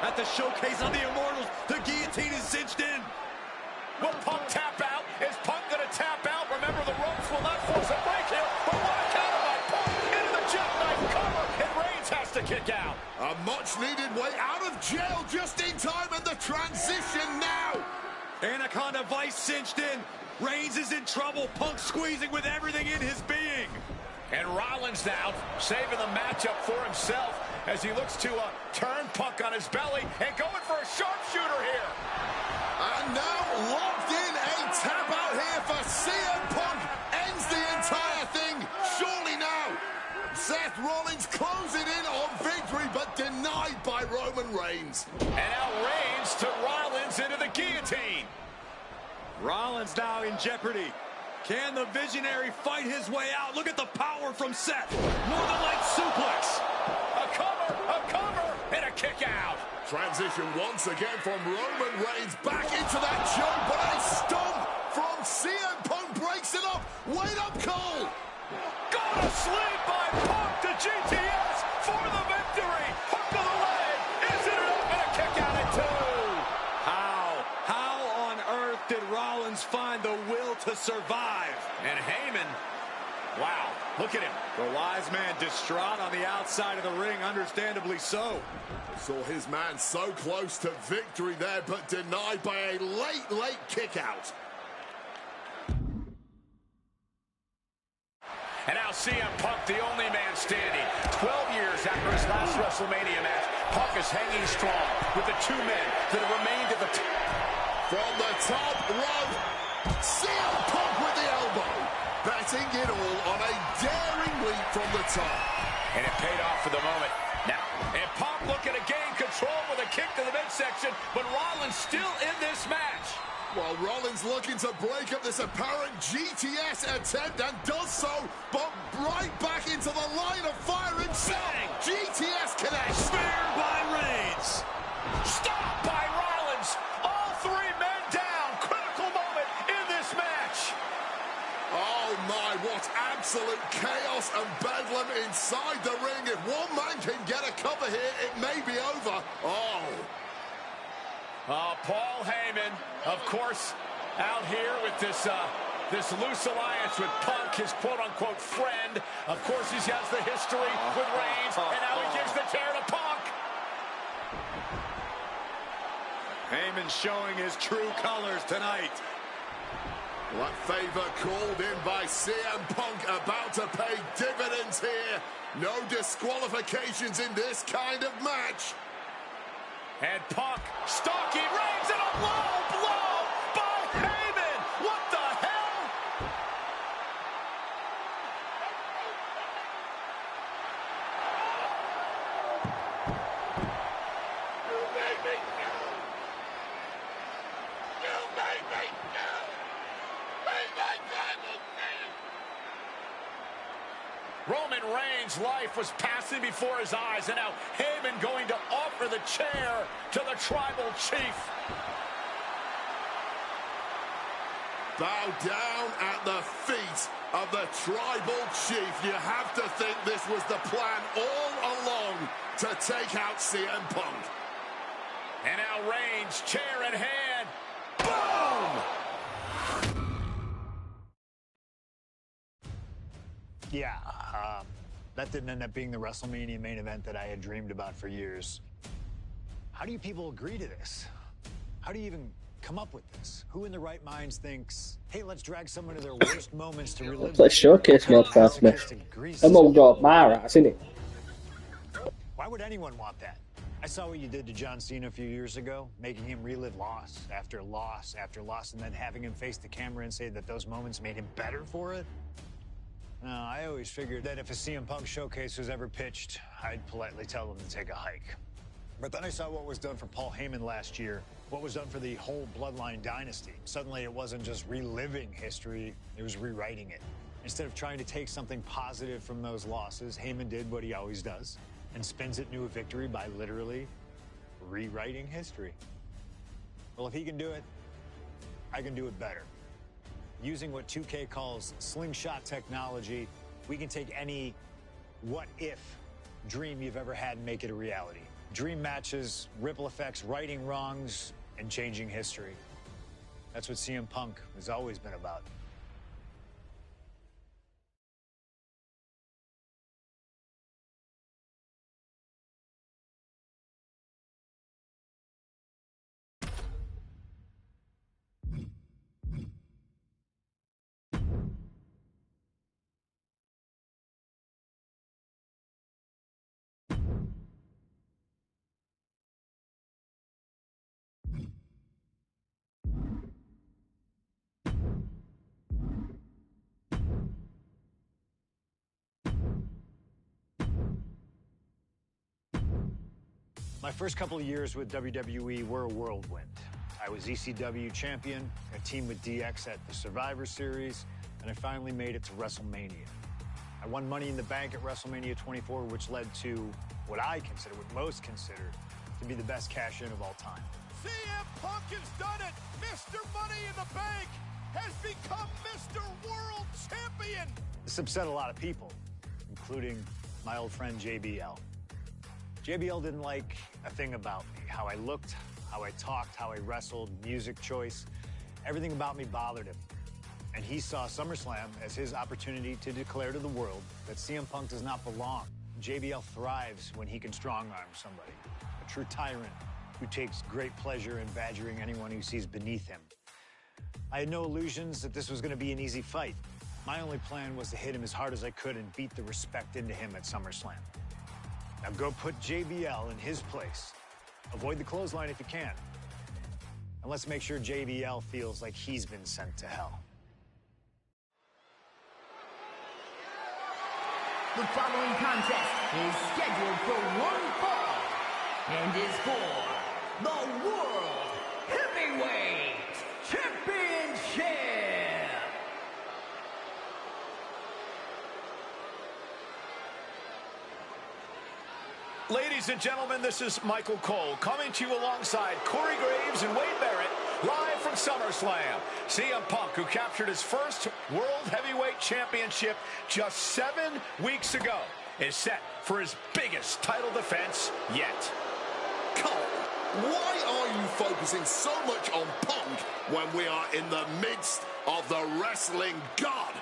at the showcase on the Immortals. The guillotine is cinched in. Will Punk tap out? Is Punk going to tap out? Remember, the ropes will not force a break here. But what a counter by Punk into the jackknife cover. And Reigns has to kick out. A much-needed way out of jail just in time, and the transition now. Anaconda Vice cinched in. Reigns is in trouble. Punk squeezing with everything in his being. And Rollins now saving the matchup for himself as he looks to turn Punk on his belly and going for a sharpshooter here. And now locked in, a tap out here for CM Punk. Ends the entire thing, surely now. Seth Rollins closing in on victory, but denied by Roman Reigns. And now Reigns to Rollins into the guillotine. Rollins now in jeopardy. Can the Visionary fight his way out? Look at the power from Seth. Northern Light suplex. A cover, and a kick out. Transition once again from Roman Reigns back into that choke, but a stomp from CM Punk breaks it up. Wait up, Cole. Got a sleep by Punk to GTS for the victory. Hook to the leg. Is it enough? And a kick out at 2. How on earth did Rollins find the will to survive? And Heyman, wow, look at him. The wise man distraught on the outside of the ring, understandably so. Saw his man so close to victory there, but denied by a late kick out. And now CM Punk, the only man standing. 12 years after his last WrestleMania match, Punk is hanging strong with the two men that have remained at the top. From the top rope, CM Punk with the elbow. Betting it all on a daring leap from the top. And it paid off for the moment. Now, and Punk looking to gain control with a kick to the midsection, but Rollins still in this match. While Rollins looking to break up this apparent GTS attempt, and does so, but right back into the line of fire himself. Bang. GTS connects. Spear by Reigns. Stop by Rollins. All three men down. Critical moment in this match. Oh my, what absolute chaos and bedlam inside the ring. If one man can get a cover here, it may be over. Paul Heyman, of course, out here with this loose alliance with Punk, his quote-unquote friend. Of course, he has the history with Reigns, and now he gives the chair to Punk. Heyman showing his true colors tonight. What favor called in by CM Punk, about to pay dividends here. No disqualifications in this kind of match. And Punk stalking Reigns, and a low blow by Heyman. What the hell? You made me go. You made me go. Made my tribal Roman Reigns' life was passing before his eyes, and now Heyman going to offer the chair to the tribal chief. Bow down at the feet of the tribal chief. You have to think this was the plan all along to take out CM Punk. And now Reigns, chair in hand. Boom! Yeah, that didn't end up being the WrestleMania main event that I had dreamed about for years. How do you people agree to this? How do you even come up with this? Who in their right minds thinks, hey, let's drag someone to their worst moments to relive Let's showcase more past me. Among my rats, isn't it? Why would anyone want that? I saw what you did to John Cena a few years ago, making him relive loss after loss after loss, and then having him face the camera and say that those moments made him better for it. No, I always figured that if a CM Punk showcase was ever pitched, I'd politely tell them to take a hike. But then I saw what was done for Paul Heyman last year, what was done for the whole Bloodline dynasty. Suddenly it wasn't just reliving history, it was rewriting it. Instead of trying to take something positive from those losses, Heyman did what he always does and spins it into a victory by literally rewriting history. Well, if he can do it, I can do it better. Using what 2K calls slingshot technology, we can take any what-if dream you've ever had and make it a reality. Dream matches, ripple effects, righting wrongs, and changing history. That's what CM Punk has always been about. My first couple of years with WWE were a whirlwind. I was ECW champion, a team with DX at the Survivor Series, and I finally made it to WrestleMania. I won Money in the Bank at WrestleMania 24, which led to what most consider to be the best cash-in of all time. CM Punk has done it! Mr. Money in the Bank has become Mr. World Champion! This upset a lot of people, including my old friend JBL. JBL didn't like a thing about me. How I looked, how I talked, how I wrestled, music choice. Everything about me bothered him. And he saw SummerSlam as his opportunity to declare to the world that CM Punk does not belong. JBL thrives when he can strong-arm somebody. A true tyrant who takes great pleasure in badgering anyone who sees beneath him. I had no illusions that this was going to be an easy fight. My only plan was to hit him as hard as I could and beat the respect into him at SummerSlam. Now go put JBL in his place. Avoid the clothesline if you can. And let's make sure JBL feels like he's been sent to hell. The following contest is scheduled for one fall and is for the World Heavyweight Championship. Ladies and gentlemen, this is Michael Cole coming to you alongside Corey Graves and Wade Barrett, live from SummerSlam. CM Punk, who captured his first World Heavyweight Championship just 7 weeks ago, is set for his biggest title defense yet. Cole, why are you focusing so much on Punk when we are in the midst of the wrestling god?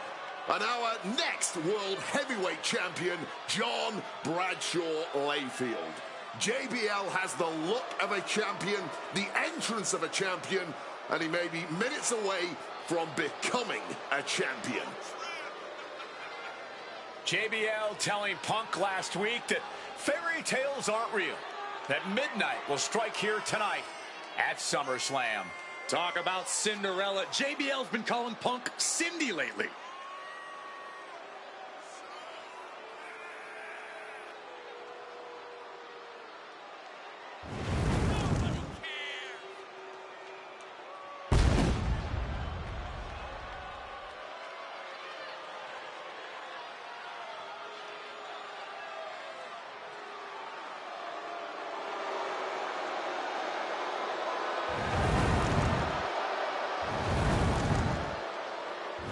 And our next World Heavyweight Champion, John Bradshaw Layfield. JBL has the look of a champion, the entrance of a champion, and he may be minutes away from becoming a champion. JBL telling Punk last week that fairy tales aren't real, that midnight will strike here tonight at SummerSlam. Talk about Cinderella. JBL's been calling Punk Cindy lately.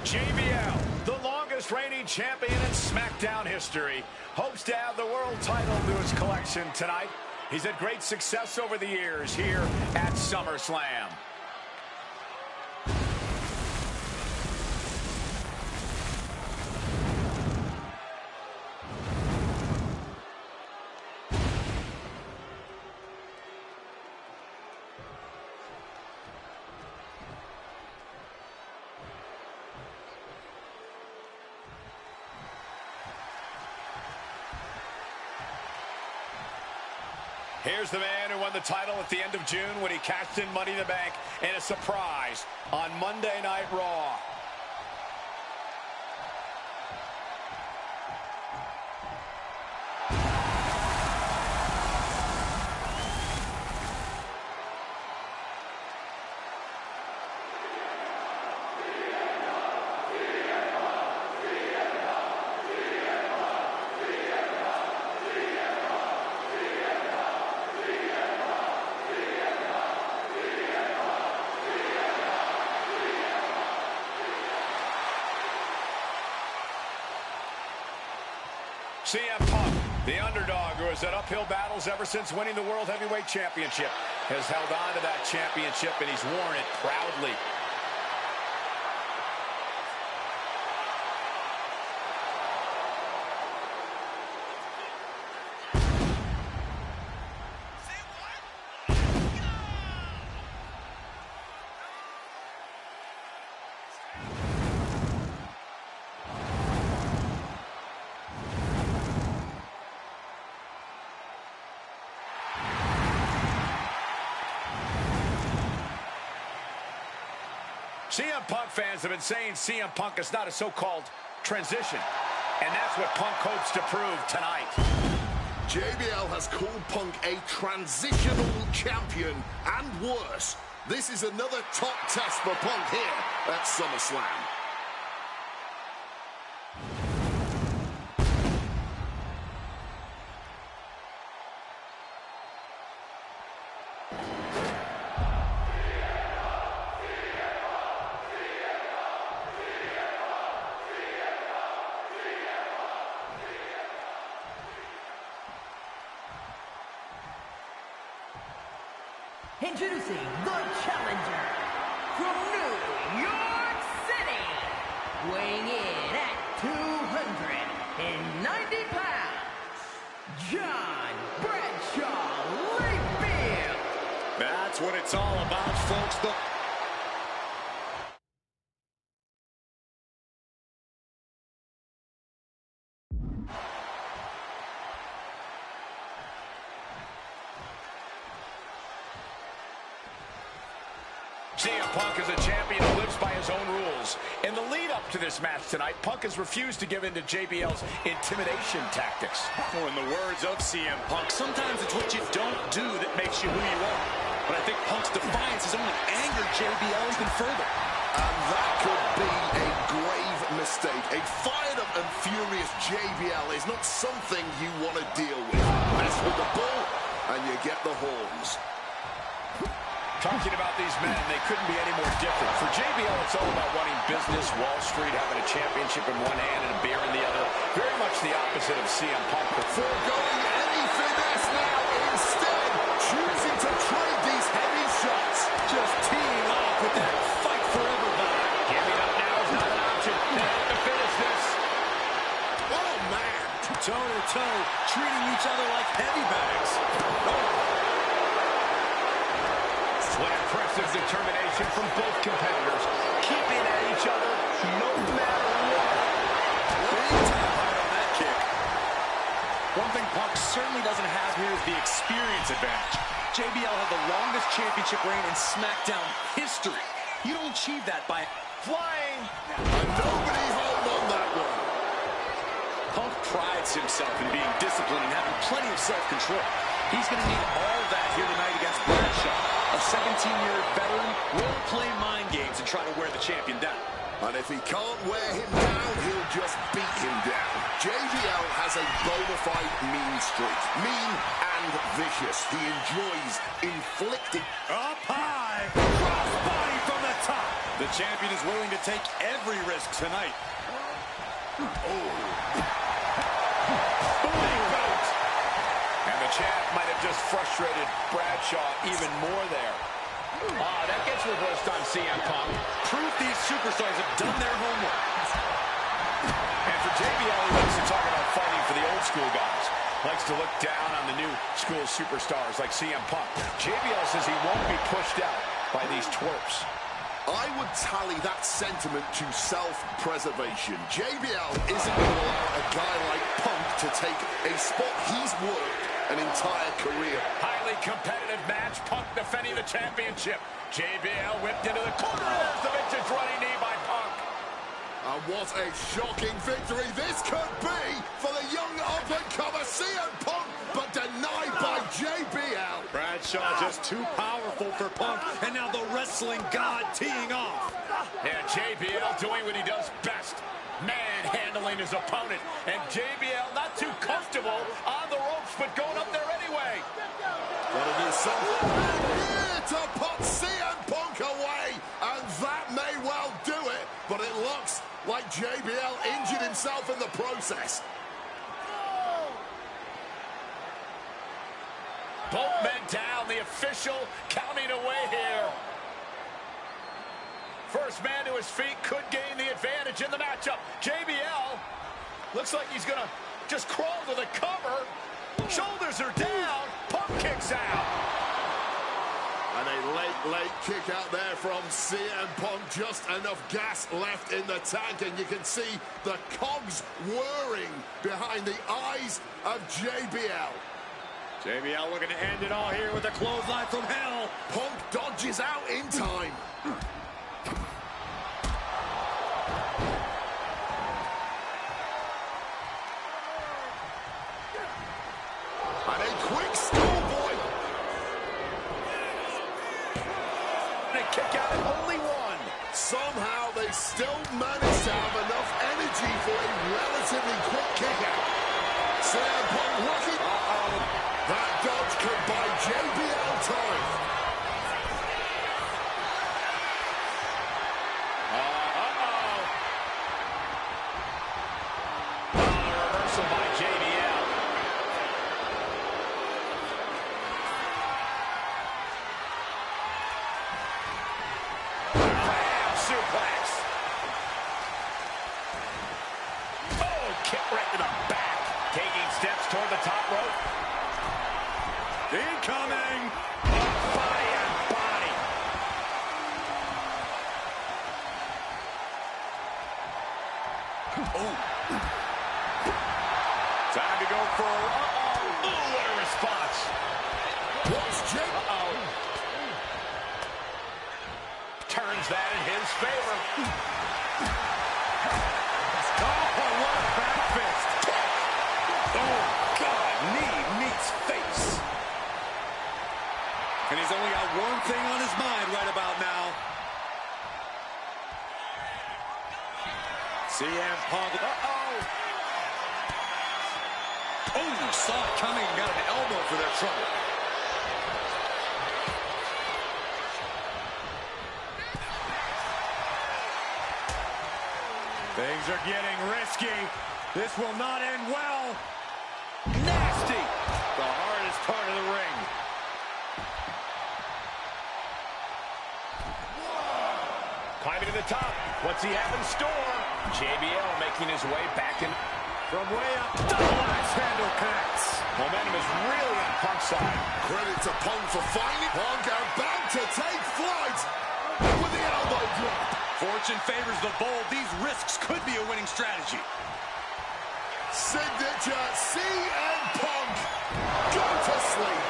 JBL, the longest reigning champion in SmackDown history, hopes to add the world title to his collection tonight. He's had great success over the years here at SummerSlam. Here's the man who won the title at the end of June when he cashed in Money in the Bank in a surprise on Monday Night Raw. CM Punk, the underdog who has had uphill battles ever since winning the World Heavyweight Championship. Has held on to that championship, and he's worn it proudly. CM Punk fans have been saying CM Punk is not a so-called transition. And that's what Punk hopes to prove tonight. JBL has called Punk a transitional champion, and worse. This is another top test for Punk here at SummerSlam. Introducing the challenger from New York City, weighing in at 290 pounds, John Bradshaw Layfield. That's what it's all about, folks. CM Punk is a champion who lives by his own rules. In the lead-up to this match tonight, Punk has refused to give in to JBL's intimidation tactics. Or in the words of CM Punk, sometimes it's what you don't do that makes you who you are. But I think Punk's defiance has only angered JBL even further. And that could be a grave mistake. A fired up and furious JBL is not something you want to deal with. Mess with the bull, and you get the horns. Talking about these men, they couldn't be any more different. For JBL, it's all about running business, Wall Street, having a championship in one hand and a beer in the other. Very much the opposite of CM Punk. Foregoing any finesse now, instead choosing to trade these heavy shots. Just teeing off with that fight forever vibe. Giving up now is not an option. They have to finish this. Oh, man. Toe-to-toe, treating each other like heavy bags. What impressive determination from both competitors. Keeping at each other no matter what. Big time hard on that kick. One thing Punk certainly doesn't have here is the experience advantage. JBL had the longest championship reign in SmackDown history. You don't achieve that by flying. And nobody home on that one. Punk prides himself in being disciplined and having plenty of self-control. He's going to need all that here tonight against Bradshaw. A 17-year veteran will play mind games and try to wear the champion down. And if he can't wear him down, he'll just beat him down. JBL has a bona fide mean streak. Mean and vicious. He enjoys inflicting. Up high. Crossbody from the top. The champion is willing to take every risk tonight. And the champ might have just frustrated Bradshaw even more there. That gets reversed on CM Punk. Proof these superstars have done their homework. And for JBL, he likes to talk about fighting for the old school guys. Likes to look down on the new school superstars like CM Punk. JBL says he won't be pushed out by these twerps. I would tally that sentiment to self-preservation. JBL isn't going to allow a guy like Punk to take a spot he's worked an entire career. Highly competitive match. Punk defending the championship. JBL whipped into the corner. There's the vintage running knee by Punk. And what a shocking victory this could be for the young up-and-comer CM Punk, but denied by JBL. Bradshaw just too powerful for Punk, and now the wrestling god teeing off. And JBL doing what he does best, manhandling his opponent. And JBL not too comfortable on the ropes, but going up there anyway. Gotta do something here to put CM Punk away, and that may well do it, but it looks like JBL injured himself in the process. down. The official counting away here. First man to his feet could gain the advantage in the matchup. JBL looks like he's going to just crawl to the cover. Shoulders are down. Punk kicks out. And a late kick out there from CM Punk. Just enough gas left in the tank, and you can see the cogs whirring behind the eyes of JBL. JBL looking to end it all here with a clothesline from hell. Punk dodges out in time. And a quick schoolboy. Kick out at only one. Somehow they still manage to have enough energy for a relatively quick kick out. CM Punk looking. That dodge could buy JBL time. The reversal by JBL. Suplex. Oh, kick right to the back. Taking steps toward the top rope. Incoming. Body on body. Oh. Time to go for... Ooh, what a response. What's Jake? Turns that in his favor. Oh, what a back fist. Oh, God. Knee meets face. And he's only got one thing on his mind right about now. CM Punk. Oh, saw it coming and got an elbow for their trouble. Things are getting risky. This will not end well. Nasty. The hardest part of the ring. Climbing to the top. What's he have in store? JBL making his way back in. From way up, double axe handle connects. Momentum is really on Punk's side. Credit to Punk for finding Punk about to take flight with the elbow drop. Fortune favors the bold. These risks could be a winning strategy. Signature CM Punk. Go to sleep.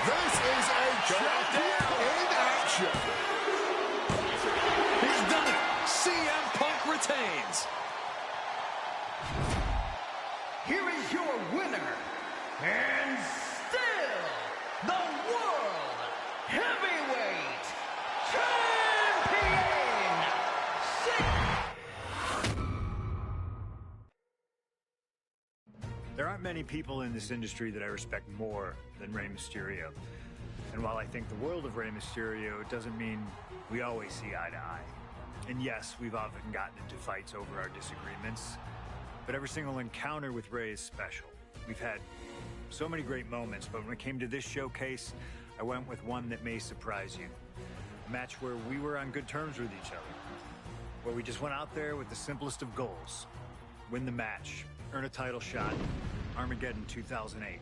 This is a champion in action. He's done it. CM Punk retains. Here is your winner, and still the World Heavyweight Champion. There aren't many people in this industry that I respect more than Rey Mysterio. And while I think the world of Rey Mysterio, it doesn't mean we always see eye to eye. And yes, we've often gotten into fights over our disagreements, but every single encounter with Rey is special. We've had so many great moments, but when it came to this showcase, I went with one that may surprise you. A match where we were on good terms with each other, where we just went out there with the simplest of goals. Win the match, earn a title shot, Armageddon 2008.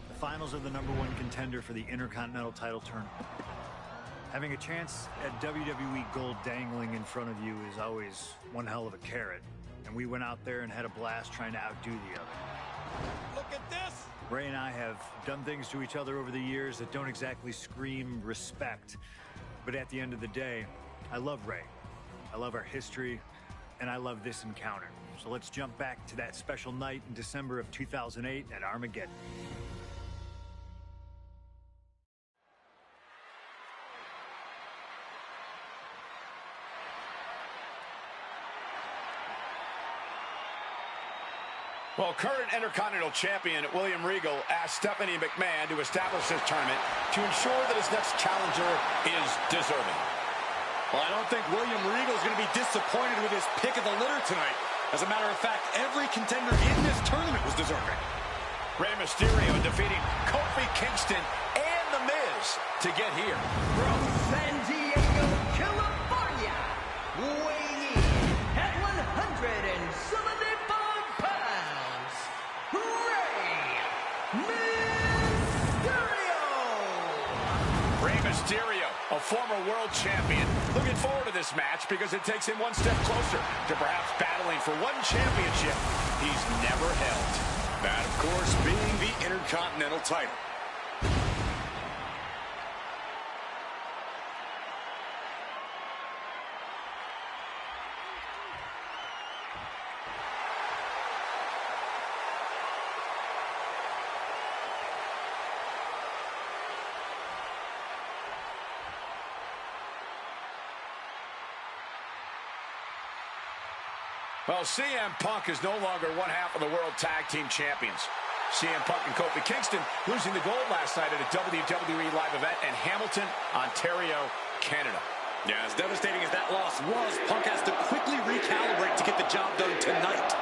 The finals of the #1 contender for the Intercontinental title tournament. Having a chance at WWE gold dangling in front of you is always one hell of a carrot. And we went out there and had a blast trying to outdo the other. Look at this. Rey and I have done things to each other over the years that don't exactly scream respect. But at the end of the day, I love Rey. I love our history, and I love this encounter. So let's jump back to that special night in December of 2008 at Armageddon. Well, current Intercontinental Champion William Regal asked Stephanie McMahon to establish this tournament to ensure that his next challenger is deserving. Well, I don't think William Regal is going to be disappointed with his pick of the litter tonight. As a matter of fact, every contender in this tournament was deserving. Rey Mysterio defeating Kofi Kingston and The Miz. miles to get here. From San Diego, California, weighing in at 175 pounds, Rey Mysterio, a former world champion, looking forward to this match because it takes him one step closer to perhaps battling for one championship he's never held. That, of course, being the Intercontinental title. Well, CM Punk is no longer one half of the World Tag Team Champions. CM Punk and Kofi Kingston losing the gold last night at a WWE live event in Hamilton, Ontario, Canada. Yeah, as devastating as that loss was, Punk has to quickly recalibrate to get the job done tonight.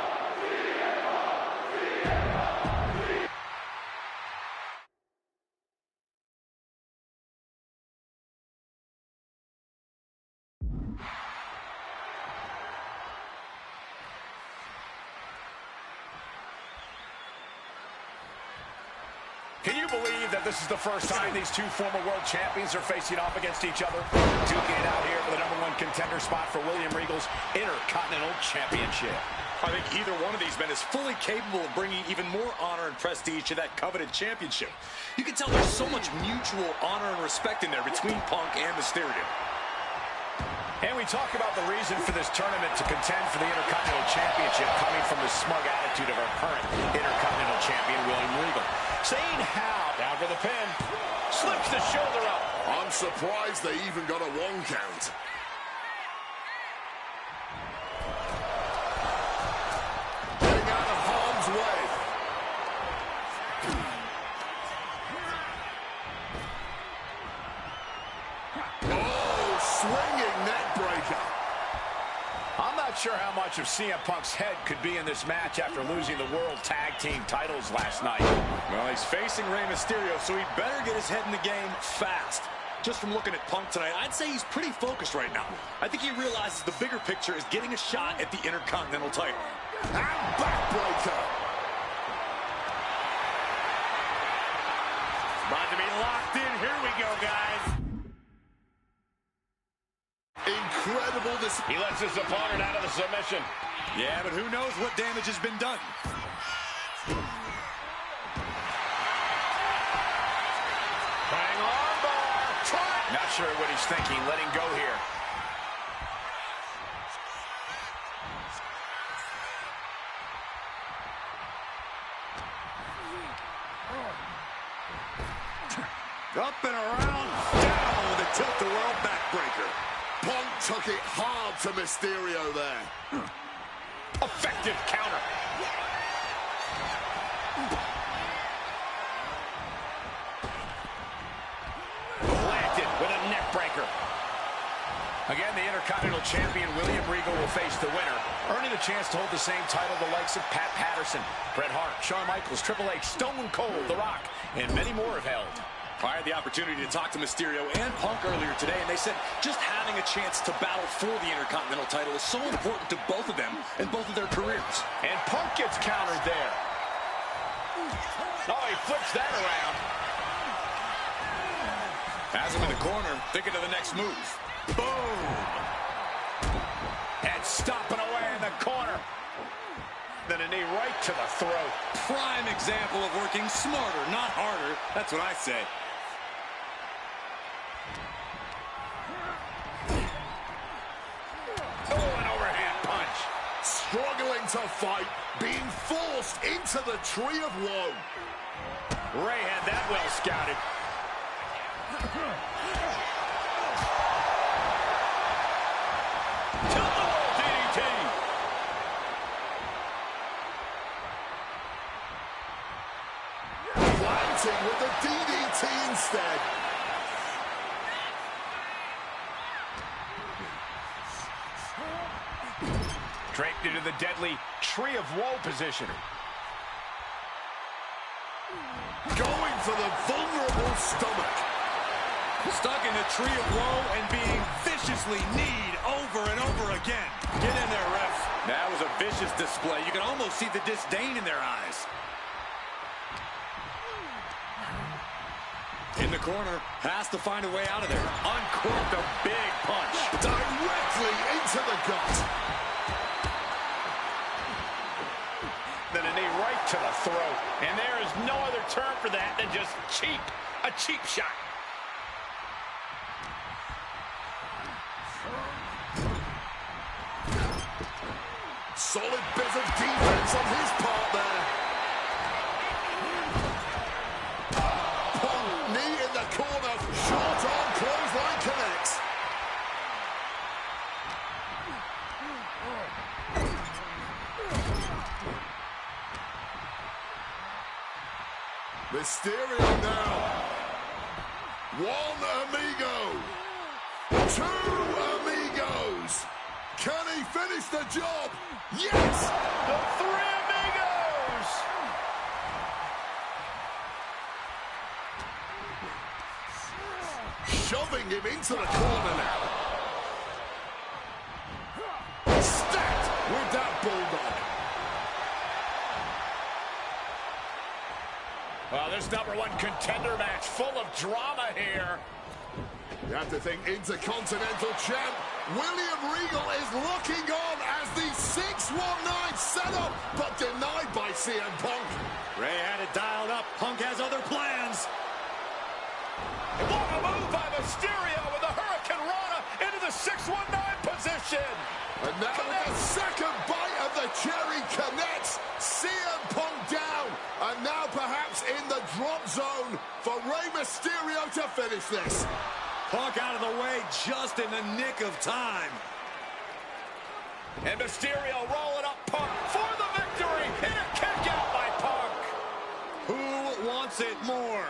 Can you believe that this is the first time these two former world champions are facing off against each other? Duking it out here for the #1 contender spot for William Regal's Intercontinental Championship. I think either one of these men is fully capable of bringing even more honor and prestige to that coveted championship. You can tell there's so much mutual honor and respect in there between Punk and Mysterio. And we talk about the reason for this tournament to contend for the Intercontinental Championship coming from the smug attitude of our current Intercontinental Champion, William Regal. Saying how, down for the pin, slips the shoulder up. I'm surprised they even got a 1 count. Getting out of harm's way. Oh, swinging neck breaker. I'm not sure how much of CM Punk's head could be in this match after losing the World Tag Team titles last night. Well, he's facing Rey Mysterio, so he better get his head in the game fast. Just from looking at Punk tonight, I'd say he's pretty focused right now. I think he realizes the bigger picture is getting a shot at the Intercontinental title. And backbreaker. About to be locked in. Here we go, guys. Incredible this. He lets his opponent out of the submission. Yeah, but who knows what damage has been done. Bang armbar. Not sure what he's thinking, letting go here. Up and around, down with a tilt-the-world backbreaker. Punk took it hard to Mysterio there. Effective counter. Planted with a neck breaker. Again, the Intercontinental Champion William Regal will face the winner, earning the chance to hold the same title the likes of Pat Patterson, Bret Hart, Shawn Michaels, Triple H, Stone Cold, The Rock, and many more have held. I had the opportunity to talk to Mysterio and Punk earlier today, and they said just having a chance to battle for the Intercontinental title is so important to both of them and both of their careers. And Punk gets countered there. Oh, he flips that around. Has him in the corner, thinking of the next move. Boom! And stomping away in the corner. Then a knee right to the throat. Prime example of working smarter, not harder. That's what I say. Oh, an overhand punch. Struggling to fight, being forced into the tree of woe. Rey had that well scouted. Tilt-the-world DDT. Planting with the DDT instead. Draped into the deadly Tree of Woe position. Going for the vulnerable stomach. Stuck in the tree of woe and being viciously kneed over and over again. Get in there, ref. That was a vicious display. You can almost see the disdain in their eyes. In the corner, has to find a way out of there. Uncorked a big punch. Directly into the gut. Then a knee right to the throat. And there is no other term for that than just cheap. A cheap shot. Solid bit of defense on his part there. Pong, knee in the corner. Short arm clothesline connects. Mysterio now. One amigo. Two amigos. Can he finish the job? Yes! The three amigos! Shoving him into the corner now. Stacked with that bulldog. Well, this #1 contender match full of drama here. You have to think Intercontinental Champ William Regal is looking on as the 619 setup, but denied by CM Punk. Ray had it dialed up. Punk has other plans. What a move by Mysterio with a Hurricane Rana into the 619 position. And now with the second bite of the cherry connects. CM Punk down. And now perhaps in the drop zone for Rey Mysterio to finish this. Punk out of the way just in the nick of time. And Mysterio rolling up Punk for the victory. And a kick out by Punk. Who wants it more?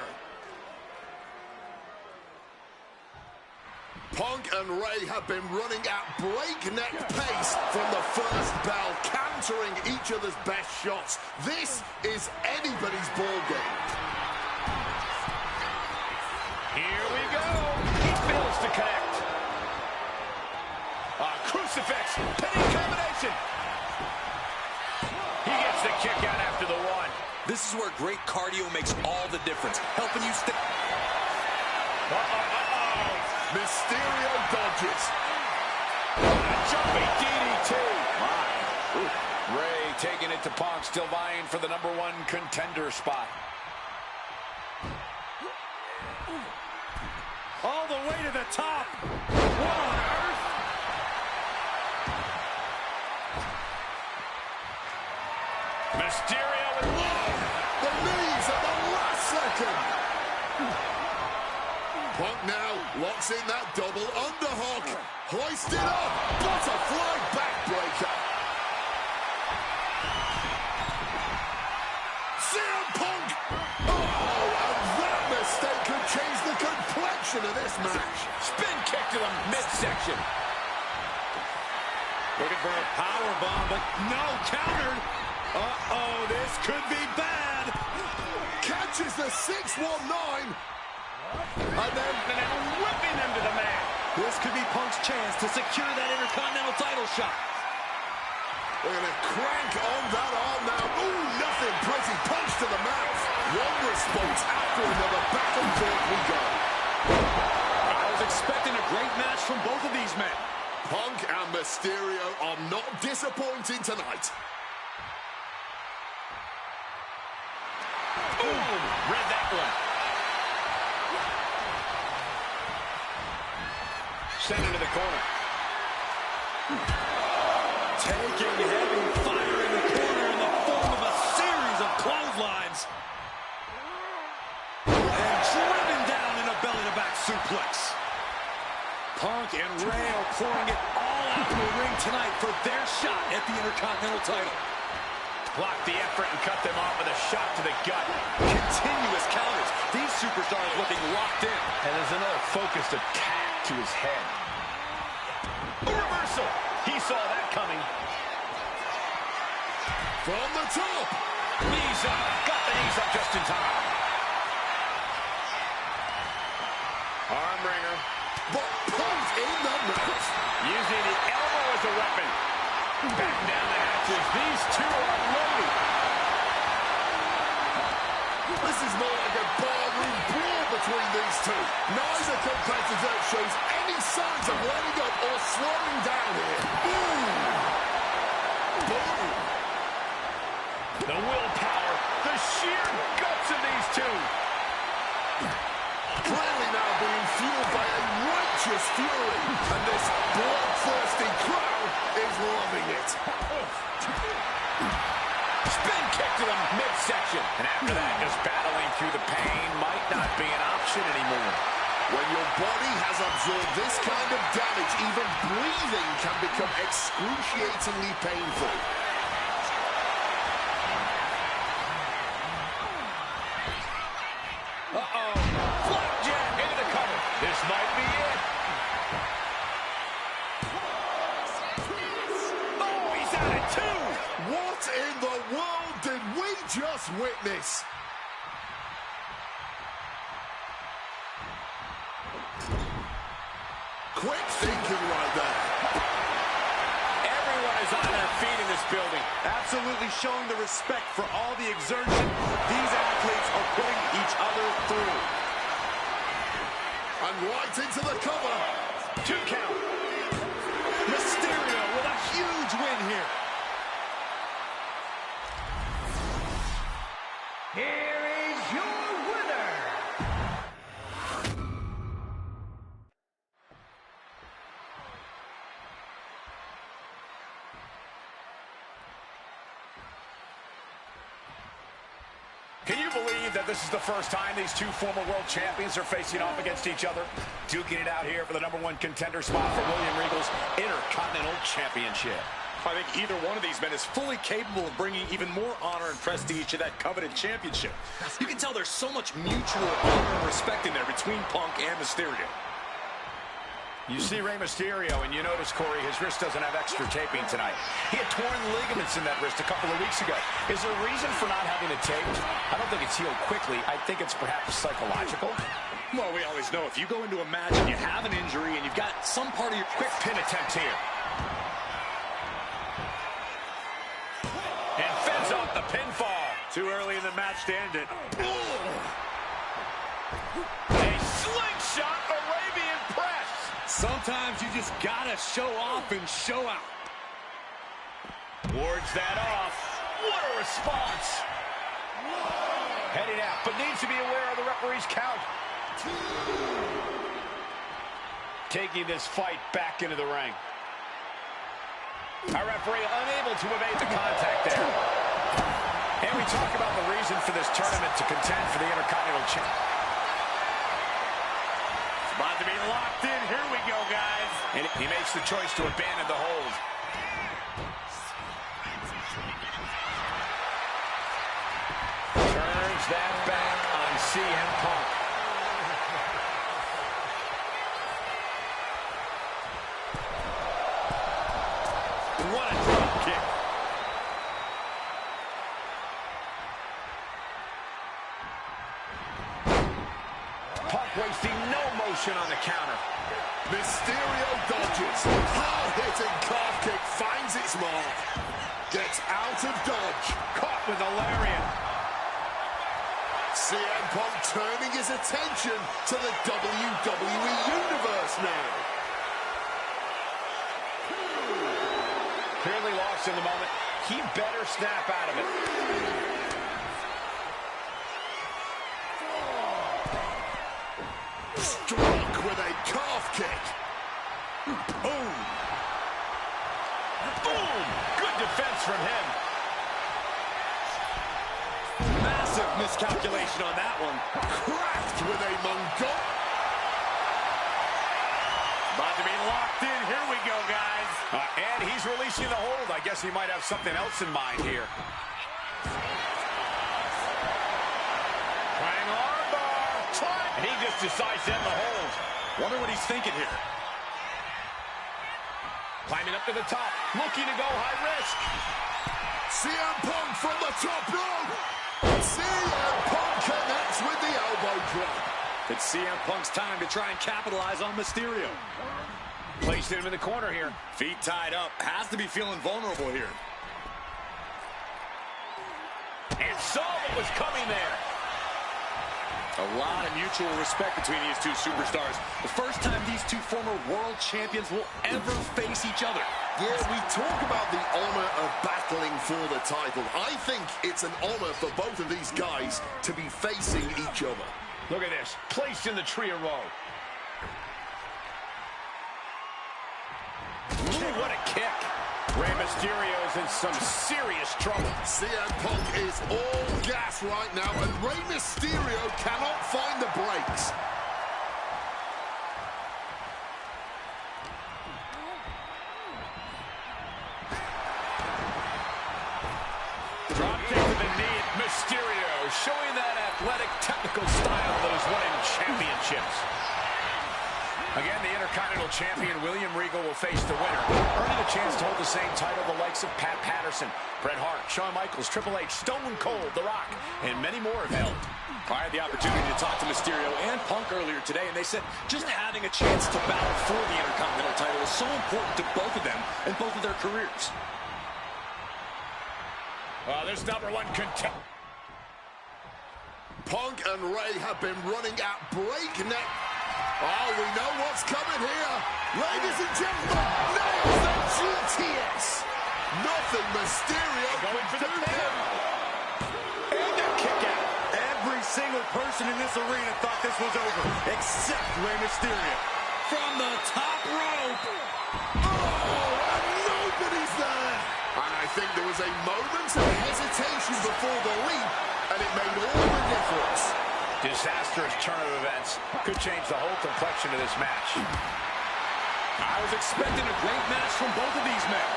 Punk and Ray have been running at breakneck pace from the first bell, countering each other's best shots. This is anybody's ball game. Here we go. He fails to connect. Crucifix. Pinning combination. He gets the kick out after the one. This is where great cardio makes all the difference, helping you stay. Mysterio dodges. A jumping DDT. Ray taking it to Punk, still vying for the #1 contender spot. All the way to the top. What on earth? Mysterio with the knees at the last second. Punk now locks in that double underhook. Hoisted up. Butterfly backbreaker. CM Punk. Oh, and that mistake could change the complexion of this match. spin kick to the midsection. Looking for a power bomb, but no, countered. Uh-oh, this could be bad. Catches the 619. And then whipping him to the mat. This could be Punk's chance to secure that Intercontinental title shot. We're going to crank on that arm now. Ooh, nothing pretty. Punch to the mouth. One response after another. Back and forth we go. I was expecting a great match from both of these men. Punk and Mysterio are not disappointing tonight. Boom! Read that one. Send it to the corner. Taking heavy fire in the corner in the form of a series of clotheslines. And driven down in a belly-to-back suplex. Punk and Ray are pouring it all out to the ring tonight for their shot at the Intercontinental title. Block the effort and cut them off with a shot to the gut. Continuous counters. These superstars looking locked in. And there's another focused attack to his head. A reversal. He saw that coming. From the top. Knees up. Got the knees up just in time. Arm wringer. But pumped in the mouth. Using the elbow as a weapon. Back down the hatches. These two are loaded. This is more like a barroom brawl between these two. Neither competitor shows any signs of letting up or slowing down here. Boom! Boom! The willpower, the sheer guts of these two. Clearly now being fueled by a righteous fury. And this bloodthirsty crowd is loving it. Spin kick to the midsection. And after that, just battling through the pain might not be an option anymore. When your body has absorbed this kind of damage, even breathing can become excruciatingly painful. Uh-oh. Flapjack into the cover. This might be it. Oh, he's out at two. What in the world did we just witness? Quick thinking right there. Everyone is on their feet in this building. Absolutely showing the respect for all the exertion these athletes are putting each other through. And right into the cover. 2 count. Mysterio with a huge win here. Here is your winner. Can you believe that this is the first time these two former world champions are facing off against each other? Duking it out here for the #1 contender spot for William Regal's Intercontinental Championship. I think either one of these men is fully capable of bringing even more honor and prestige to that coveted championship. You can tell there's so much mutual honor and respect in there between Punk and Mysterio. You see Rey Mysterio, and you notice, Corey, his wrist doesn't have extra taping tonight. He had torn ligaments in that wrist a couple of weeks ago. Is there a reason for not having it taped? I don't think it's healed quickly. I think it's perhaps psychological. Well, we always know if you go into a match and you have an injury and you've got some part of your Quick pin attempt here. And fends off the pinfall. too early in the match to end it. A slingshot Arabian press. Sometimes you just gotta show off and show out. Wards that off. What a response. Heading out, but needs to be aware of the referee's count. Taking this fight back into the ring. Our referee unable to evade the contact there. And we talk about the reason for this tournament to contend for the Intercontinental Championship. About to be locked in. Here we go, guys. And he makes the choice to abandon the hold. Turns that back on CM Punk. What a drop kick. Punk wasting no motion on the counter. Mysterio dodges. Hard-hitting calf kick finds its mark. Gets out of dodge. Caught with a lariat. CM Punk turning his attention to the WWE Universe now. Clearly lost in the moment. He better snap out of it. Struck with a calf kick. Boom. Boom. Good defense from him. Massive miscalculation on that one. Cracked with a Mongol. About to be locked in. Here we go, guys. And he's releasing the hold. I guess he might have something else in mind here. Trying armbar. And he just decides to end the hold. Wonder what he's thinking here. Climbing up to the top. Looking to go high risk. CM Punk from the top rope. CM Punk connects with the elbow drop. It's CM Punk's time to try and capitalize on Mysterio. Placed him in the corner here. Feet tied up. Has to be feeling vulnerable here. And saw what was coming there. A lot of mutual respect between these two superstars. The first time these two former world champions will ever face each other. Yeah, we talk about the honor of battling for the title. I think it's an honor for both of these guys to be facing each other. Look at this. Placed in the tree of woe. Ooh, what a kick. Rey Mysterio's in some serious trouble. CM Punk is all gas right now, and Rey Mysterio cannot find the brakes. Drop kick to the knee. Mysterio showing that athletic, technical style that has won him championships. Again, the Intercontinental Champion William Regal will face the winner, earning a chance to hold the same title the likes of Pat Patterson, Bret Hart, Shawn Michaels, Triple H, Stone Cold, The Rock, and many more have held. I had the opportunity to talk to Mysterio and Punk earlier today, and they said just having a chance to battle for the Intercontinental title is so important to both of them and both of their careers. This #1 contender. Punk and Rey have been running at breakneck. Oh, we know what's coming here. Ladies and gentlemen, nails the GTS. Nothing Mysterio Going for the pin. And a kick out. Every single person in this arena thought this was over, except Rey Mysterio. From the top rope. Oh, and nobody's there. And I think there was a moment of hesitation before the leap, and it made all the difference. Disastrous turn of events. Could change the whole complexion of this match. I was expecting a great match from both of these men.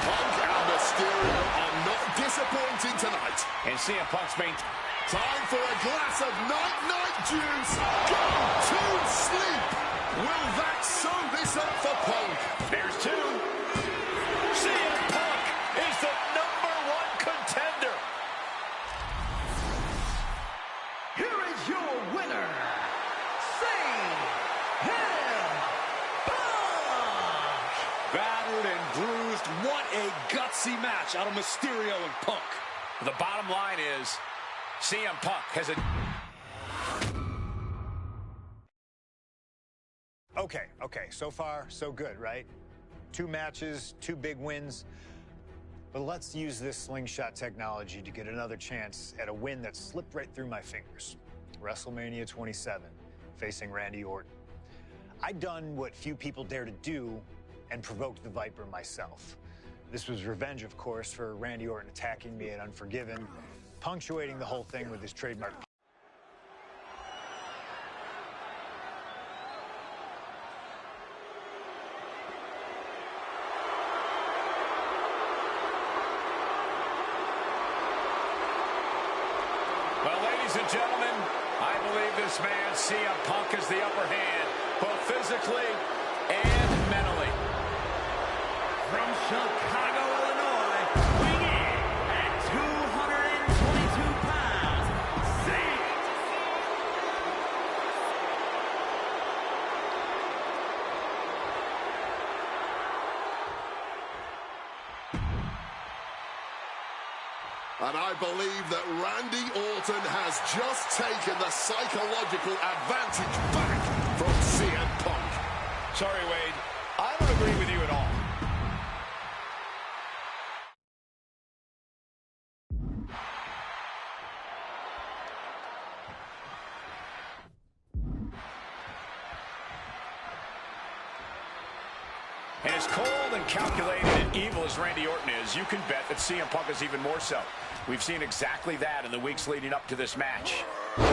Punk and Mysterio are not disappointing tonight. And CM Punk's main... Time for a glass of night-night juice. Go to sleep. Will that sew this up for Punk? There's two. CM Punk is the #1 contender. Here is your winner, CM Punk. Battered and bruised. What a gutsy match out of Mysterio and Punk. The bottom line is CM Punk has a... Okay, so far, so good, right? 2 matches, 2 big wins. But let's use this slingshot technology to get another chance at a win that slipped right through my fingers. WrestleMania 27, facing Randy Orton. I'd done what few people dare to do and provoked the Viper myself. This was revenge, of course, for Randy Orton attacking me at Unforgiven, punctuating the whole thing with his trademark. Well, ladies and gentlemen, I believe this man, CM Punk, has the upper hand, both physically and mentally. From Chicago, Illinois, weighing in at 222 pounds, And I believe that Randy Orton has just taken the psychological advantage back from CM Punk. Sorry, Wade. I don't agree with you at all. And as cold and calculated and evil as Randy Orton is, you can bet that CM Punk is even more so. We've seen exactly that in the weeks leading up to this match.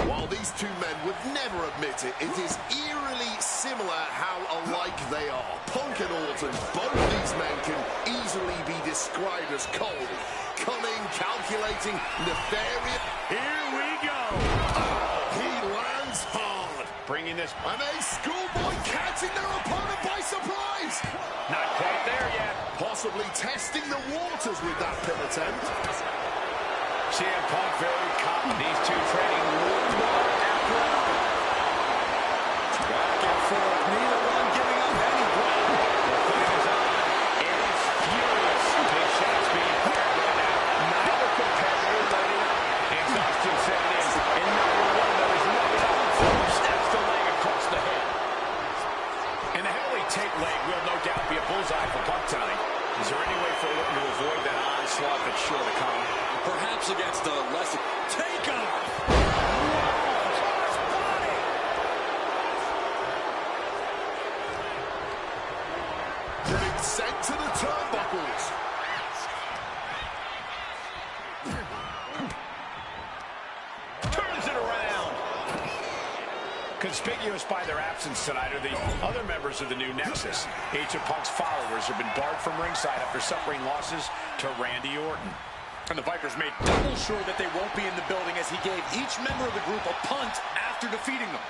While these two men would never admit it, it is eerily similar how alike they are. Punk and Orton, both these men can easily be described as cold, cunning, calculating, nefarious. Here we go. Oh, he lands hard. Bringing this... And a schoolboy catching their opponent by surprise. Not quite there yet. Possibly testing the waters with that pin attempt. CM Punk very confident. These two training one after another. tape leg will no doubt be a bullseye for Punk tonight. Is there any way for Orton to avoid that onslaught that's sure to come? Perhaps against a less... Takeoff! Getting sent to the turnbuckles. Turns it around. Conspicuous by their absence tonight are the other members of the new Nexus. Each of Punk's followers have been barred from ringside after suffering losses to Randy Orton. And the Vipers made double sure that they won't be in the building as he gave each member of the group a punt after defeating them.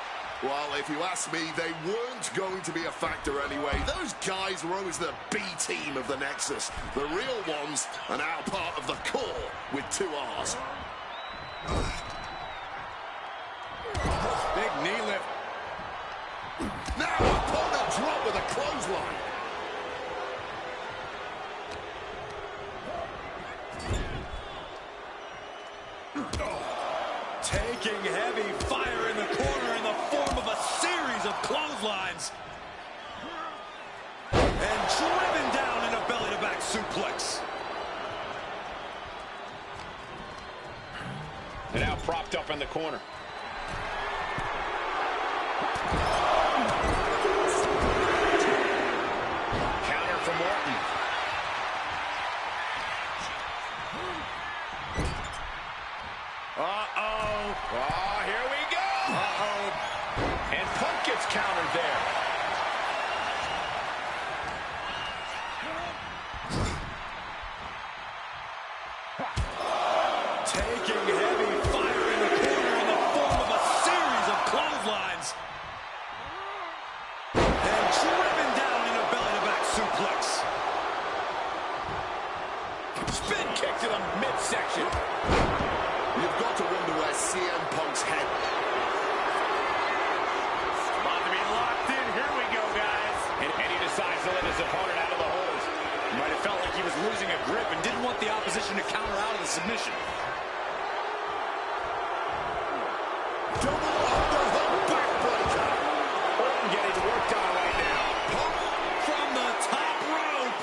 Well, if you ask me, they weren't going to be a factor anyway. Those guys were always the B team of the Nexus. The real ones are now part of the core with 2 R's. Big knee lift. Now opponent drop with a clothesline. Taking heavy fire in the corner in the form of a series of clotheslines. And driven down in a belly-to-back suplex. And now propped up in the corner. Counter from Orton. Uh-oh. Oh, here we go. Uh-oh. And Punk gets countered there. Taking heavy fire in the corner in the form of a series of clotheslines. And driven down in a belly-to-back suplex. Spin kick to the midsection. You've got to wonder where CM Punk's head. About to be locked in. Here we go, guys. And he decides to let his opponent out of the holes. He might have felt like he was losing a grip and didn't want the opposition to counter out of the submission. Double underhook backbreaker. Orton getting worked on right now. Punk. From the top rope.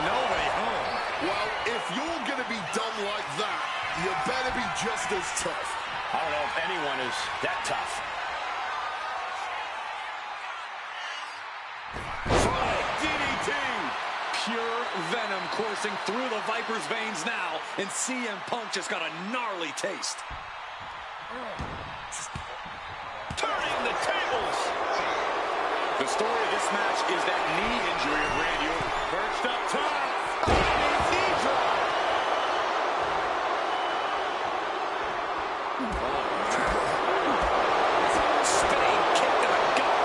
No way home. Well, if you're going to be done like that, you better be just as tough. I don't know if anyone is that tough. DDT. Pure venom coursing through the Viper's veins now, and CM Punk just got a gnarly taste. Turning the tables. The story of this match is that knee injury of Randy Orton. Perched up top. Knee drop. Spinning kick to the gut.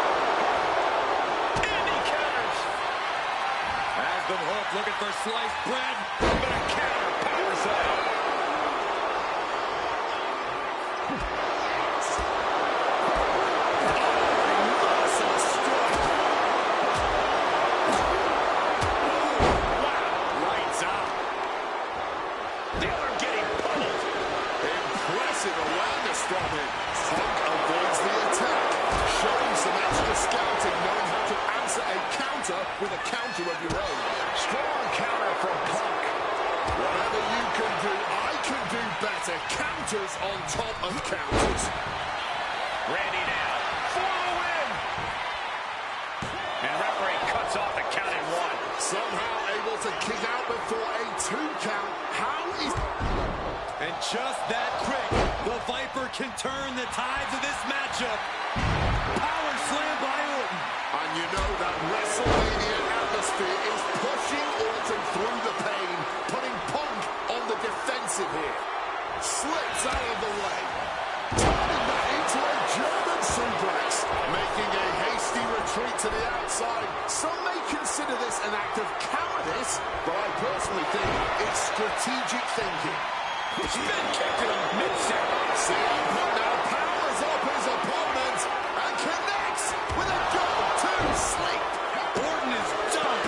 And he counters. Has been hooked, looking for sliced bread. But a counter powers out. Lights out. The other getting pummeled. Impressive awareness from him. Punk avoids the attack, showing some extra scouting, knowing how to answer a counter with a counter of your own. Strong counter from Punk. Whatever you can do, I can do better. Counters on top of counters. Randy now for the win. And referee cuts off the count in 1. Somehow able to kick out before a 2 count. How is... And just that quick, the Viper can turn the tides of this matchup. Power slam by Orton. And you know that WrestleMania atmosphere is pushing Orton through the pain, putting Punk on the defensive here. Slips out of the way. Turning that into a German suplex. Making a hasty retreat to the outside. Some may consider this an act of cowardice, but I personally think it's strategic thinking. Spin kick to the midsection. CM Punk now powers up his opponent and connects with a go-to sleep. Orton is done.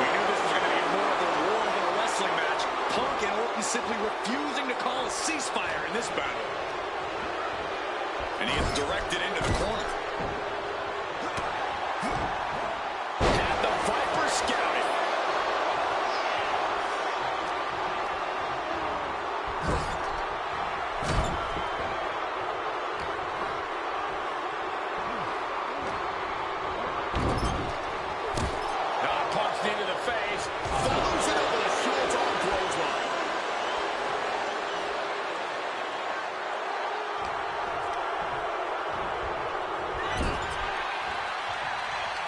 We knew this was going to be more of a war than a wrestling match. Punk and Orton simply refusing to call a ceasefire in this battle. And he is directed into the corner.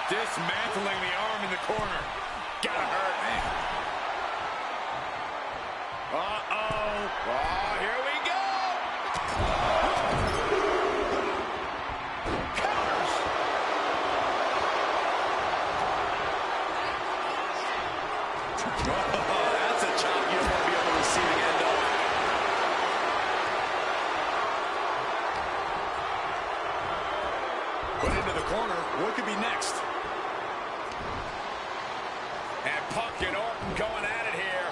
Dismantling the arm in the corner. Gotta hurt, man. Uh-oh. Oh, here we go. Counters. Oh, that's a chop you don't want to be on the receiving end of. Put into the corner. What could be next? And Punk and Orton going at it here.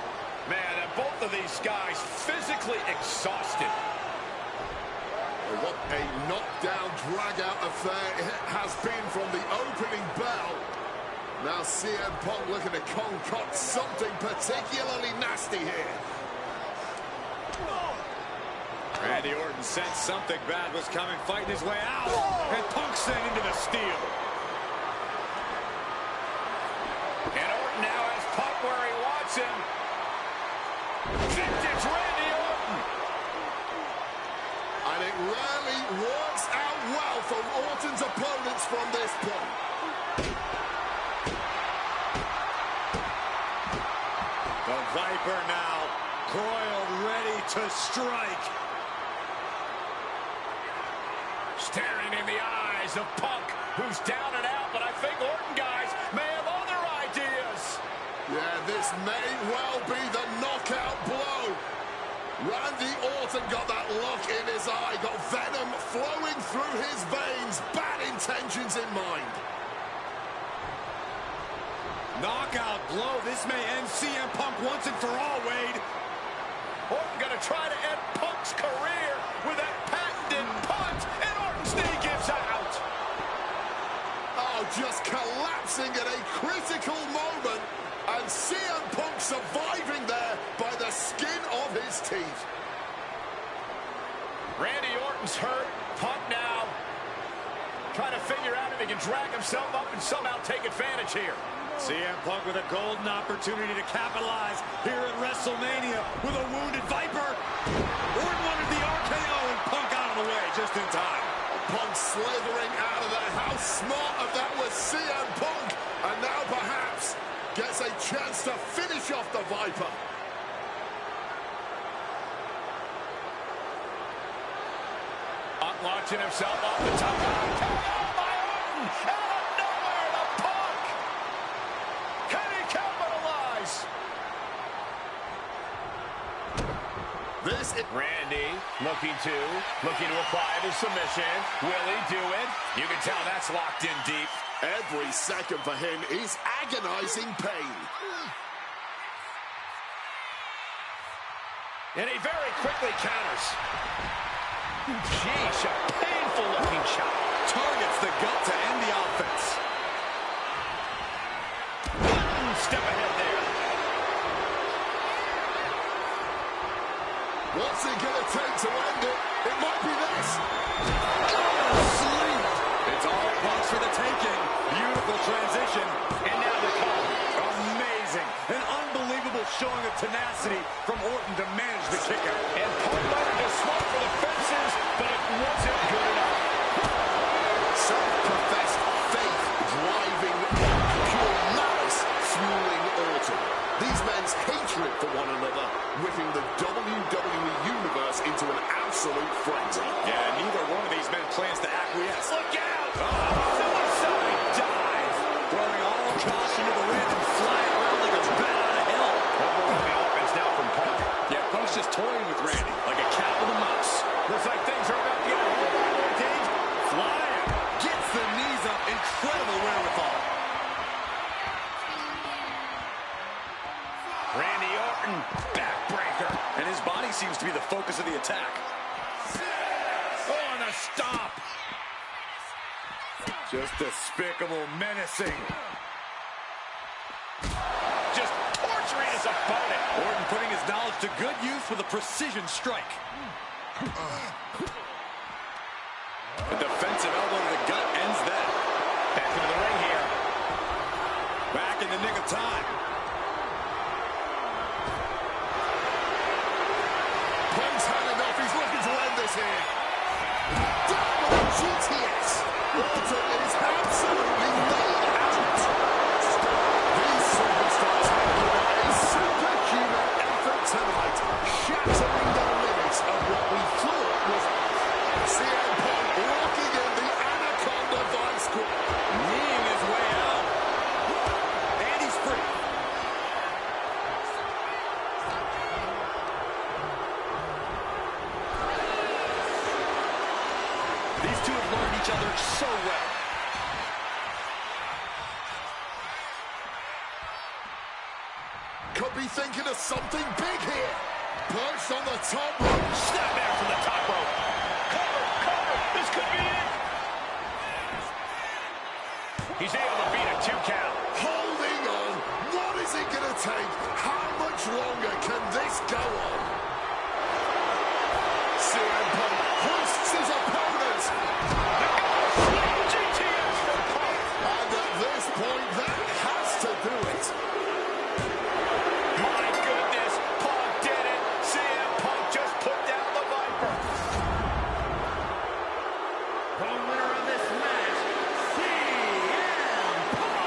Man, and both of these guys physically exhausted. What a knockdown, drag-out affair it has been from the opening bell. Now CM Punk looking to concoct something particularly nasty here. Randy Orton sensed something bad was coming, fighting his way out. And Punk sent into the steel. And Orton now has Punk where he wants him. Vintage Randy Orton. And it rarely works out well for Orton's opponents from this point. The Viper now, coiled, ready to strike. Staring in the eyes of Punk, who's down and out, but I think Orton, guys, may have other ideas. Yeah, this may well be the knockout blow. Randy Orton got that look in his eye, got venom flowing through his veins, bad intentions in mind. Knockout blow. This may end CM Punk once and for all, Wade. Orton gonna try to end Punk's career with that patented punt, and Orton's knee gives out. Oh, just collapsing at a critical moment, and CM Punk surviving there by the skin of his teeth. Randy Orton's hurt. Punk now trying to figure out if he can drag himself up and somehow take advantage here. CM Punk with a golden opportunity to capitalize here at WrestleMania with a wounded Viper. Orton wanted the RKO and Punk out of the way just in time. Punk slithering out of there. How smart of that was CM Punk. And now perhaps gets a chance to finish off the Viper. Punk launching himself off the top. RKO by Orton. Out of nowhere to Punk. Can he capitalize? This is Randy looking to apply the submission. Will he do it? You can tell that's locked in deep. every second for him is agonizing pain. And he very quickly counters. Jeez, a painful looking shot. Targets the gut to end the offense. One step ahead there. What's he going to take to end it? It might be this. Sleep. It's all Punk's for the taking. Beautiful transition. And now the call. Amazing. An unbelievable showing of tenacity from Orton to manage the kick out. And Punk wanted to swung for the fences, but it wasn't good enough. Self-professed faith driving pure malice fueling Orton. These men's hatred for one another whipping the WWE Universe into an absolute frenzy. Yeah, neither one of these men plans to acquiesce. Look out! Suicide dive! Throwing all caution to the wind and flying around like a bat out of hell. Overwhelming offense now from Punk. Yeah, Punk's just toying with Randy like a cat with a mouse. Looks like things are about to get a little bit Dave. Flying. Gets the knees up. Incredible wherewithal. Randy Orton, backbreaker. And his body seems to be the focus of the attack. Oh, and a stomp. Just despicable, menacing. Just torturing his opponent. Orton putting his knowledge to good use with a precision strike. A defensive elbow to the gut ends that. Back into the ring here. Back in the nick of time. Punk's had enough. He's looking to end this here. Down with the GTS. Orton is absolutely laid out could be thinking of something big here. Perched on the top rope. Snap there from the top rope. Cover. This could be it. He's able to beat a 2 count. Holding on. What is it going to take? How much longer can this go on? CM Punk hoists his opponent. GTS for Punk. And at this point, that has to do it. My goodness, Punk did it. CM Punk just put down the Viper. The winner of this match, CM Punk.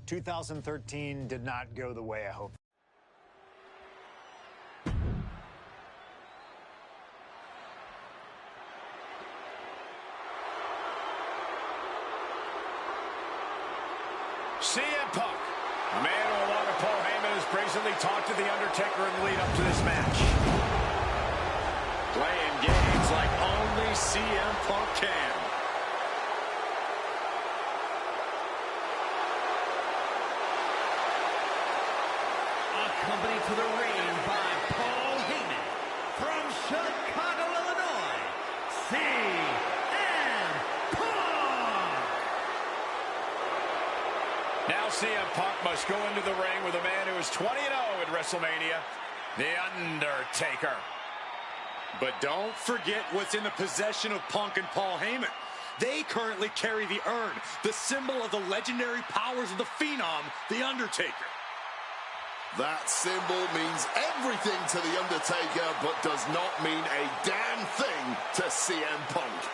2013 did not go the way I hoped. CM Punk, a man who, along with Paul Heyman, has brazenly talked to The Undertaker in the lead up to this match. Playing games like only CM Punk can. Accompanied to the ring by Paul Heyman from Chicago, Illinois, CM Punk. Now CM Punk must go into the ring with a man who is 20-0 at WrestleMania, The Undertaker. But don't forget what's in the possession of Punk and Paul Heyman. They currently carry the urn, the symbol of the legendary powers of the Phenom, The Undertaker. That symbol means everything to The Undertaker, but does not mean a damn thing to CM Punk.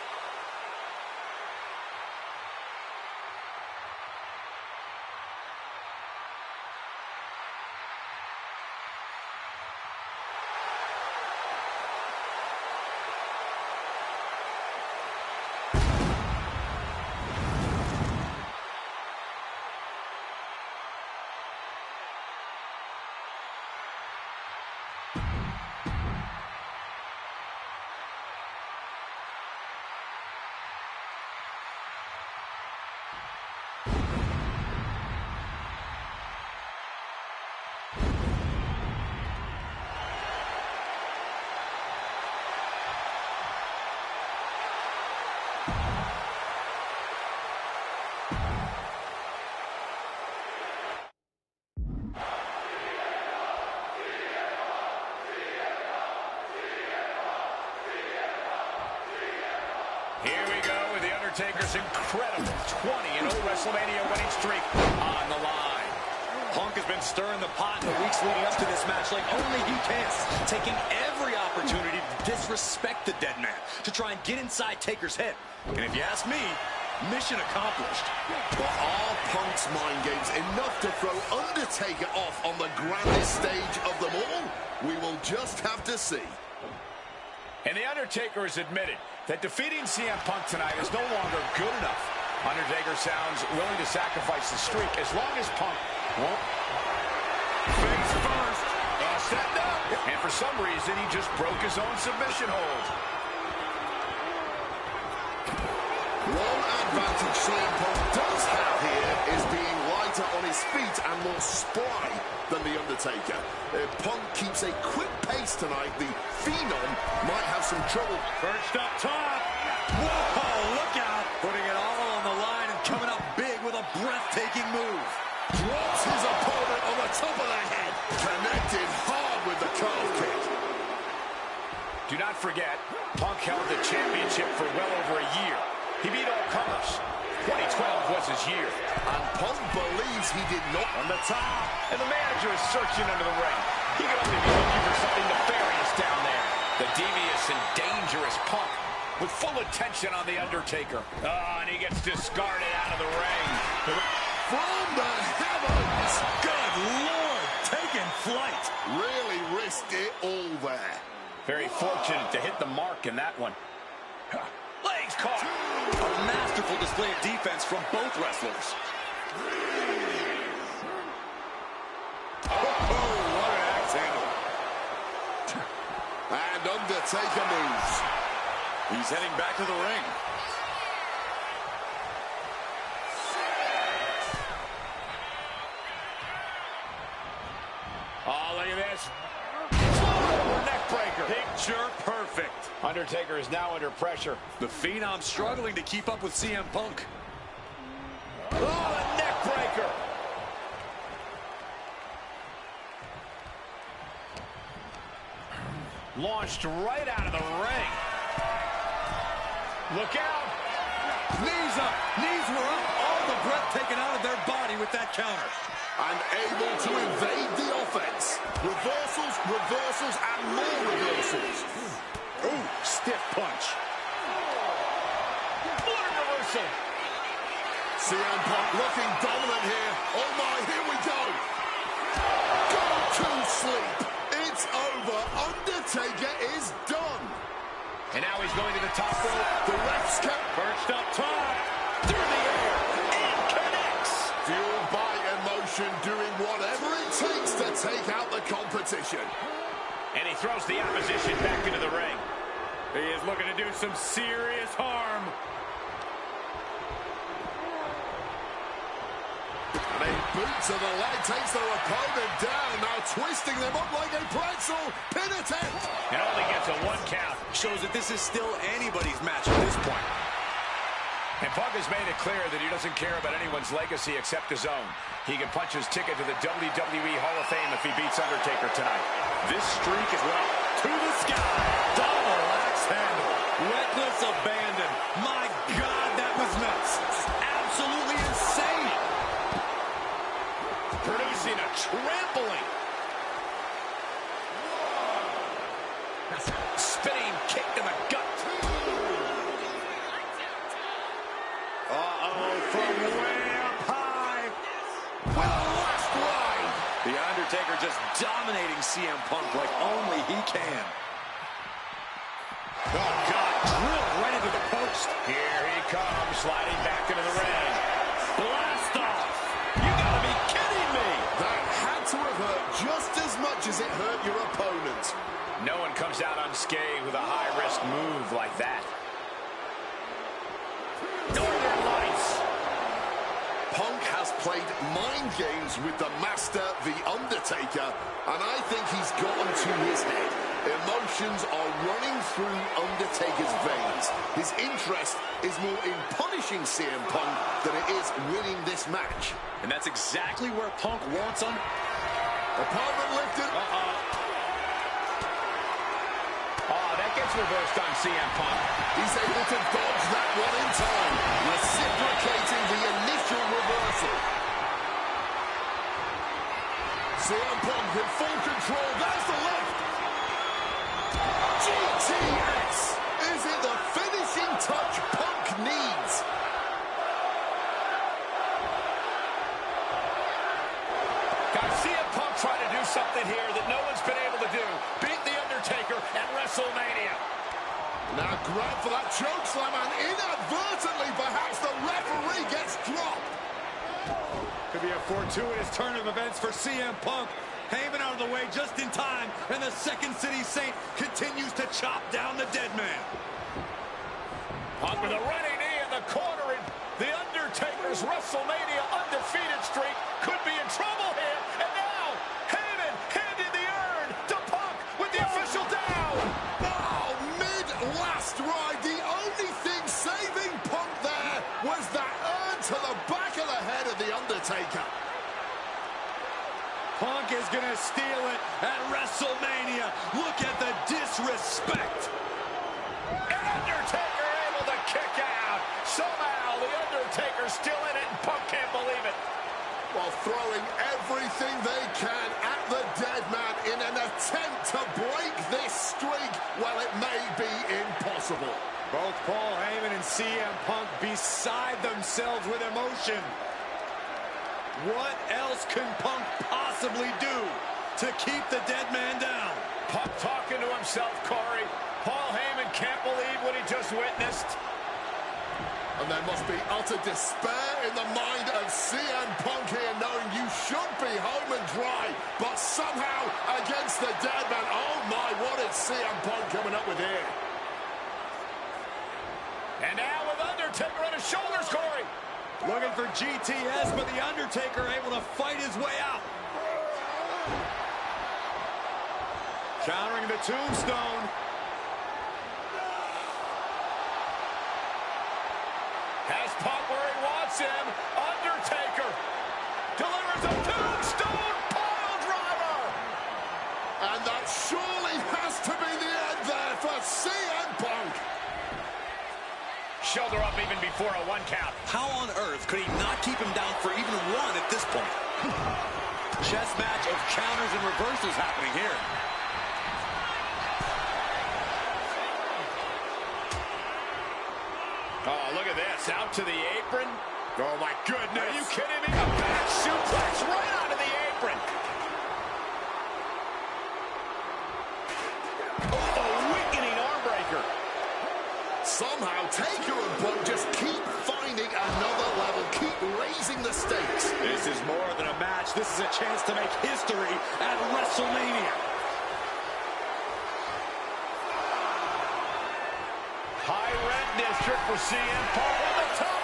Here we go with The Undertaker's incredible 20-0 WrestleMania winning streak on the line. Punk has been stirring the pot in the weeks leading up to this match like only he can, taking every opportunity to disrespect the dead man, to try and get inside Taker's head. And if you ask me, mission accomplished. But are Punk's mind games enough to throw Undertaker off on the grandest stage of them all? We will just have to see. And The Undertaker has admitted that defeating CM Punk tonight is no longer good enough. Undertaker sounds willing to sacrifice the streak as long as Punk won't. Face first. Setting up. And for some reason, he just broke his own submission hold. One advantage CM Punk does have here is being lighter on his feet and more spry than The Undertaker. If Punk keeps a quick pace tonight, the Phenom might have some trouble. Perched up top. Whoa, look out. Putting it all on the line and coming up big with a breathtaking move. Drops his opponent on the top of the head. Connected hard with the calf kick. Do not forget, Punk held the championship for well over a year. He beat all comers. 2012 was his year. And Punk believes he did not. On the top, and the manager is searching under the ring. He could only be looking for something nefarious down there. The devious and dangerous Punk with full attention on The Undertaker. Oh, and he gets discarded out of the ring. From the heavens. Good Lord, taking flight. Really risked it all there. Very fortunate to hit the mark in that one. Legs caught. A masterful display of defense from both wrestlers. Oh, what an axe handle. And Undertaker moves. He's heading back to the ring. this. Over neck breaker. Picture perfect. Undertaker is now under pressure. The Phenom struggling to keep up with CM Punk. Oh, a neck breaker. Launched right out of the ring. Look out. Knees up. Knees were up. All the breath taken out of their body with that counter. And able to evade the offense. Reversals, reversals, and more reversals. Ooh, stiff punch. What a reversal. CM Punk looking dominant here. Oh my, here we go. Go to sleep. It's over. Undertaker is done. And now he's going to the top rope. The ref's kept Perched up top. Through the air. And connects. fueled by emotion, doing whatever it takes to take out the competition. And he throws the opposition back into the ring. He is looking to do some serious harm. And a boot to the leg takes their opponent down, now twisting them up like a pretzel. Pin attempt. And only gets a 1 count. Shows that this is still anybody's match at this point. And Punk has made it clear that he doesn't care about anyone's legacy except his own. He can punch his ticket to the WWE Hall of Fame if he beats Undertaker tonight. This streak is well to the sky. Double axe handle. Reckless abandon. My God, that was nuts. Absolutely insane. Producing a trampling. Spinning kick to the gut. From way up high. With a last ride. The Undertaker just dominating CM Punk like only he can. Oh, God. Drilled right into the post. Here he comes, sliding back into the ring. Blast off. You gotta be kidding me. That had to have hurt just as much as it hurt your opponent. No one comes out unscathed with a high-risk move like that. Northern Lights. Punk has played mind games with the master, The Undertaker, and I think he's gotten to his head. Emotions are running through Undertaker's veins. His interest is more in punishing CM Punk than it is winning this match. And that's exactly where Punk wants him. Opponent lifted. Oh, that gets reversed on CM Punk. He's able to dodge that one in time, reciprocating the initial reversal. CM Punk in full control. There's the left. GTS. Is it the finishing touch Punk needs? CM Punk trying to do something here that no one's been able to do. Beat The Undertaker at WrestleMania. Now grab for that chokeslam, and inadvertently, perhaps the referee gets dropped. Could be a fortuitous turn of events for CM Punk. Heyman out of the way just in time, and the Second City Saint continues to chop down the dead man. Punk with a running knee in the corner, and The Undertaker's WrestleMania undefeated streak could be in trouble here. And now, Heyman handing the urn to Punk with the official down. Oh, mid-last ride. The only thing saving Punk there was that urn to the back of the head of The Undertaker. Punk is going to steal it at WrestleMania. Look at the disrespect. And Undertaker able to kick out. Somehow, The Undertaker's still in it, and Punk can't believe it. While throwing everything they can at the dead man in an attempt to break this streak, well, it may be impossible. Both Paul Heyman and CM Punk beside themselves with emotion. What else can Punk possibly do to keep the dead man down? Punk talking to himself, Corey. Paul Heyman can't believe what he just witnessed. And there must be utter despair in the mind of CM Punk here, knowing you should be home and dry, but somehow against the dead man. Oh my, what is CM Punk coming up with here? And now with Undertaker on his shoulders, Corey. Looking for GTS, but The Undertaker able to fight his way out. Countering the tombstone. Has Punk where he wants him. Undertaker delivers a tombstone pile driver. And that surely has to be the end there for CM Punk. Shoulder up even before a 1 count. How on earth could he not keep him down for even 1 at this point? Chess match of counters and reversals happening here. Oh, look at this. Out to the apron. Oh, my goodness. Are you kidding me? A back suplex right onto the apron. Oh, a weakening arm breaker. Somehow, Taker and Punk just keep finding another level, keep raising the stakes. This is more than a match. This is a chance to make history at WrestleMania. High red district for CM Punk on the top.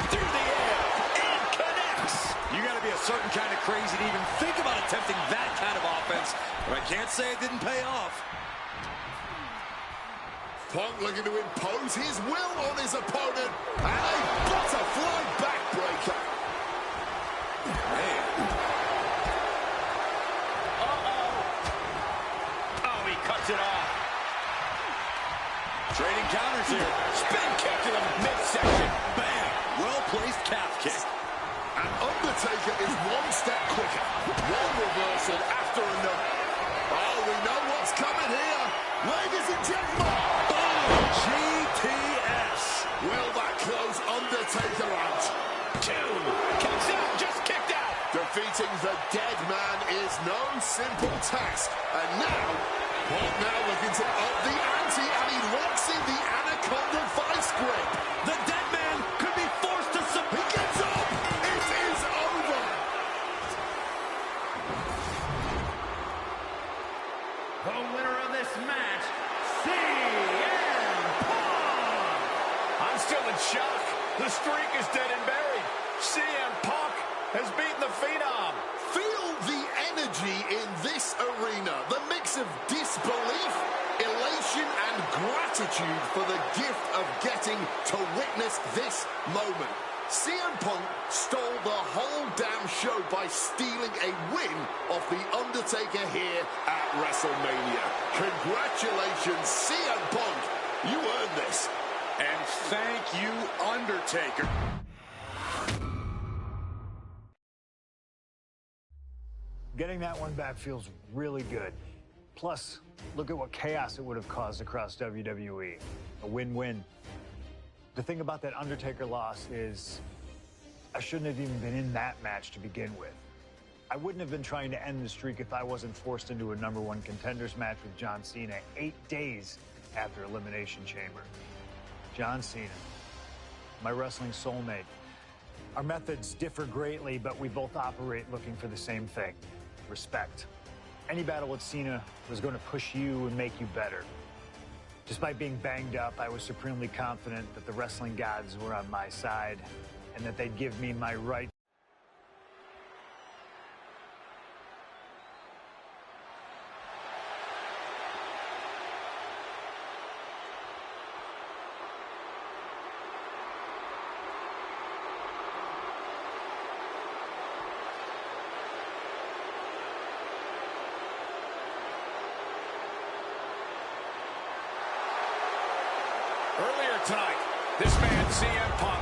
Through the air. And connects. You got to be a certain kind of crazy to even think about attempting that kind of offense. But I can't say it didn't pay off. Punk looking to impose his will on his opponent. And a butterfly backbreaker. Man. Oh, he cuts it off. Trading counters here. Spin kick to the midsection. Bam. Well-placed calf kick. And Undertaker is one step quicker. One reversal after another. Oh, we know what's coming here. Ladies and gentlemen. GTS. Will that close Undertaker out? 2. Kicks out. Just kicked out. Defeating the dead man is no simple task. And now, Punk now looking to up the ante, and he locks in the Anaconda vice grip. The dead man could be forced to submit. He gets up. It is over. The winner of this match, CM Punk. I'm still in shock. The streak is dead and buried. CM Punk has beaten the Phenom. Feel the energy in this arena. The mix of disbelief, elation, and gratitude for the gift of getting to witness this moment. CM Punk stole the whole damn show by stealing a win off The Undertaker here at WrestleMania. Congratulations, CM Punk. You earned this. And thank you, Undertaker. Getting that one back feels really good. Plus, look at what chaos it would have caused across WWE. A win-win. The thing about that Undertaker loss is I shouldn't have even been in that match to begin with. I wouldn't have been trying to end the streak if I wasn't forced into a #1 contenders match with John Cena 8 days after Elimination Chamber. John Cena, my wrestling soulmate. Our methods differ greatly, but we both operate looking for the same thing: respect. Any battle with Cena was going to push you and make you better. Despite being banged up, I was supremely confident that the wrestling gods were on my side and that they'd give me my right. Earlier tonight, this man, CM Punk,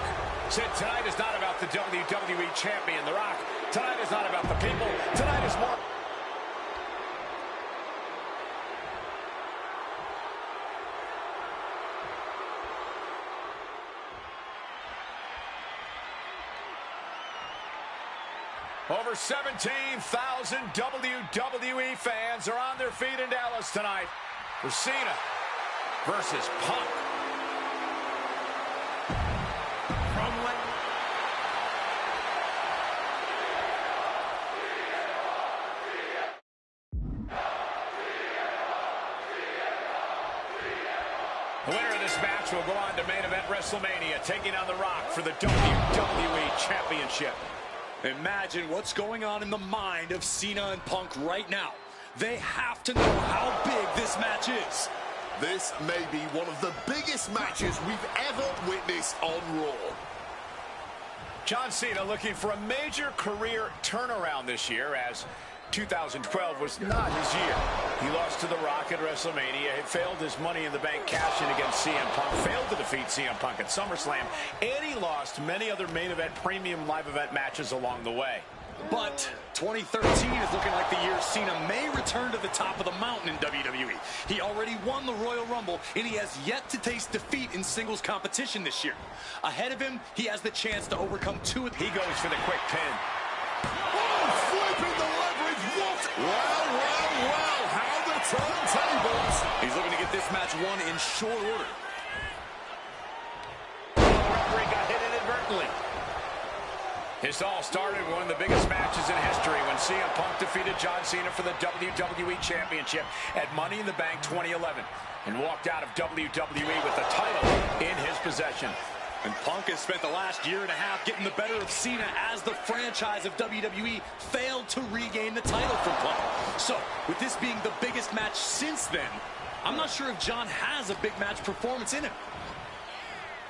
said tonight is not about the WWE Champion, The Rock. Tonight is not about the people. Tonight is more... Over 17,000 WWE fans are on their feet in Dallas tonight for Cena versus Punk. The winner of this match will go on to main event WrestleMania, taking on The Rock for the WWE Championship. Imagine what's going on in the mind of Cena and Punk right now. They have to know how big this match is. This may be one of the biggest matches we've ever witnessed on Raw. John Cena looking for a major career turnaround this year, as 2012 was not his year. He lost to The Rock at WrestleMania. He failed his Money in the Bank cash-in against CM Punk. Failed to defeat CM Punk at SummerSlam. And he lost many other main event, premium live event matches along the way. But 2013 is looking like the year Cena may return to the top of the mountain in WWE. He already won the Royal Rumble, and he has yet to taste defeat in singles competition this year. Ahead of him, he has the chance to overcome two. He goes for the quick pin. Oh, flipping the leverage. What? Well, how the turntables. He's looking to get this match won in short order. The referee got hit inadvertently. This all started with one of the biggest matches in history when CM Punk defeated John Cena for the WWE Championship at Money in the Bank 2011 and walked out of WWE with the title in his possession. And Punk has spent the last year and a half getting the better of Cena as the franchise of WWE failed to regain the title from Punk. So, with this being the biggest match since then, I'm not sure if John has a big match performance in him.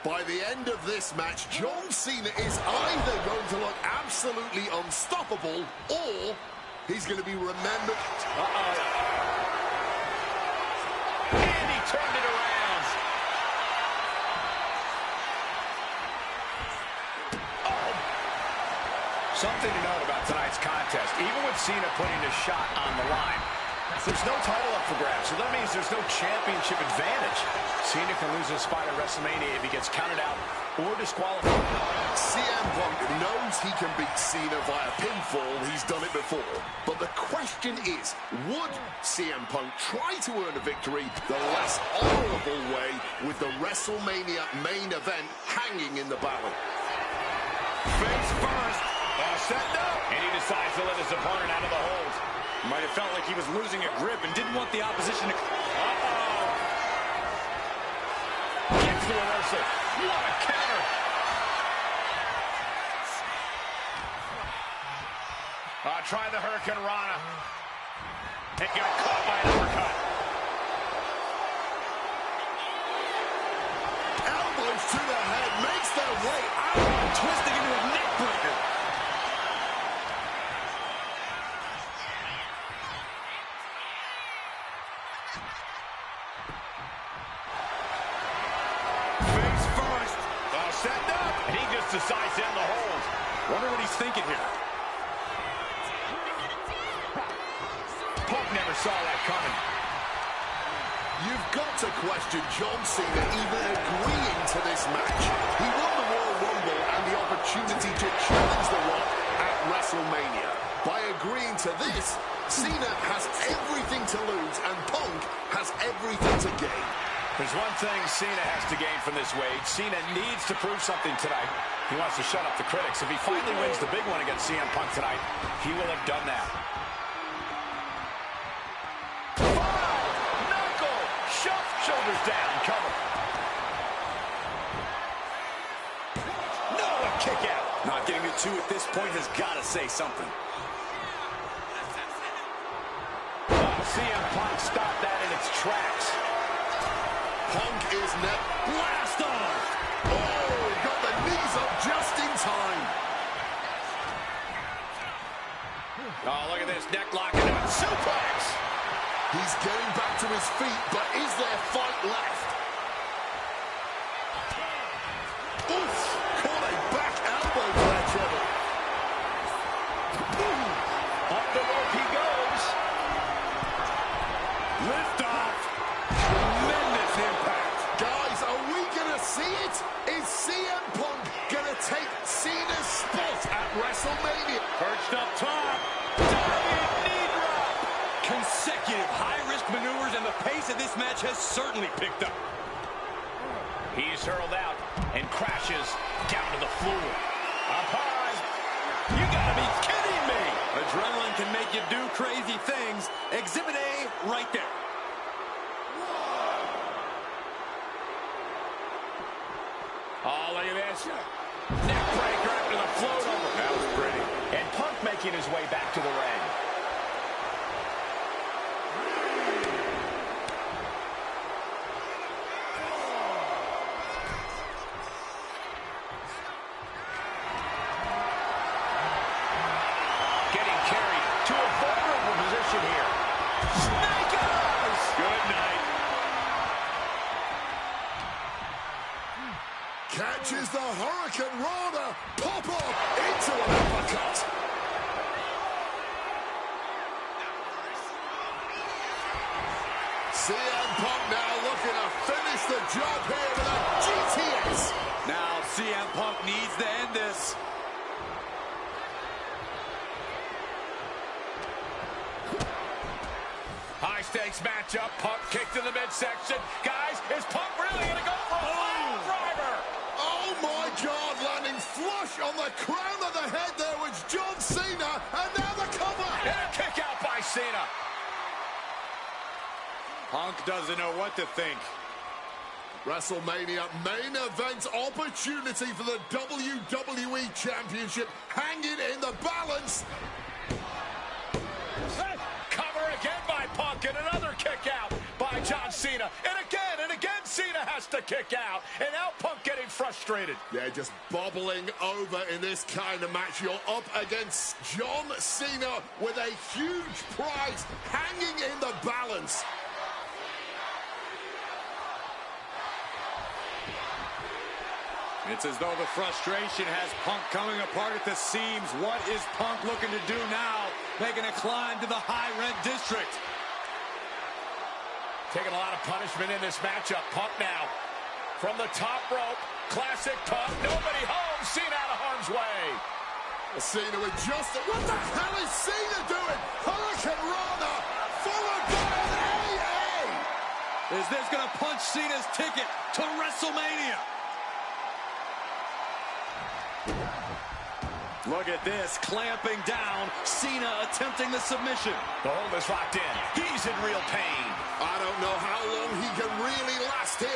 By the end of this match, John Cena is either going to look absolutely unstoppable, or he's going to be remembered. And he turned it around. Something to note about tonight's contest. Even with Cena putting a shot on the line, there's no title up for grabs, so that means there's no championship advantage. Cena can lose his spot at WrestleMania if he gets counted out or disqualified. CM Punk knows he can beat Cena via pinfall. He's done it before. But the question is, would CM Punk try to earn a victory the less honorable way with the WrestleMania main event hanging in the balance? Face first. Set up. And he decides to let his opponent out of the hold. Might have felt like he was losing a grip and didn't want the opposition to... Gets the reversal. What a counter. Try the Hurricane Rana. And got caught by an uppercut. Elbows to the head, makes their way out. Twisting into a neck breaker. Setting up, and he just decides to end the hold. Wonder what he's thinking here. Punk never saw that coming. You've got to question John Cena even agreeing to this match. He won the Royal Rumble and the opportunity to challenge The Rock at WrestleMania. By agreeing to this, Cena has everything to lose and Punk has everything to gain. There's one thing Cena has to gain from this, Wade. Cena needs to prove something tonight. He wants to shut up the critics. If he finally wins the big one against CM Punk tonight, he will have done that. Knuckle! Shoulders down, cover. No, a kick out. Not getting to two at this point has got to say something. CM Punk stopped that in its tracks. Punk is net. Blast off! Oh, got the knees up just in time. Oh, look at this. Neck lock into it. Suplex! He's getting back to his feet, but is there fight left? Oof! Caught a back elbow there, Trevor. Up the rope he goes. Lift off. Tremendous impact. Guys, are we going to see it? Is CM Punk going to take Cena's spot at WrestleMania? Perched up top. Diving knee drop. Consecutive high-risk maneuvers, and the pace of this match has certainly picked up. He's hurled out and crashes down to the floor. Up high. You gotta be kidding me. Adrenaline can make you do crazy things. Exhibit A right there. Oh, look at this. Neck breaker after the float over. That was pretty. And Punk making his way back to the ring. Catches the Hurricane Rana. Pop up into an uppercut. CM Punk now looking to finish the job here with a GTS. Now CM Punk needs to end this. High stakes matchup. Punk kicked in the midsection. Guys, is Punk really going to go for a fire driver? Oh my God, landing flush on the crown of the head there was John Cena, and now the cover. And a kick out by Cena. Punk doesn't know what to think. WrestleMania main event opportunity for the WWE Championship hanging in the balance. Cover again by Punk, and another kick out by John Cena. And again, Cena has to kick out. And now Punk getting frustrated. Yeah, just bobbling over in this kind of match. You're up against John Cena with a huge prize hanging in the balance. It's as though the frustration has Punk coming apart at the seams. What is Punk looking to do now? Making a climb to the high-rent district. Taking a lot of punishment in this matchup. Punk now from the top rope. Classic Punk. Nobody home. Cena out of harm's way. Cena with just... What the hell is Cena doing? Hurricane Rana followed by an AA. Is this going to punch Cena's ticket to WrestleMania? Look at this, clamping down. Cena attempting the submission. The hold is locked in. He's in real pain. I don't know how long he can really last here.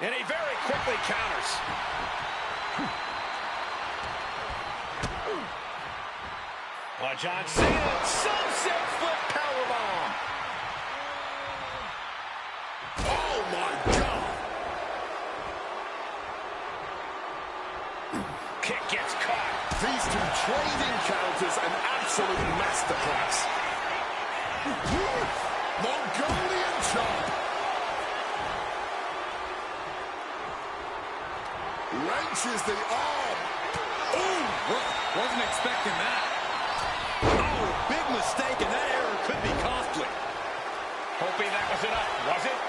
And he very quickly counters. John Cena, sunset flip powerbomb. Oh my God! Kick gets caught. These two trading counters, an absolute masterclass. Mongolian chop. Wrenches the arm. Ooh, wasn't expecting that. Oh, big mistake, and that error could be costly. Hoping that was enough, was it?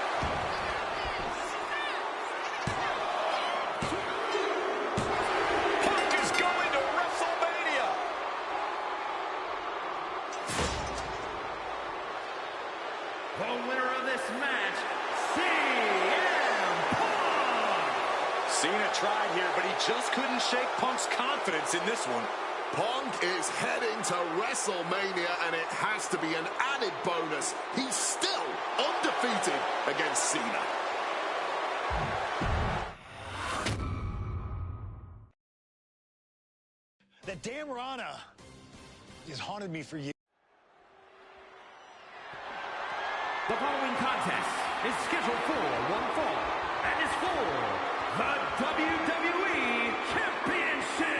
Punk is going to WrestleMania. The winner of this match, CM Punk! Cena tried here, but he just couldn't shake Punk's confidence in this one. Punk is heading to WrestleMania, and it has to be an added bonus. He's still undefeated against Cena. That damn Rana has haunted me for years. The following contest is scheduled for one fall and is for the WWE Championship.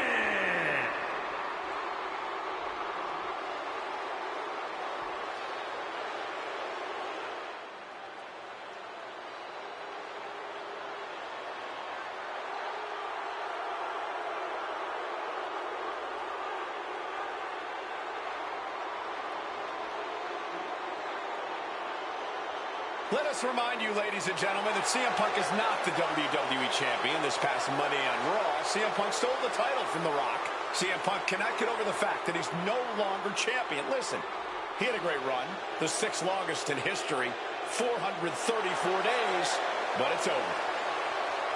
Let us remind you, ladies and gentlemen, that CM Punk is not the WWE Champion. This past Monday on Raw, CM Punk stole the title from The Rock. CM Punk cannot get over the fact that he's no longer champion. Listen, he had a great run, the 6th longest in history, 434 days, but it's over.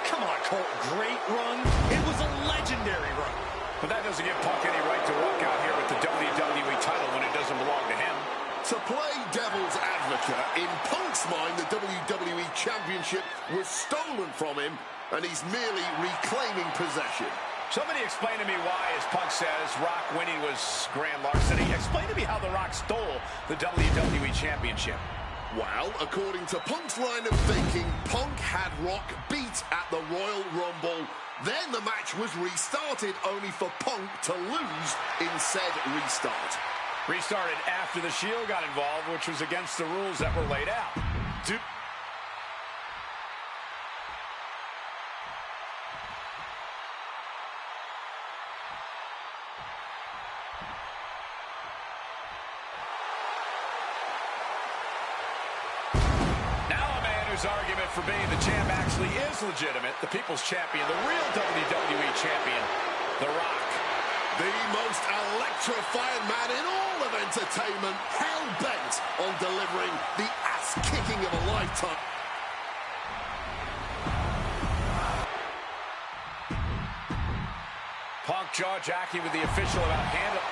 Come on, Colt, great run? It was a legendary run. But that doesn't give Punk any right to walk out here with the WWE title when it doesn't belong to him. To play devil's advocate, in Punk's mind, the WWE Championship was stolen from him, and he's merely reclaiming possession. Somebody explain to me why, as Punk says, Rock winning was grand larceny. Explain to me how The Rock stole the WWE Championship. Well, according to Punk's line of thinking, Punk had Rock beat defeat at the Royal Rumble. Then the match was restarted, only for Punk to lose in said restart. Restarted after the Shield got involved, which was against the rules that were laid out. His argument for being the champ actually is legitimate. The People's Champion, the real WWE Champion, The Rock. The most electrifying man in all of entertainment, hell-bent on delivering the ass-kicking of a lifetime. Punk jaw-jacking with the official about handle.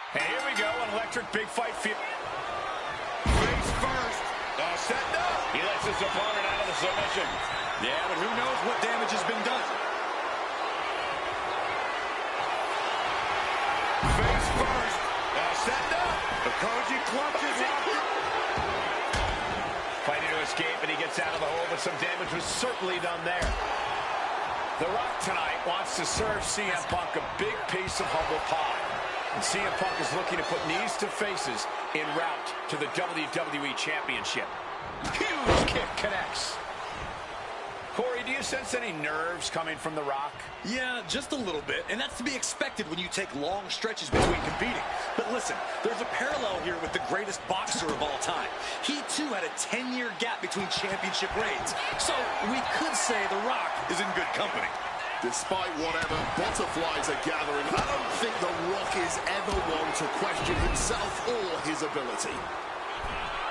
And here we go, an electric big fight field. Face first. Setting up. He lets his opponent out of the submission. Yeah, but who knows what damage has been done. Face first. Setting up. The Koji clutches it. Fighting to escape, and he gets out of the hole, but some damage was certainly done there. The Rock tonight wants to serve CM Punk a big piece of humble pie. And CM Punk is looking to put knees to faces en route to the WWE Championship. Huge kick connects. Corey, do you sense any nerves coming from The Rock? Yeah, just a little bit, and that's to be expected when you take long stretches between competing. But listen, there's a parallel here with the greatest boxer of all time. He, too, had a 10-year gap between championship reigns. So we could say The Rock is in good company. Despite whatever butterflies are gathering, I don't think The Rock is ever one to question himself or his ability.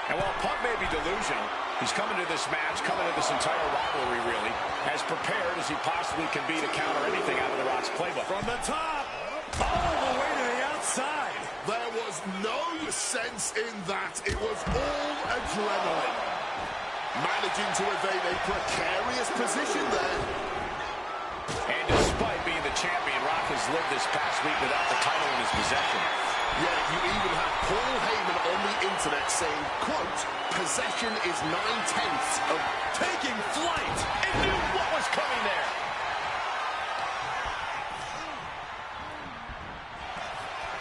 And while Punk may be delusional, he's coming to this match, coming to this entire rivalry, really, as prepared as he possibly can be to counter anything out of The Rock's playbook. From the top, all the way to the outside. There was no sense in that. It was all adrenaline. Managing to evade a precarious position there. And despite being the champion, Rock has lived this past week without the title in his possession. Yeah, you even have Paul Heyman on the internet saying, quote, possession is 9/10 of Taking flight and knew what was coming there.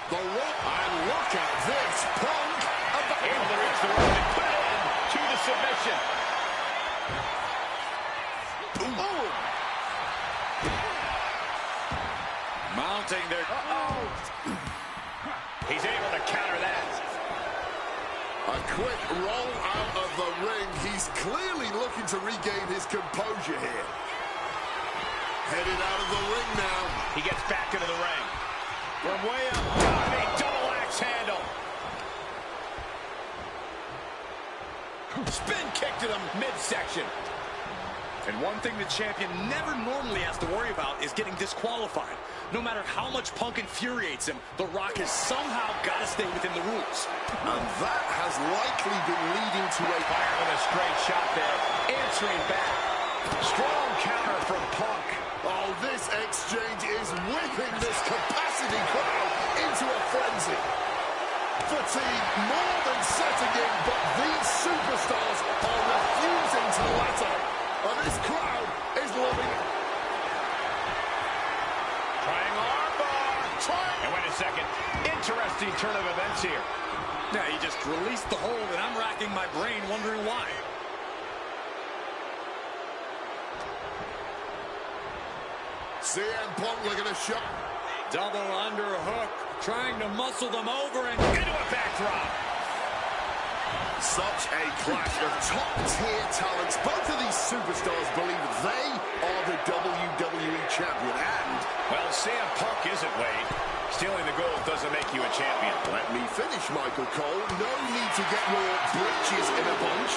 The Rock, and look at this, Punk. Able to reach the rope and put it in to the submission. Oh. Mounting their... He's able to counter that. A quick roll out of the ring. He's clearly looking to regain his composure here. Headed out of the ring now. He gets back into the ring. From way up top, a double axe handle. Spin kick to the midsection. And one thing the champion never normally has to worry about is getting disqualified. No matter how much Punk infuriates him, The Rock has somehow got to stay within the rules. And that has likely been leading to a... Fire with a straight shot there. Answering back. Strong counter from Punk. Oh, this exchange is whipping this capacity crowd into a frenzy. Fatigue more than setting in, but these superstars are refusing to let up. And this crowd is loving it. Trying armbar. And wait a second. Interesting turn of events here. Now, he just released the hold, and I'm racking my brain wondering why. CM Punk looking to shot. Double underhook, trying to muscle them over and into a backdrop. Such a clash of top-tier talents. Both of these superstars believe they are the WWE champion. And, well, CM Punk isn't, Wade. Stealing the gold doesn't make you a champion. Let me finish, Michael Cole. No need to get your britches in a bunch.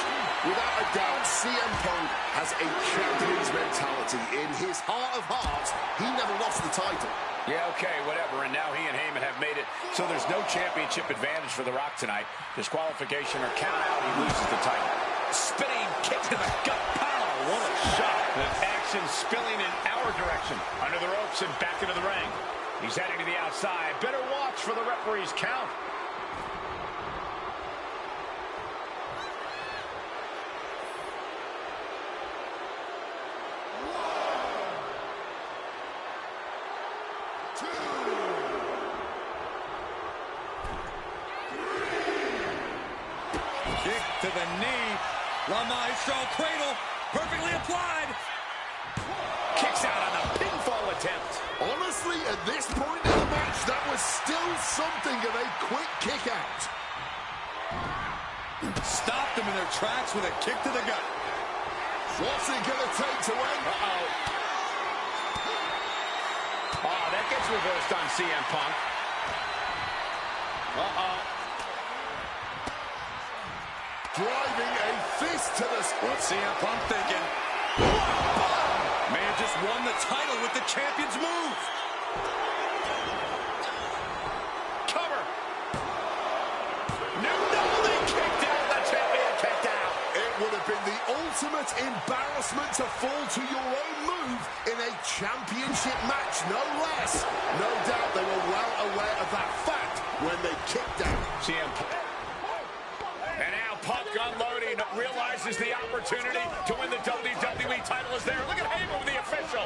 Without a doubt, CM Punk has a champion's mentality. In his heart of hearts, he never lost the title. Yeah, okay, whatever. And now he and Heyman have made it so there's no championship advantage for The Rock tonight. Disqualification or count out, he loses the title. Spinning kick to the gut. Pow! What a shot. The action spilling in our direction. Under the ropes and back into the ring. He's heading to the outside. Better watch for the referee's count. Kick to the knee. La Maestro cradle. Perfectly applied. Kicks out on the pinfall attempt. Honestly, at this point in the match, that was still something of a quick kick out. Stopped them in their tracks with a kick to the gut. What's it going to take to win? Oh, that gets reversed on CM Punk. Driving a fist to the... What's CM Punk thinking? Man just won the title with the champion's move. Cover. No, they kicked out. The champion kicked out. It would have been the ultimate embarrassment to fall to your own move in a championship match, no less. No doubt they were well aware of that fact when they kicked out. CM Punk. And now Punk unloading, realizes the opportunity to win the WWE title is there. Look at Heyman with the official.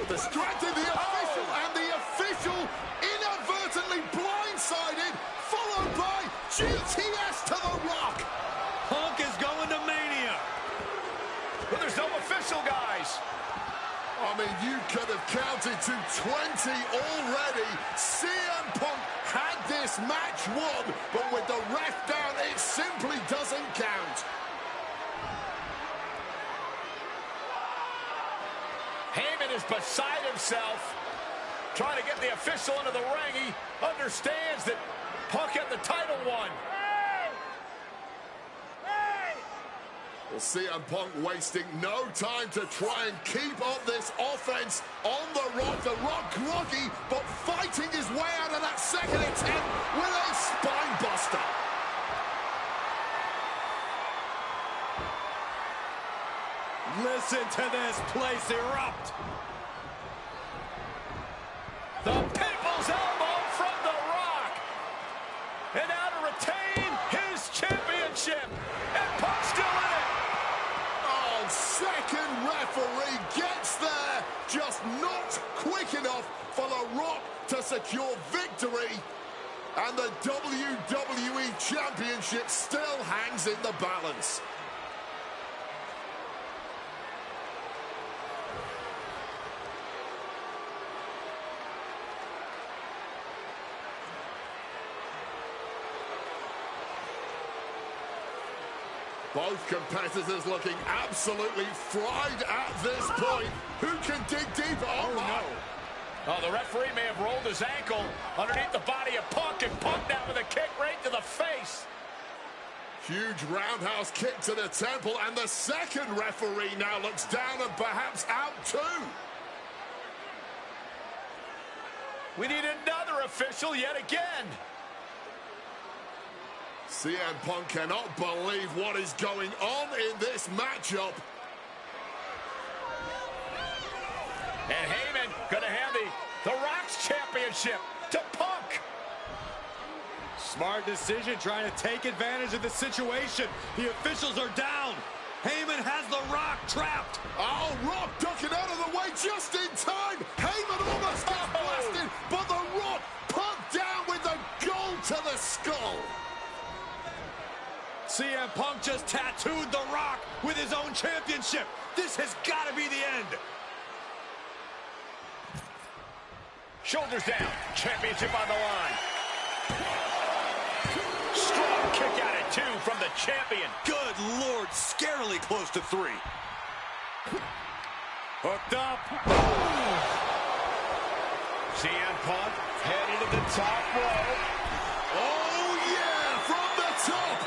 Distracted the official, and the official inadvertently blindsided, followed by GTS to the Rock. Punk is going to Mania. But there's no official, guys. I mean, you could have counted to 20 already. CM Punk had this match won, but with the ref down, it simply doesn't count. Heyman is beside himself, trying to get the official into the ring. He understands that Punk had the title won. Well, CM Punk wasting no time to try and keep up this offense on the Rock. The Rock groggy, but fighting his way out of that second attempt with a spine buster. Listen to this place erupt. The people's elbow from The Rock. And now to retain his championship. And Punk's still in it. Oh, second referee gets there. Just not quick enough for The Rock to secure victory. And the WWE Championship still hangs in the balance. Both competitors looking absolutely fried at this point. Who can dig deeper? Oh, no. Oh, the referee may have rolled his ankle underneath the body of Punk, and Punk down with a kick right to the face. Huge roundhouse kick to the temple, and the second referee now looks down and perhaps out too. We need another official yet again. CM Punk cannot believe what is going on in this matchup. And Heyman going to hand the Rock's championship to Punk. Smart decision, trying to take advantage of the situation. The officials are down. Heyman has The Rock trapped. Oh, Rock ducking out of the way just in time. Heyman almost got blasted, but The Rock put down with the goal to the skull. CM Punk just tattooed The Rock with his own championship. This has got to be the end. Shoulders down, championship on the line. Strong kick out at 2 from the champion. Good Lord, scarily close to 3. Hooked up. CM Punk headed to the top rope. Oh, yeah, from the top.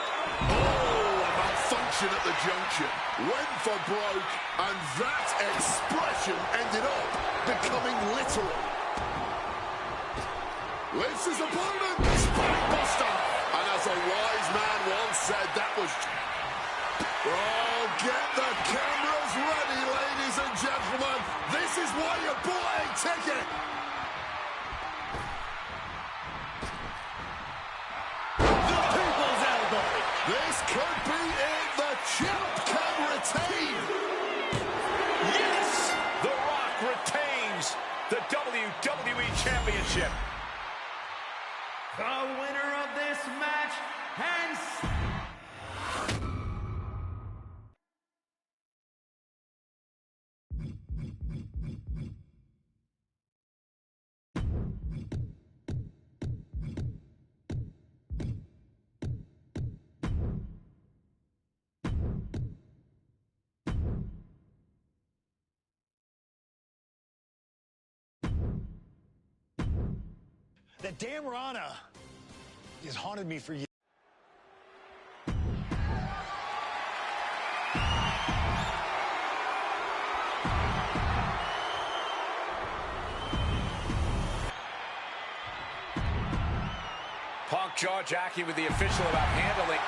Oh, a malfunction at the junction. Went for broke, and that expression ended up becoming literal. Lifts his opponent. Spinebuster. And as a wise man once said, that was... Oh, get the cameras ready, ladies and gentlemen. This is why you bought a ticket. The people's elbow. This could be it. The champ can retain. Yes! The Rock retains the WWE Championship. The winner of this match has... That damn Rana has haunted me for years. Punk jaw-jacking with the official about handling.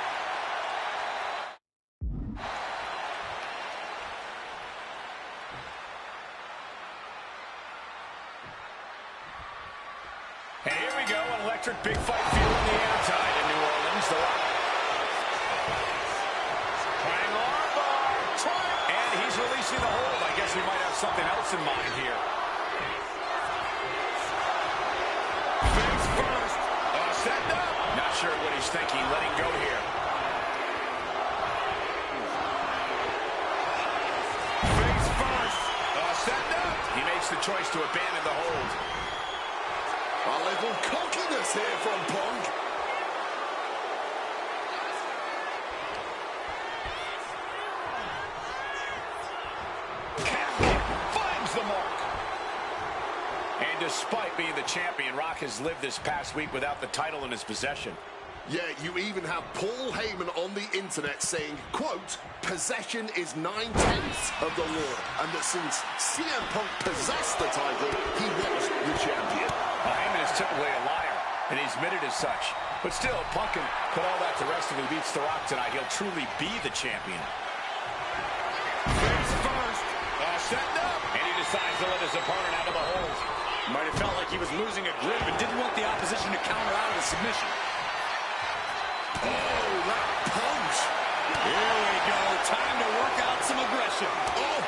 And here we go, an electric big fight fueling the air tide in New Orleans. The Rock. Trying armbar. And he's releasing the hold. I guess he might have something else in mind here. Face first. Set up. Not sure what he's thinking. Letting go here. Face first. Set up. He makes the choice to abandon the hold. A little cockiness here from Punk. Finds the mark. And despite being the champion, Rock has lived this past week without the title in his possession. Yeah, you even have Paul Heyman on the internet saying, quote, possession is 9/10 of the law, and that since CM Punk possessed the title, he was the champion. Heyman is typically a liar, and he's admitted as such. But still, Punk can put all that to rest if he beats The Rock tonight. He'll truly be the champion. Face first. Setting up. And he decides to let his opponent out of the hold. Might have felt like he was losing a grip and didn't want the opposition to counter out of the submission. Oh, that punch. Here we go. Time to work out some aggression. Oh,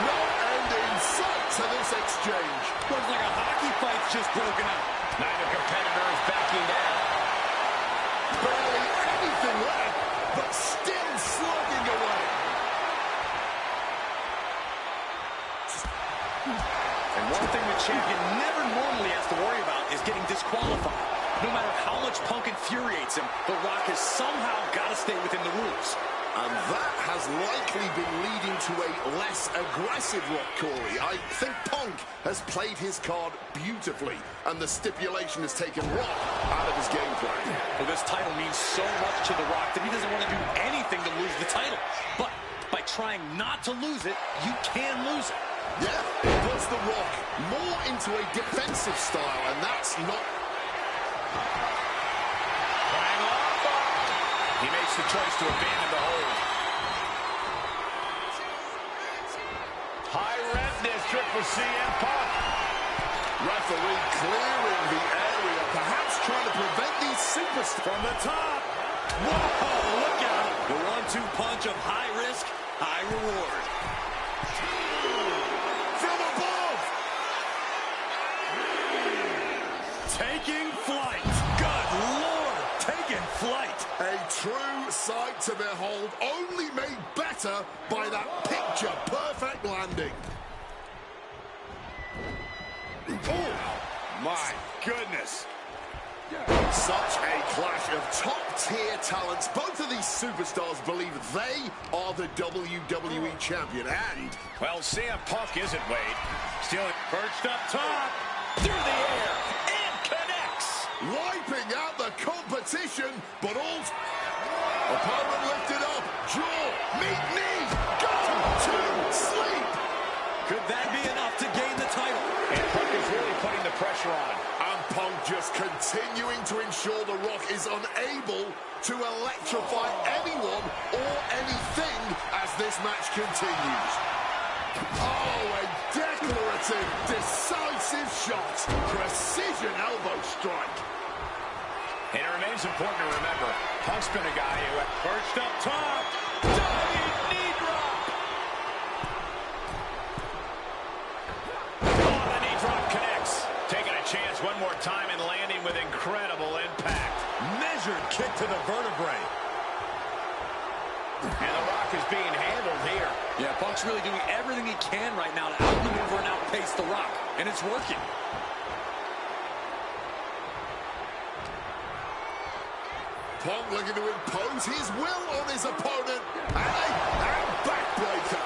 no end in sight to this exchange. Looks like a hockey fight's just broken out. Neither competitor is backing down. Barely anything left, but still slugging away. And one thing the champion never normally has to worry about is getting disqualified. No matter how much Punk infuriates him, The Rock has somehow got to stay within the rules. And that has likely been leading to a less aggressive Rock, Corey. I think Punk has played his card beautifully, and the stipulation has taken Rock out of his game plan. Well, this title means so much to The Rock that he doesn't want to do anything to lose the title. But by trying not to lose it, you can lose it. Yeah, it puts The Rock more into a defensive style, and that's not... He makes the choice to abandon the hold. High red district for CM Punk. Referee clearing the area, perhaps trying to prevent these superstars. From the top. Whoa, look out. The 1-2 punch of high risk, high reward. From above. Taking flight. Good Lord, taking flight. A true sight to behold, only made better by that picture-perfect landing. Oh, my goodness. Such a clash of top top-tier talents. Both of these superstars believe they are the WWE champion, and... Well, CM Punk isn't, Wade. Still perched up top, through the air, and connects. Wiping out the competition, but all... Opponent lifted up, jaw, meet knee, go to sleep. Could that be enough to gain the title? And Punk is really putting the pressure on. And Punk just continuing to ensure The Rock is unable to electrify anyone or anything as this match continues. Oh, a declarative, decisive shot. Precision elbow strike. And it remains important to remember, Punk's been a guy who perched up top. Diving knee drop. Oh, the knee drop connects. Taking a chance one more time and landing with incredible impact. Measured kick to the vertebrae. And The Rock is being handled here. Yeah, Punk's really doing everything he can right now to outmaneuver and outpace The Rock. And it's working. Punk looking to impose his will on his opponent. And backbreaker.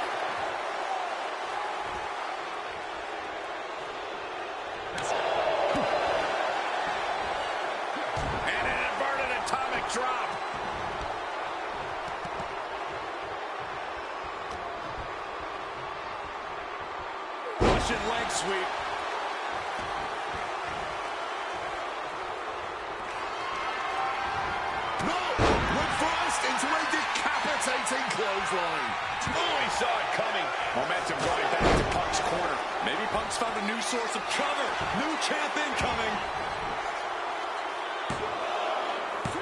And an inverted atomic drop. Russian leg sweep. Into a decapitating clothesline. Oh, he saw it coming. Momentum going back to Punk's corner. Maybe Punk's found a new source of cover. New champ incoming.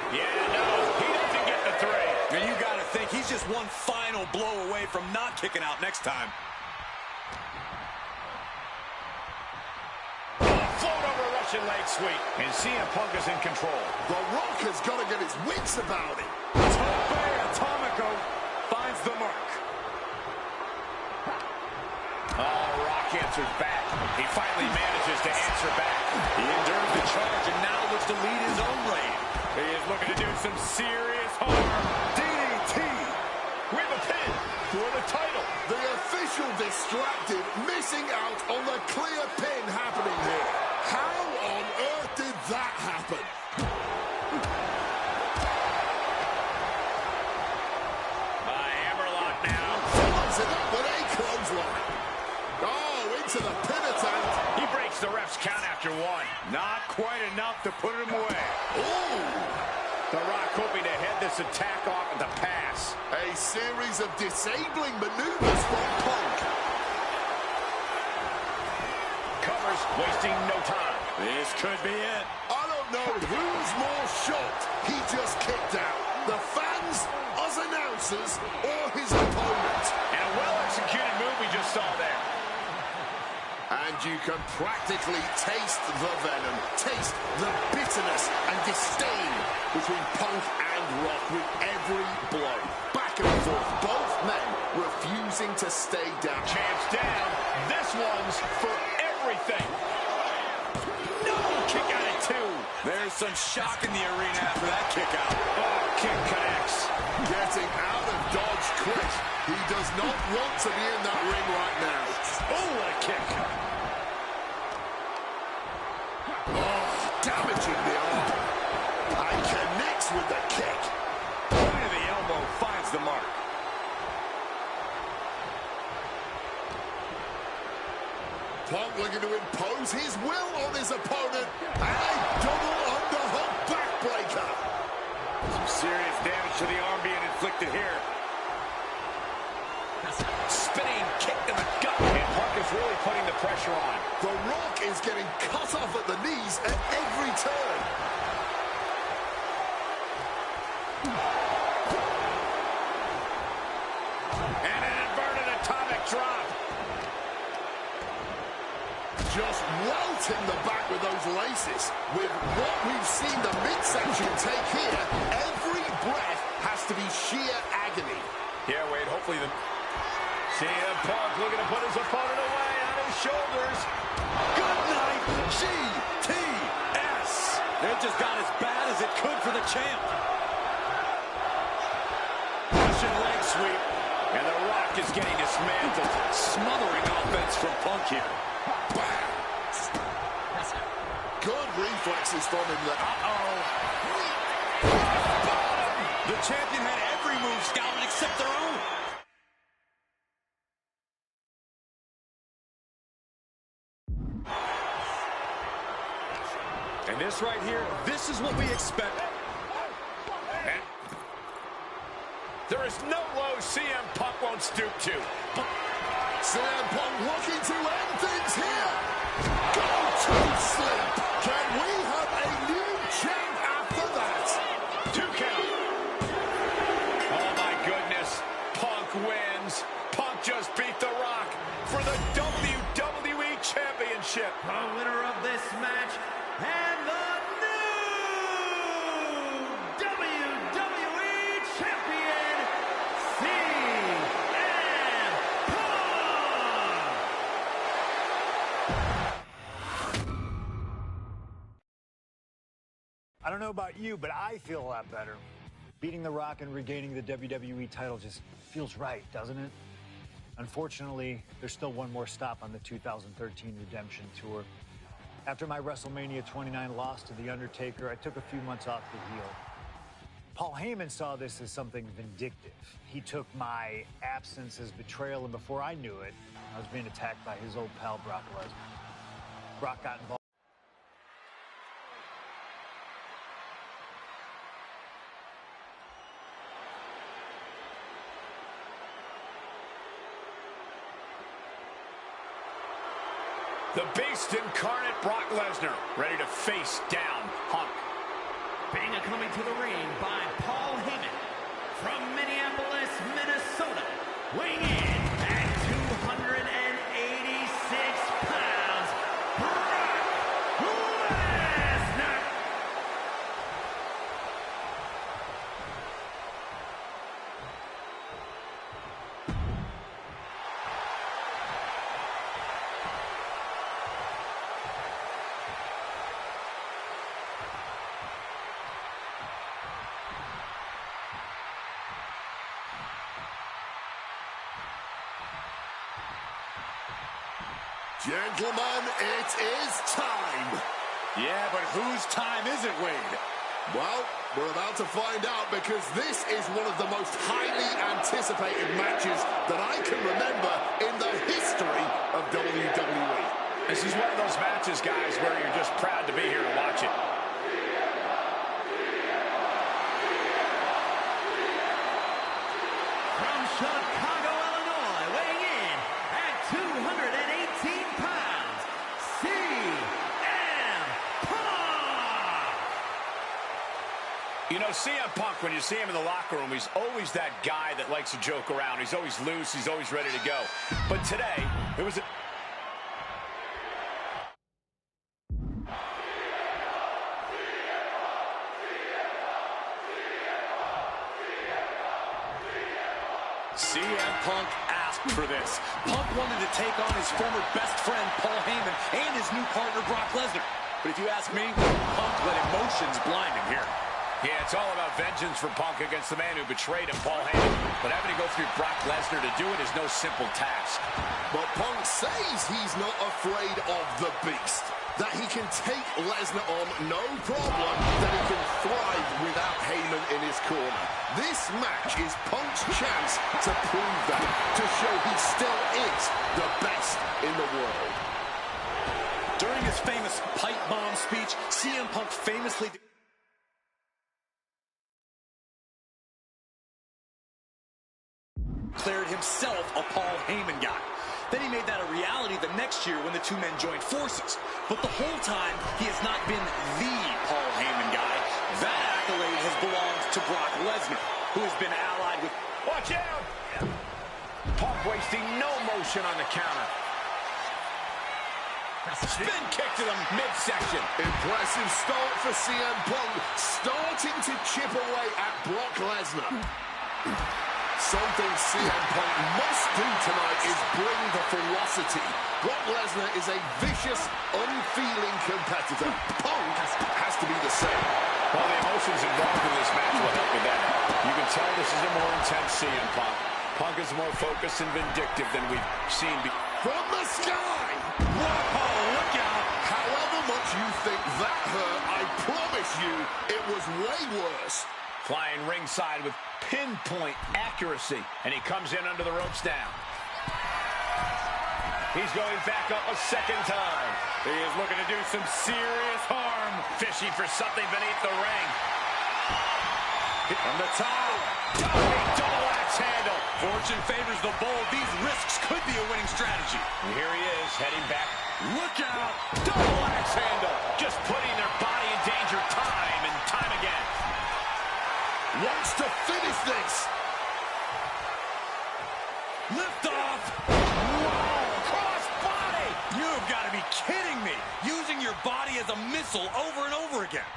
Yeah, no, he doesn't get the three. And you got to think he's just one final blow away from not kicking out next time. Float over a Russian leg sweep. And CM Punk is in control. The Rock has got to get his wits about it. Atomico finds the mark. Oh, Rock answers back. He finally manages to answer back. He endured the charge and now looks to lead his own reign. He is looking to do some serious harm. DDT with a pin for the title. The official distracted, missing out on the clear pin happening here. How on earth did that happen? Follows it up with a clothesline. Oh, into the pin attempt. He breaks the ref's count after one. Not quite enough to put him away. Ooh. The Rock hoping to head this attack off at the pass. A series of disabling maneuvers from Punk. Covers, wasting no time. This could be it. I don't know who's more shocked he just kicked out. The fans, us announcers, or his opponent. And a well-executed move we just saw there. And you can practically taste the venom, taste the bitterness and disdain between Punk and Rock with every blow. Back and forth, both men refusing to stay down. Champ's down. This one's for everything. No! Kick out at two. There's some shock in the arena after that kick out. Oh, kick connects. Getting out of Dodge quick. He does not want to be in that ring right now. Oh, what a kick. Oh, damaging the arm. And connects with the kick. Point of the elbow finds the mark. Punk looking to impose his will on his opponent. And a double underhook backbreaker. Some serious damage to the arm being inflicted here. Spinning kick to the gut. And Punk is really putting the pressure on. The Rock is getting cut off at the knees at every turn. And an inverted atomic drop. Just welting the back with those laces. With what we've seen the midsection take here, every breath has to be sheer agony. Yeah, Wade, hopefully the... CM Punk looking to put his opponent away on his shoulders. Good night, GTS. It just got as bad as it could for the champ. sweep. And The Rock is getting dismantled. Smothering offense from Punk here. Bam! Good reflexes from him there. The champion had every move scouted except their own. And this right here, this is what we expect. And there is no low CM Punk won't stoop to. CM Punk looking to end things here. Go to sleep. Can we have a new champ after that? 2 count. Oh my goodness. Punk wins. Punk just beat The Rock for the WWE Championship. The winner of this match and the new WWE Champion, CM Punk! I don't know about you, but I feel a lot better. Beating The Rock and regaining the WWE title just feels right, doesn't it? Unfortunately, there's still one more stop on the 2013 Redemption Tour. After my WrestleMania 29 loss to The Undertaker, I took a few months off to heal. Paul Heyman saw this as something vindictive. He took my absence as betrayal, and before I knew it, I was being attacked by his old pal, Brock Lesnar. Brock got involved. The Beast incarnate Brock Lesnar, ready to face down Punk. Being coming to the ring by Paul Heyman from Minneapolis, Minnesota, weighing in at 286 pounds, Brock Lesnar. Gentlemen, it is time. Yeah, but whose time is it, Wade? Well, we're about to find out because this is one of the most highly anticipated matches that I can remember in the history of WWE. This is one of those matches, guys, where you're just proud to be here to watch it. From Chicago, Illinois, weighing in at 218 pounds, CM Punk! You know, CM Punk, when you see him in the locker room, he's always that guy that likes to joke around. He's always loose. He's always ready to go. But today, it was CM Punk asked for this. Punk wanted to take on his former best friend, Paul Heyman, and his new partner, Brock Lesnar. But if you ask me, Punk let emotions blind him here. Yeah, it's all about vengeance for Punk against the man who betrayed him, Paul Heyman. But having to go through Brock Lesnar to do it is no simple task. But Punk says he's not afraid of the Beast. That he can take Lesnar on no problem, that he can thrive without Heyman in his corner. This match is Punk's chance to prove that, to show he still is the best in the world. During his famous pipe bomb speech, CM Punk famously declared himself a Paul Heyman guy. Then he made that a reality the next year when the two men joined forces. But the whole time, he has not been the Paul Heyman guy. That accolade has belonged to Brock Lesnar, who has been allied with... Watch out! Punk wasting no motion on the counter. Spin kick to the midsection. Impressive start for CM Punk, starting to chip away at Brock Lesnar. Something CM Punk must do tonight is bring the ferocity. Brock Lesnar is a vicious, unfeeling competitor. Punk has to be the same. Well, the emotions involved in this match will help with that. You can tell the This is a more intense CM Punk. Punk is more focused and vindictive than we've seen before. From the sky! Whoa, look out! However much you think that hurt, I promise you, it was way worse. Flying ringside with pinpoint accuracy. And he comes in under the ropes now. He's going back up a second time. He is looking to do some serious harm. Fishing for something beneath the ring. From the top. Double axe handle. Fortune favors the bold. These risks could be a winning strategy. And here he is, heading back. Look out. Double axe handle. Just putting their body in danger time and time again. Wants to finish this. Lift off. Whoa, cross body. You've got to be kidding me. Using your body as a missile over and over again.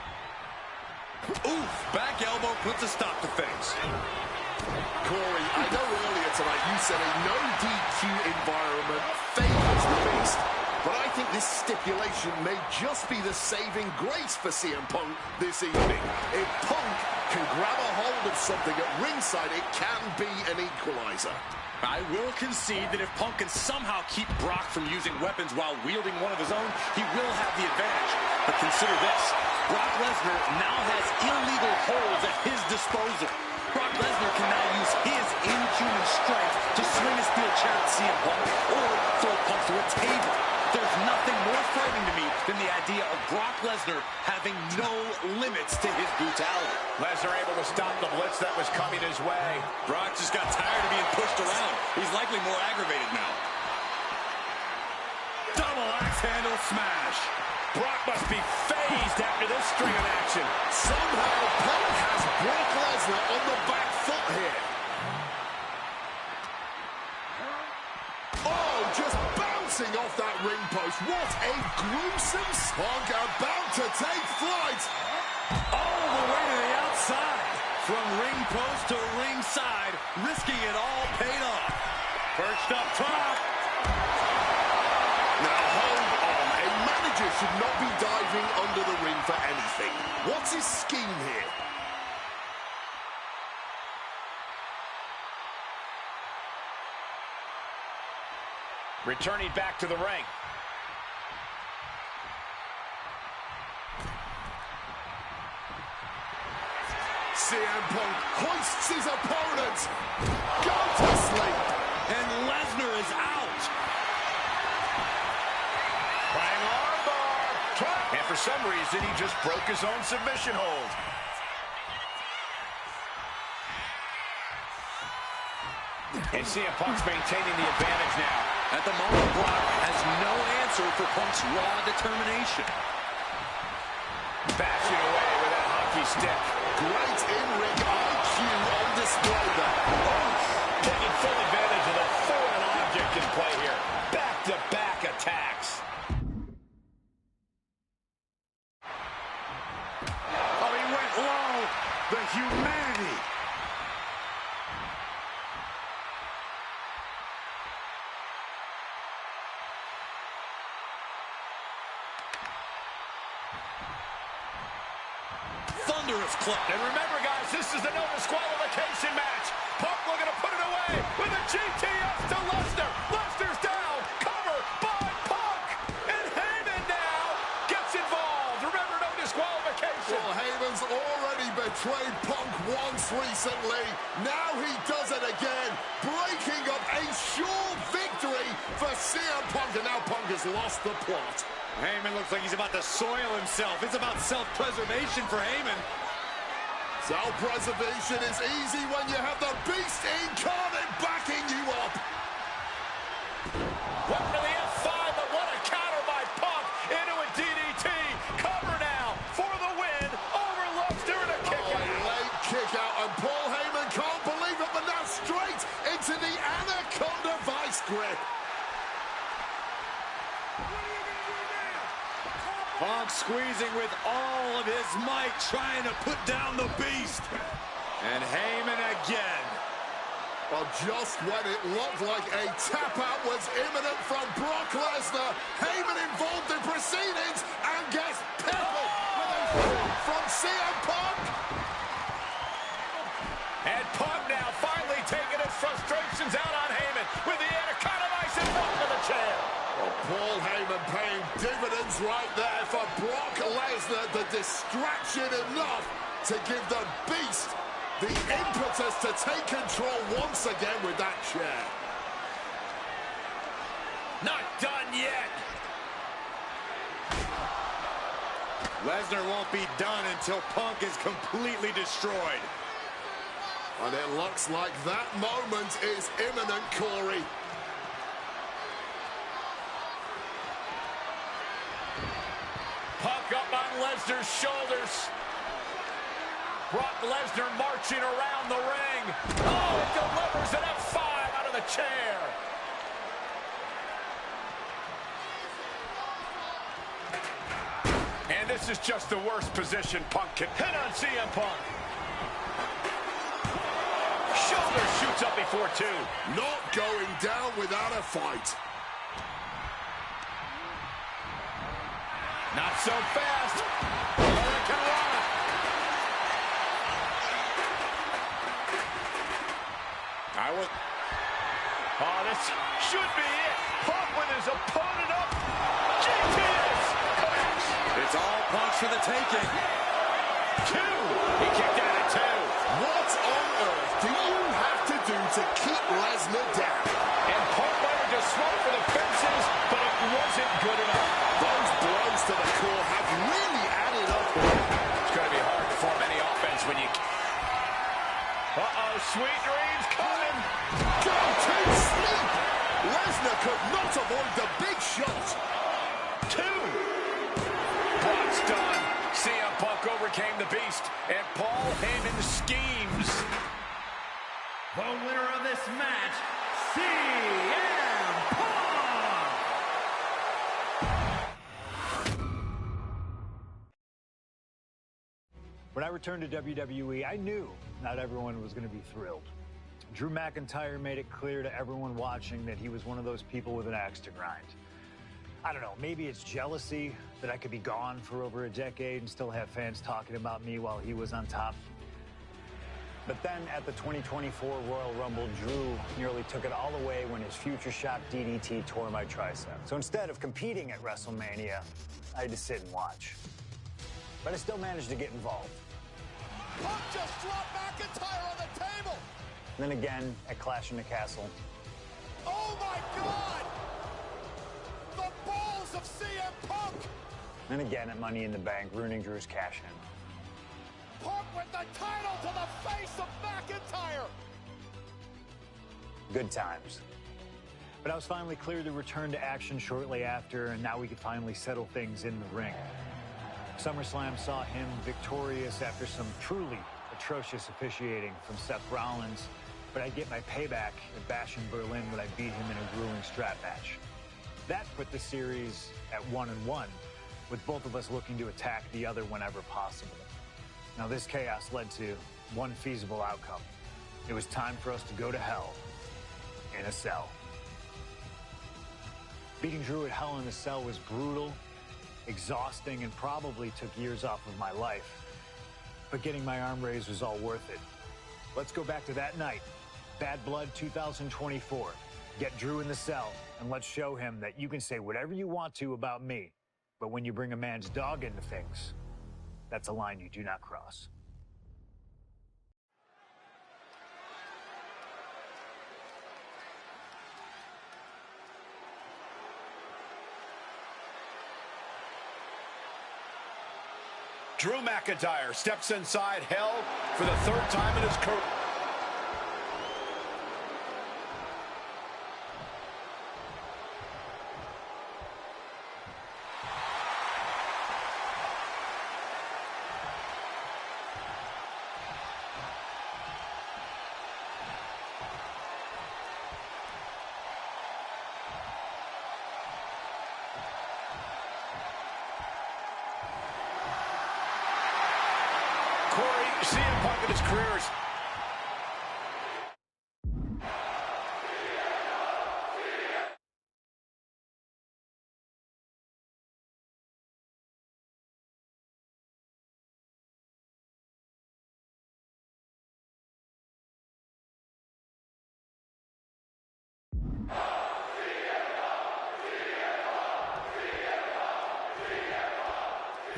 Oof, back elbow puts a stop to things. Corey, I know earlier tonight you said a no DQ environment favors the beast, but I think this stipulation may just be the saving grace for CM Punk this evening. If Punk can grab a hold of something at ringside, it can be an equalizer. I will concede that if Punk can somehow keep Brock from using weapons while wielding one of his own, he will have the advantage. But consider this. Brock Lesnar now has illegal holds at his disposal. Brock Lesnar can now use his inhuman strength to swing a steel chair at CM Punk or throw Punk through a table. There's nothing more frightening to me than the idea of Brock Lesnar having no limits to his brutality. Lesnar able to stop the blitz that was coming his way. Brock just got tired of being pushed around. He's likely more aggravated now. Double axe handle smash. Brock must be phased after this string of action. Somehow Punk has Brock Lesnar on the back foot here. Oh, just bouncing off that ring post. What a gruesome Punk about to take flight. All the way to the outside. From ring post to ringside, risking it all paid off. Perched up top. Now hold on. A manager should not be diving under the ring for anything. What's his scheme here? Returning back to the ring. CM Punk hoists his opponent. Go to sleep. And Lesnar is out. Playing armbar. And for some reason, he just broke his own submission hold. And CM Punk's maintaining the advantage now. At the moment, Brock has no answer for Punk's raw determination. Bashing away with that hockey stick. Great in-ring IQ on display there. Oh, taking full advantage of the foreign object in play here. Back-to-back attacks. Oh, he went low. The humanity. Thunderous club. And remember, guys, this is the no disqualification match. Punk looking to put it away with a GTS to Lesnar. Lesnar's down. Cover by Punk. And Heyman now gets involved. Remember, no disqualification. Well, Heyman's already betrayed Punk once recently. Now he does it again, breaking up a sure victory for CM Punk. And now Punk has lost the plot. Heyman looks like he's about to soil himself. It's about self-preservation for Heyman. Self-preservation is easy when you have the beast incarnate backing you up. Went to the F5, but what a counter by Punk into a DDT. Cover now for the win over Lesnar and a kick out. A late kick out, and Paul Heyman can't believe it, but now straight into the Anaconda vice grip. Punk squeezing with all of his might, trying to put down the beast. And Heyman again. Well, just when it looked like a tap-out was imminent from Brock Lesnar, Heyman involved in proceedings and gets peppered with a from CM Punk. And Punk is right there for Brock Lesnar. The distraction enough to give the Beast the impetus to take control once again with that chair. Not done yet. Lesnar won't be done until Punk is completely destroyed. And it looks like that moment is imminent, Corey. Punk up on Lesnar's shoulders. Brock Lesnar marching around the ring. Oh, it delivers an F5 out of the chair. And this is just the worst position Punk can hit on CM Punk. Shoulder shoots up before two. Not going down without a fight. Not so fast. Hurricanrana. Oh, this should be it. Punk with his opponent up. GTS connects. It's all Punk's for the taking. Two. He kicked out at two. What on earth do you have to do to keep Lesnar down? And Punk might have just swung for the fences, but it wasn't good enough. Those blows to the core have really added up. It's going to be hard to form any offense when you... Uh-oh, sweet dreams coming. Go to sleep. Lesnar could not avoid the big shot. Two. Brock's done. CM Punk overcame the Beast, and Paul Heyman schemes. The winner of this match, CM Punk! When I returned to WWE, I knew not everyone was going to be thrilled. Drew McIntyre made it clear to everyone watching that he was one of those people with an axe to grind. I don't know, maybe it's jealousy that I could be gone for over a decade and still have fans talking about me while he was on top. But then at the 2024 Royal Rumble, Drew nearly took it all away when his future shot DDT tore my tricep. So instead of competing at WrestleMania, I had to sit and watch. But I still managed to get involved. Punk just dropped McIntyre on the table. And then again at Clash in the Castle. Oh my God! The balls of CM Punk! And then again at Money in the Bank, ruining Drew's cash-in. Punk with the title to the face of McIntyre! Good times. But I was finally cleared to return to action shortly after, and now we could finally settle things in the ring. SummerSlam saw him victorious after some truly atrocious officiating from Seth Rollins, but I'd get my payback at Bash in Berlin when I beat him in a grueling strap match. That put the series at 1-1, with both of us looking to attack the other whenever possible. Now this chaos led to one feasible outcome. It was time for us to go to hell in a cell. Beating Drew at Hell in a Cell was brutal, exhausting, and probably took years off of my life. But getting my arm raised was all worth it. Let's go back to that night, Bad Blood 2024. Get Drew in the cell, and let's show him that you can say whatever you want to about me, but when you bring a man's dog into things, that's a line you do not cross. Drew McIntyre steps inside Hell for the third time in his career. CM Punk in his career.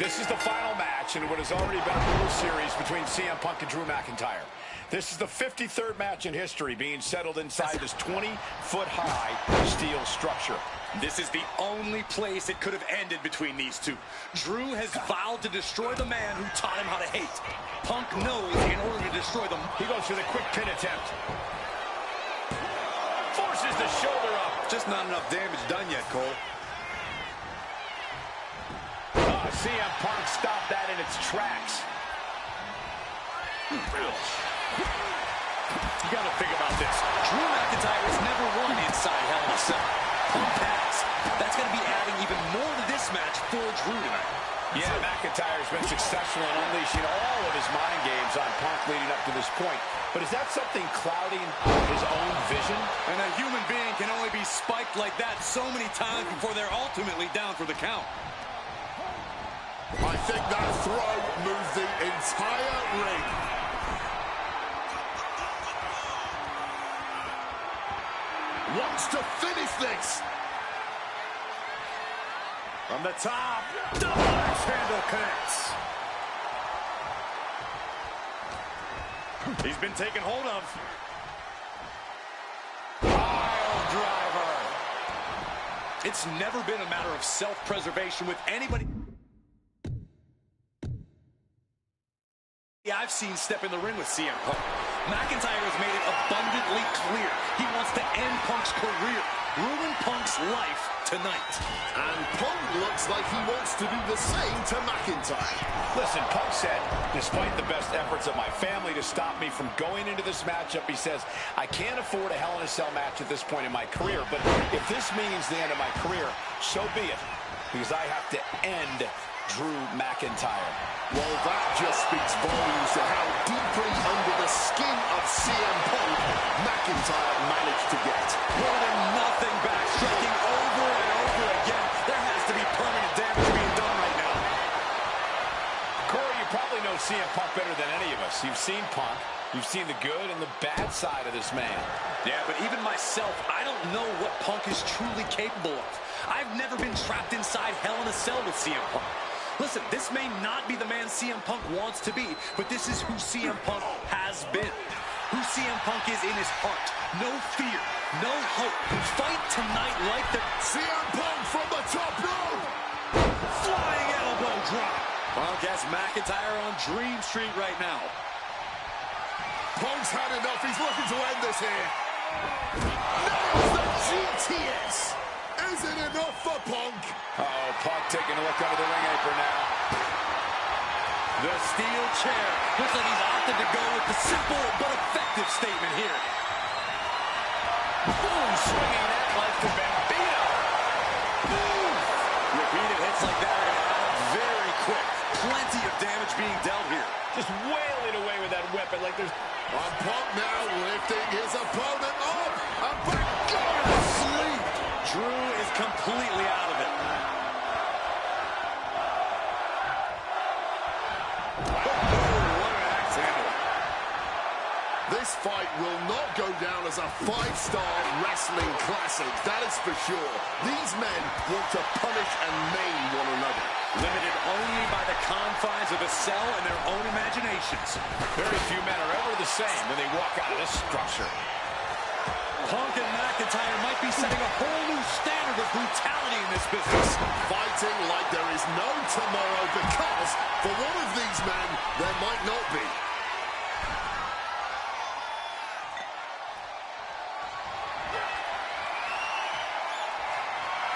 This is the final match in what has already been a brutal series between CM Punk and Drew McIntyre. This is the 53rd match in history being settled inside this 20-foot-high steel structure. This is the only place it could have ended between these two. Drew has vowed to destroy the man who taught him how to hate. Punk knows in order to destroy them. He goes for the quick pin attempt. Forces the shoulder up. Just not enough damage done yet, Cole. CM Punk stopped that in its tracks. You gotta think about this. Drew McIntyre has never won inside Hell in a Cell. Punk has. That's gonna be adding even more to this match for Drew tonight. Yeah, McIntyre's been successful in unleashing all of his mind games on Punk leading up to this point. But is that something clouding his own vision? And a human being can only be spiked like that so many times before they're ultimately down for the count. I think that throw moved the entire ring. Wants to finish this. From the top, double axe handle connects. He's been taken hold of. Pile driver. It's never been a matter of self-preservation with anybody I've seen step in the ring with CM Punk. McIntyre has made it abundantly clear he wants to end Punk's career, ruin Punk's life tonight. And Punk looks like he wants to do the same to McIntyre. Listen, Punk said, despite the best efforts of my family to stop me from going into this matchup, he says, I can't afford a Hell in a Cell match at this point in my career, but if this means the end of my career, so be it, because I have to end Drew McIntyre. Well, that just speaks volumes to how deeply under the skin of CM Punk McIntyre managed to get. More than nothing, backstriking over and over again. There has to be permanent damage being done right now. Corey, you probably know CM Punk better than any of us. You've seen Punk. You've seen the good and the bad side of this man. Yeah, but even myself, I don't know what Punk is truly capable of. I've never been trapped inside Hell in a Cell with CM Punk. Listen, this may not be the man CM Punk wants to be, but this is who CM Punk has been. Who CM Punk is in his heart. No fear, no hope. Fight tonight like the CM Punk from the top rope. Flying elbow drop. Punk has McIntyre on Dream Street right now. Punk's had enough. He's looking to end this here. Nails the GTS. Is it enough for Punk? Uh-oh, Punk taking a look under the ring apron now. The steel chair. Looks like he's opted to go with the simple but effective statement here. Boom, swinging that life to Bambino. Boom. Repeated hits like that are going to add up very quick. Plenty of damage being dealt here. Just wailing away with that weapon like there's... And Punk now lifting his opponent up. And back going to sleep. Drew is completely out of it. What an axe handle. This fight will not go down as a 5-star wrestling classic, that is for sure. These men want to punish and maim one another. Limited only by the confines of a cell and their own imaginations. Very few men are ever the same when they walk out of this structure. Punk and McIntyre might be setting a whole new standard of brutality in this business. Fighting like there is no tomorrow because for one of these men, there might not be.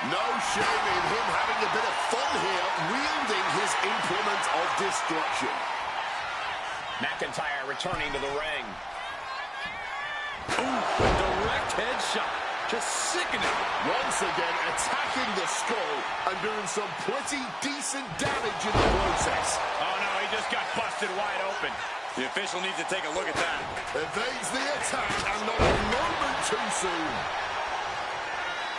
No shame in him having a bit of fun here, wielding his implement of destruction. McIntyre returning to the ring. Ooh, a direct headshot. Just sickening. Once again, attacking the skull and doing some pretty decent damage in the process. Oh, no, he just got busted wide open. The official needs to take a look at that. Evades the attack and not a moment too soon.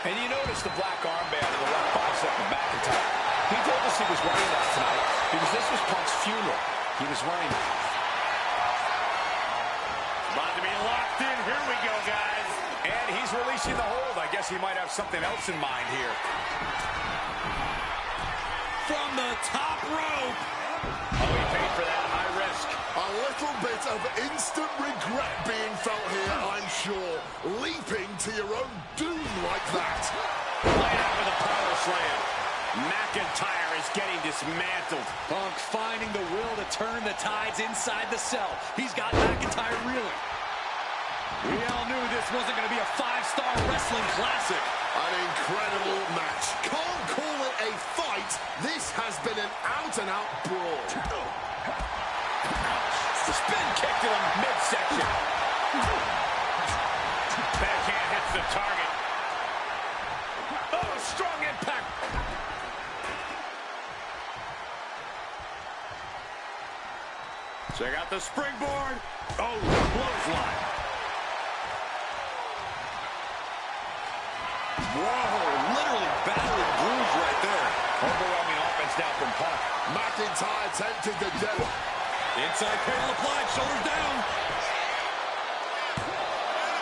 And you notice the black armband in the left bicep of McIntyre. He told us he was wearing that tonight because this was Punk's funeral. He was wearing it. About to be locked in. Here we go, guys. And he's releasing the hold. I guess he might have something else in mind here. from the top rope. Oh, he paid for that high risk. A little bit of instant regret being felt here, I'm sure. Leaping to your own doom like that. Laid out with a power slam. McIntyre is getting dismantled. Punk finding the will to turn the tides inside the cell. He's got McIntyre reeling. We all knew this wasn't going to be a 5-star wrestling classic. An incredible match. Can't call it a fight. This has been an out-and-out brawl. Spin kick to the midsection. Backhand hits the target. Oh, a strong impact. Check out the springboard. Oh, clothesline. Whoa, literally battling bruised right there. Overwhelming offense now from Punk. McIntyre tempted the devil. Inside cradle applied, shoulders down.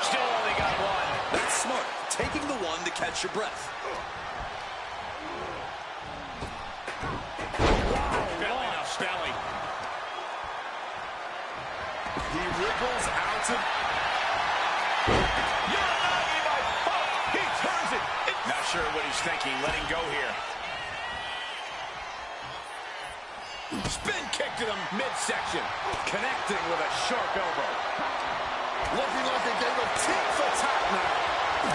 Still only got one. That's smart, taking the one to catch your breath. Belly to belly. He wriggles out of... You're not in my Punk. He turns it. Not sure what he's thinking. Letting go here. Spin kick to the midsection. Connecting with a sharp elbow. Looking like a game of tit for tat now.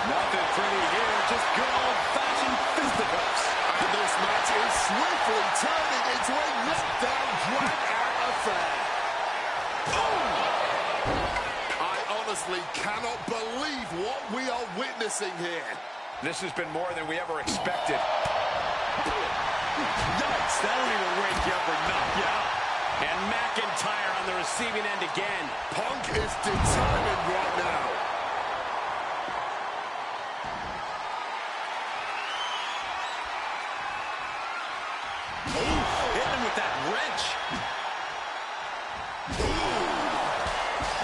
Nothing pretty here, just good old-fashioned fisticuffs. And this match is swiftly turning into a knockdown, drag-out affair. Boom! I honestly cannot believe what we are witnessing here. This has been more than we ever expected. Yikes, that'll either wake you up or knock you out. And McIntyre on the receiving end again. Punk is determined right now. Ooh, hitting him with that wrench.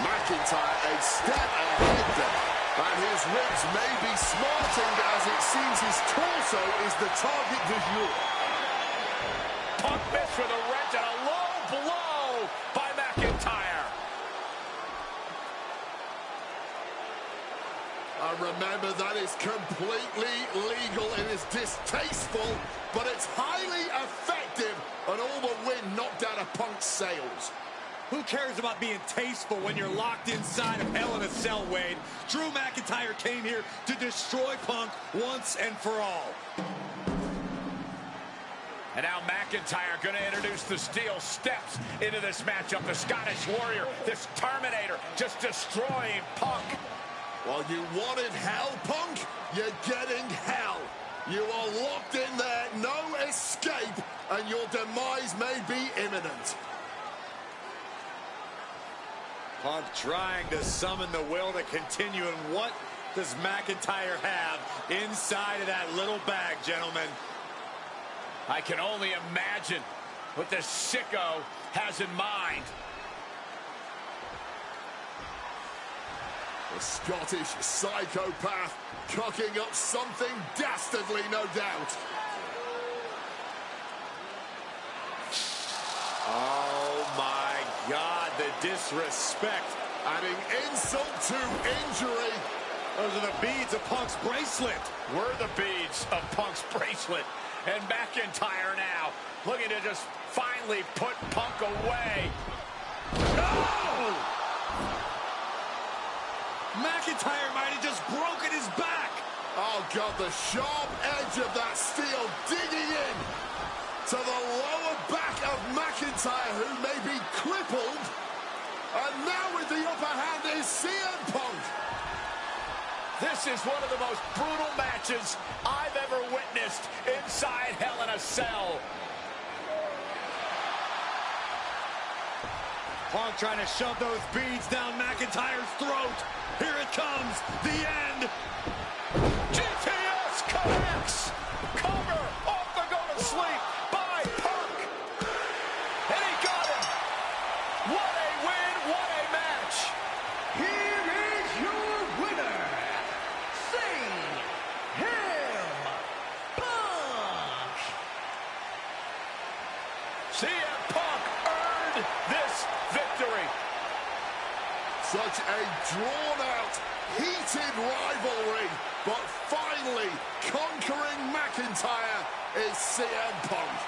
McIntyre a step ahead there. And his ribs may be smarting as it seems his torso is the target du jour. Punk missed with a wrench and a low blow by McIntyre. Remember, that is completely legal. It is distasteful, but it's highly effective, and all the wind knocked out of Punk's sails. Who cares about being tasteful when you're locked inside of Hell in a Cell, Wade? Drew McIntyre came here to destroy Punk once and for all. And now McIntyre going to introduce the steel steps into this matchup. The Scottish Warrior, this Terminator, just destroying Punk. Well, you wanted hell, Punk? You're getting hell. You are locked in there, no escape, and your demise may be imminent. Punk trying to summon the will to continue, and what does McIntyre have inside of that little bag, gentlemen? I can only imagine what this sicko has in mind. The Scottish psychopath cooking up something dastardly, no doubt. Oh, my God, the disrespect. Adding insult to injury. Those are the beads of Punk's bracelet. We're the beads of Punk's bracelet. And McIntyre now looking to just finally put Punk away. No! McIntyre might have just broken his back. Oh, God, the sharp edge of that steel digging in to the lower back of McIntyre, who may be crippled. And now with the upper hand is CM Punk. This is one of the most brutal matches I've ever witnessed inside Hell in a Cell. Punk trying to shove those beads down McIntyre's throat. Here it comes, the end. GTS connects. Cover off the go to sleep by Punk. And he got him. What a win, what a match. Here is your winner, CM Punk. such a drawn-out, heated rivalry, but finally conquering McIntyre is CM Punk.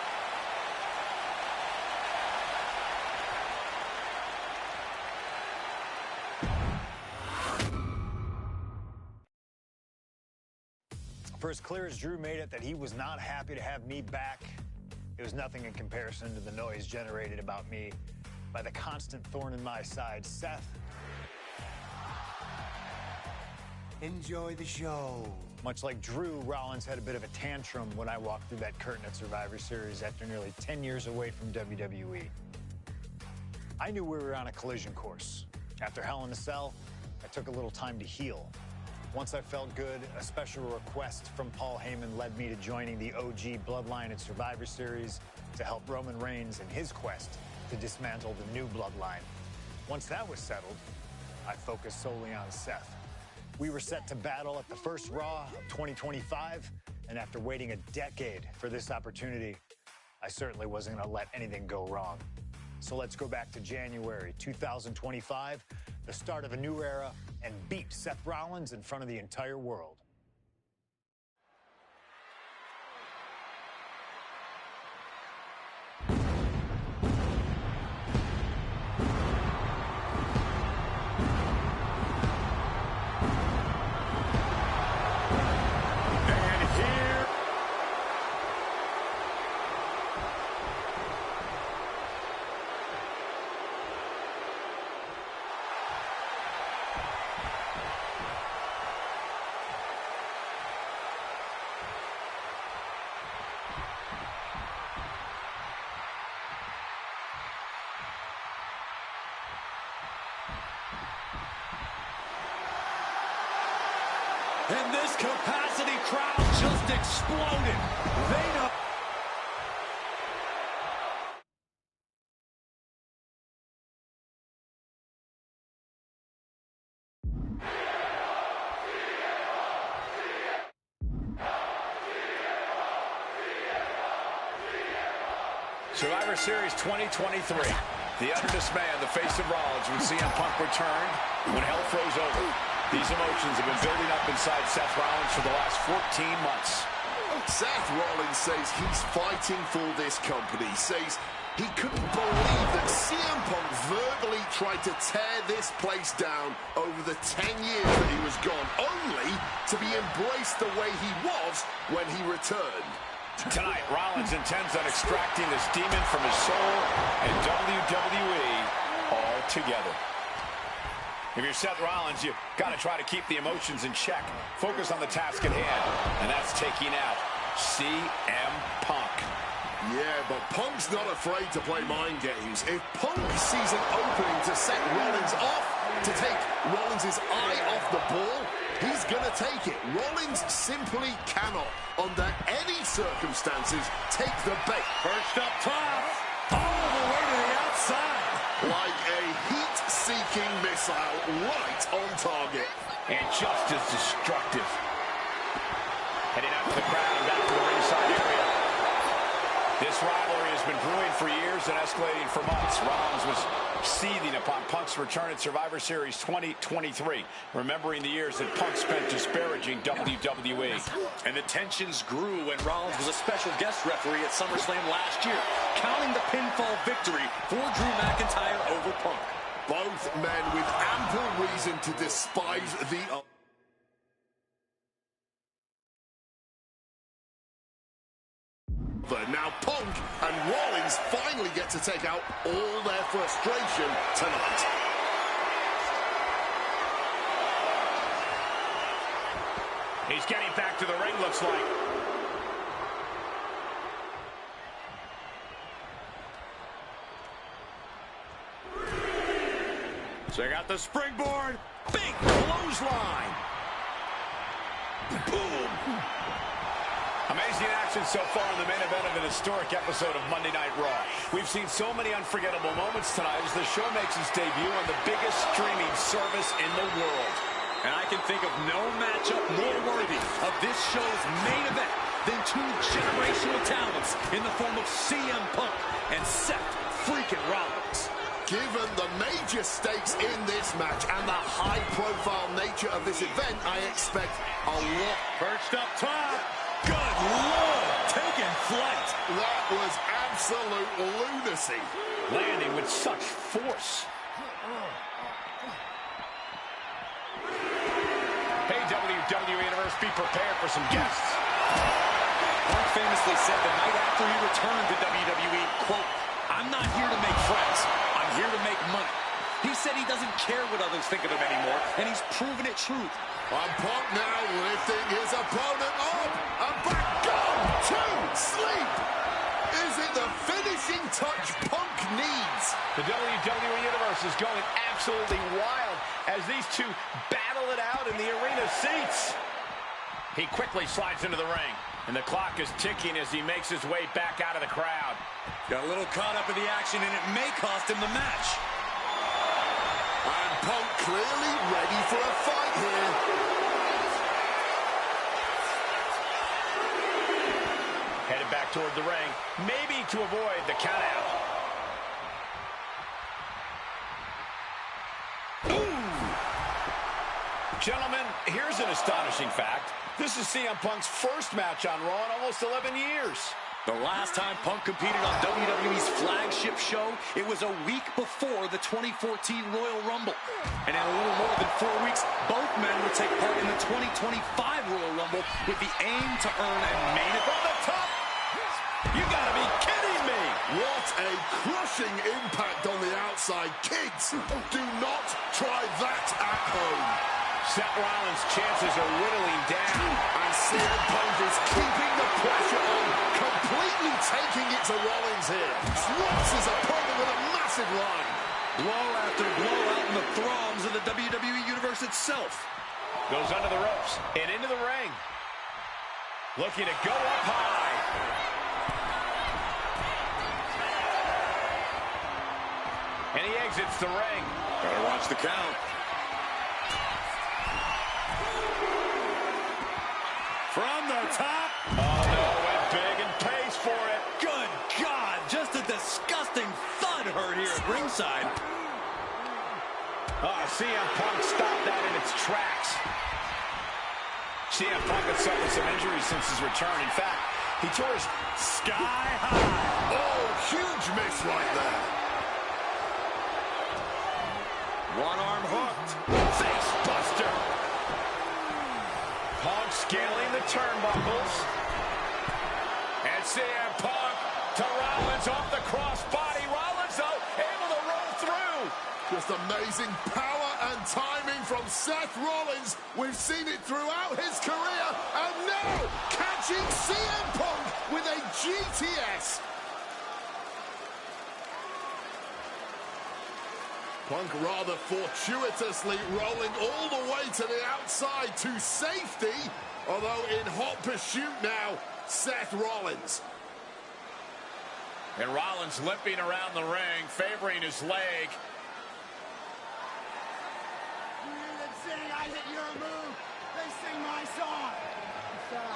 For as clear as Drew made it that he was not happy to have me back, it was nothing in comparison to the noise generated about me by the constant thorn in my side, Seth. Enjoy the show. Much like Drew, Rollins had a bit of a tantrum when I walked through that curtain at Survivor Series after nearly 10 years away from WWE. I knew we were on a collision course. After Hell in a Cell, I took a little time to heal. Once I felt good, a special request from Paul Heyman led me to joining the OG Bloodline at Survivor Series to help Roman Reigns in his quest to dismantle the new Bloodline. Once that was settled, I focused solely on Seth. We were set to battle at the first Raw of 2025, and after waiting a decade for this opportunity, I certainly wasn't going to let anything go wrong. So let's go back to January 2025, the start of a new era, and beat Seth Rollins in front of the entire world. And this capacity crowd just exploded. They know. Survivor Series 2023. The underdog man, the face of Rollins, when CM Punk returned, when hell froze over. These emotions have been building up inside Seth Rollins for the last 14 months. Seth Rollins says he's fighting for this company, says he couldn't believe that CM Punk verbally tried to tear this place down over the 10 years that he was gone, only to be embraced the way he was when he returned. Tonight, Rollins intends on extracting this demon from his soul and WWE altogether. If you're Seth Rollins, you've got to try to keep the emotions in check. Focus on the task at hand, and that's taking out CM Punk. Yeah, but Punk's not afraid to play mind games. If Punk sees an opening to set Rollins off, to take Rollins' eye off the ball, he's going to take it. Rollins simply cannot, under any circumstances, take the bait. First up top, all the way to the outside. Like a heat-seeking missile right on target. And just as destructive. Heading out to the crowd and back to the ringside area. This rivalry has been brewing for years and escalating for months. Rollins was seething upon Punk's return at Survivor Series 2023, remembering the years that Punk spent disparaging WWE. And the tensions grew when Rollins was a special guest referee at SummerSlam last year, counting the pinfall victory for Drew McIntyre over Punk. Both men with ample reason to despise the other. Now Punk and Rollins finally get to take out all their frustration tonight. He's getting back to the ring, looks like. Check out the springboard. Big clothesline. Boom. Amazing action so far in the main event of an historic episode of Monday Night Raw. We've seen so many unforgettable moments tonight as the show makes its debut on the biggest streaming service in the world. And I can think of no matchup more worthy of this show's main event than two generational talents in the form of CM Punk and Seth freaking Rollins. Given the major stakes in this match and the high-profile nature of this event, I expect a lot. Perched up top. Good Lord, taking flight. That was absolute lunacy. Landing with such force. Hey, WWE Universe, be prepared for some guests. Punk famously said the night after he returned to WWE, quote, "I'm not here to make friends. I'm here to make money." He said he doesn't care what others think of him anymore, and he's proven it true. And Punk now lifting his opponent up. And back, gone to sleep. Is it the finishing touch Punk needs? The WWE Universe is going absolutely wild as these two battle it out in the arena seats. He quickly slides into the ring, and the clock is ticking as he makes his way back out of the crowd. Got a little caught up in the action, and it may cost him the match. And Punk clearly ready for a fight here. Headed back toward the ring, maybe to avoid the countout. Gentlemen, here's an astonishing fact. This is CM Punk's first match on Raw in almost 11 years. The last time Punk competed on WWE's flagship show, it was a week before the 2014 Royal Rumble. And in a little more than 4 weeks, both men will take part in the 2025 Royal Rumble with the aim to earn a main event. From the top! You gotta be kidding me! What a crushing impact on the outside. Kids, do not try that at home. Seth Rollins' chances are whittling down. And CM Punk is keeping the pressure on, completely taking it to Rollins here. Drops his opponent with a massive line. Blow after blow out in the throngs of the WWE Universe itself. Goes under the ropes and into the ring. Looking to go up high. And he exits the ring. Better watch the count. From the top. Oh, no, went big and pays for it. Good God, just a disgusting thud heard here at ringside. Oh, CM Punk stopped that in its tracks. CM Punk had suffered some injuries since his return. In fact, he tore his sky high. Oh, huge miss right there. One arm hooked. Face buster. Punk scaling the turnbuckles. And CM Punk to Rollins off the crossbody. Rollins, though, able to roll through. Just amazing power and timing from Seth Rollins. We've seen it throughout his career. And now, catching CM Punk with a GTS. Punk rather fortuitously rolling all the way to the outside to safety. Although in hot pursuit now, Seth Rollins. And Rollins limping around the ring, favoring his leg. You didn't sing, I hit your move. They sing my song.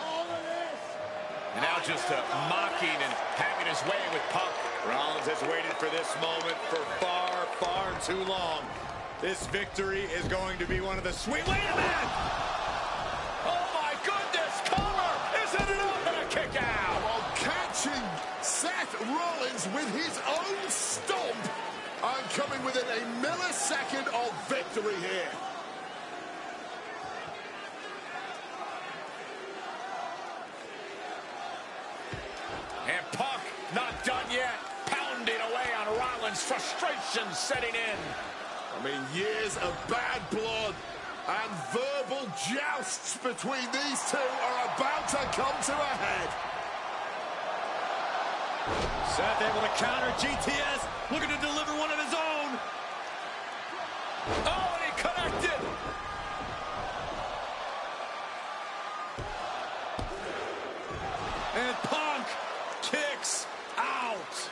All of this. And now just mocking and having his way with Punk. Rollins has waited for this moment for far, far too long. This victory is going to be one of the sweet... Wait a minute! Oh my goodness, collar! Isn't it up and a kick out? While catching Seth Rollins with his own stomp. And coming within a millisecond of victory here. And Punk not done yet. Pounding away on Rollins, frustration setting in. I mean, years of bad blood and verbal jousts between these two are about to come to a head. Seth able to counter GTS, looking to deliver one of his own. Oh, and he connected. And Punk kicks out.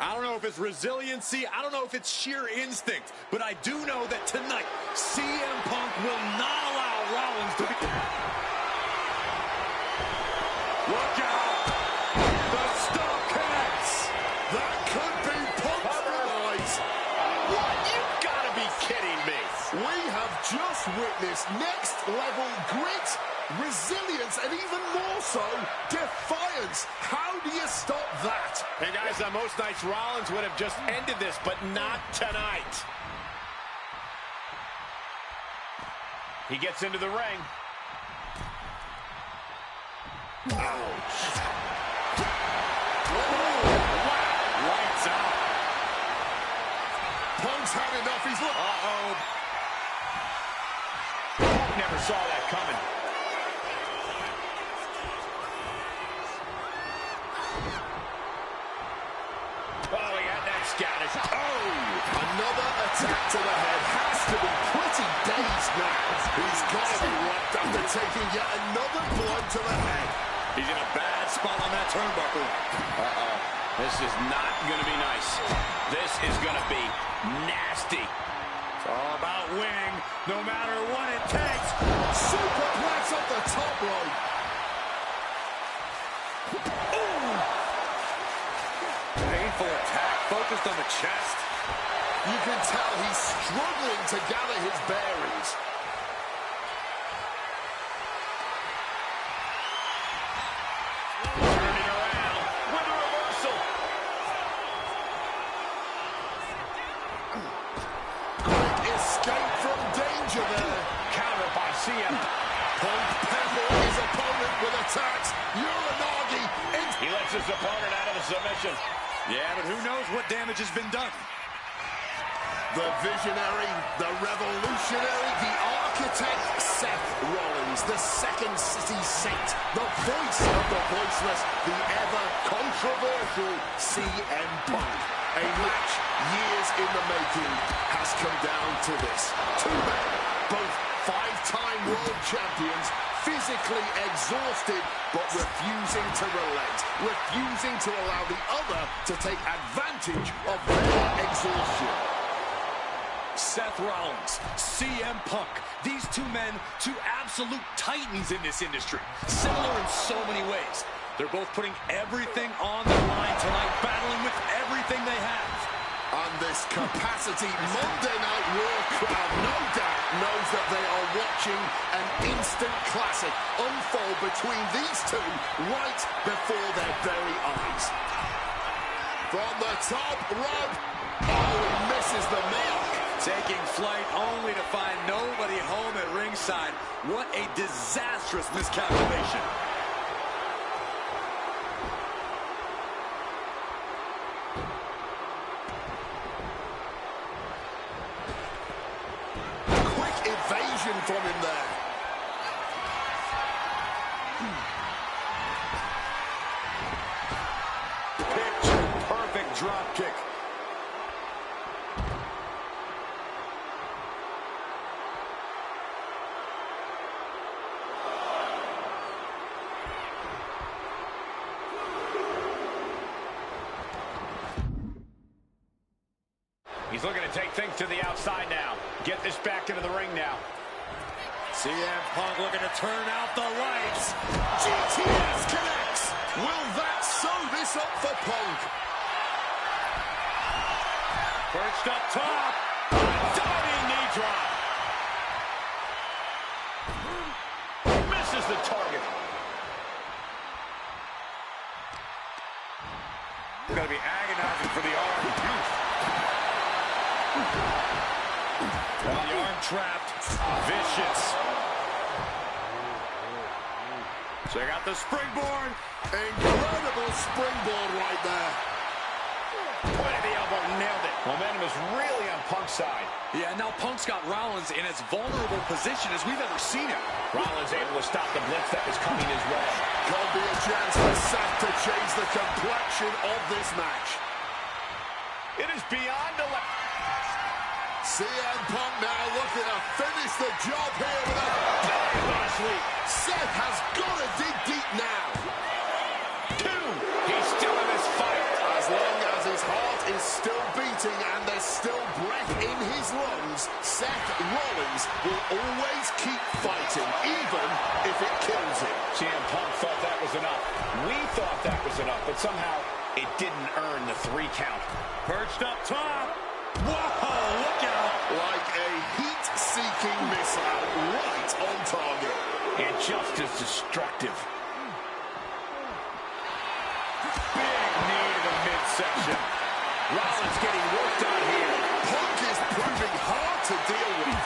I don't know if it's resiliency. I don't know if it's sheer instinct. But I do know that tonight, CM Punk will not allow Rollins to be... Look out! The stomp connects! That could be Punk's demise. What? You've got to be kidding me. We have just witnessed next-level grit, resilience, and even more so, defiance. How do you stop that? Hey, guys, on most nights, Rollins would have just ended this, but not tonight. He gets into the ring. Ouch. Wow! Lights out. Punk's had enough. He's look. Uh-oh. Never saw that coming. Oh, he had that scouted. Oh! Another attack to the head. Has to be pretty dazed now. He's got to be wrapped after taking yet another blow to the head. He's in a bad spot on that turnbuckle. Uh-oh. This is not going to be nice. This is going to be nasty. It's all about winning, no matter what it takes. Superplex up the top rope. Painful attack, focused on the chest. You can tell he's struggling to gather his bearings. Turning around with a reversal. Quick escape from danger there. Counter by CM. Punk peppered his opponent with attacks. Uranagi. He lets his opponent out of the submission. Yeah, but who knows what damage has been done. The visionary, the revolutionary, the architect, Seth Rollins, the second city saint, the voice of the voiceless, the ever-controversial CM Punk. A match years in the making has come down to this. Two men, both five-time world champions, physically exhausted, but refusing to relent, refusing to allow the other to take advantage of their exhaustion. Seth Rollins, CM Punk, these two men, two absolute titans in this industry. Similar in so many ways. They're both putting everything on the line tonight, battling with everything they have. On this capacity Monday Night Raw crowd, no doubt, knows that they are watching an instant classic unfold between these two right before their very eyes. From the top rope, oh, he misses the mark. Taking flight only to find nobody home at ringside. What a disastrous miscalculation. Quick evasion from him there. Picture perfect drop kick. He's looking to take things to the outside now. Get this back into the ring now. CM Punk looking to turn out the lights. GTS connects. Will that sew this up for Punk? Perched up top. Diving knee drop. Misses the target. Gonna be agonizing for the arm. The arm trapped. Vicious. Check out the springboard. Incredible springboard right there. Point of the elbow, nailed it. Momentum is really on Punk's side. Yeah, now Punk's got Rollins in as vulnerable position as we've ever seen him. Rollins able to stop the blitz that was coming his way. Could be a chance for Seth to change the complexion of this match. It is beyond a... CM Punk now looking to finish the job here with a Very sweep. Seth has got to dig deep now. Two. He's still in this fight. As long as his heart enough. We thought that was enough, but somehow it didn't earn the 3 count. Perched up top. Whoa, look out. Like a heat-seeking missile right on target. And just as destructive. Big knee to the midsection. Rollins getting worked on here. Punk is proving hard to deal with.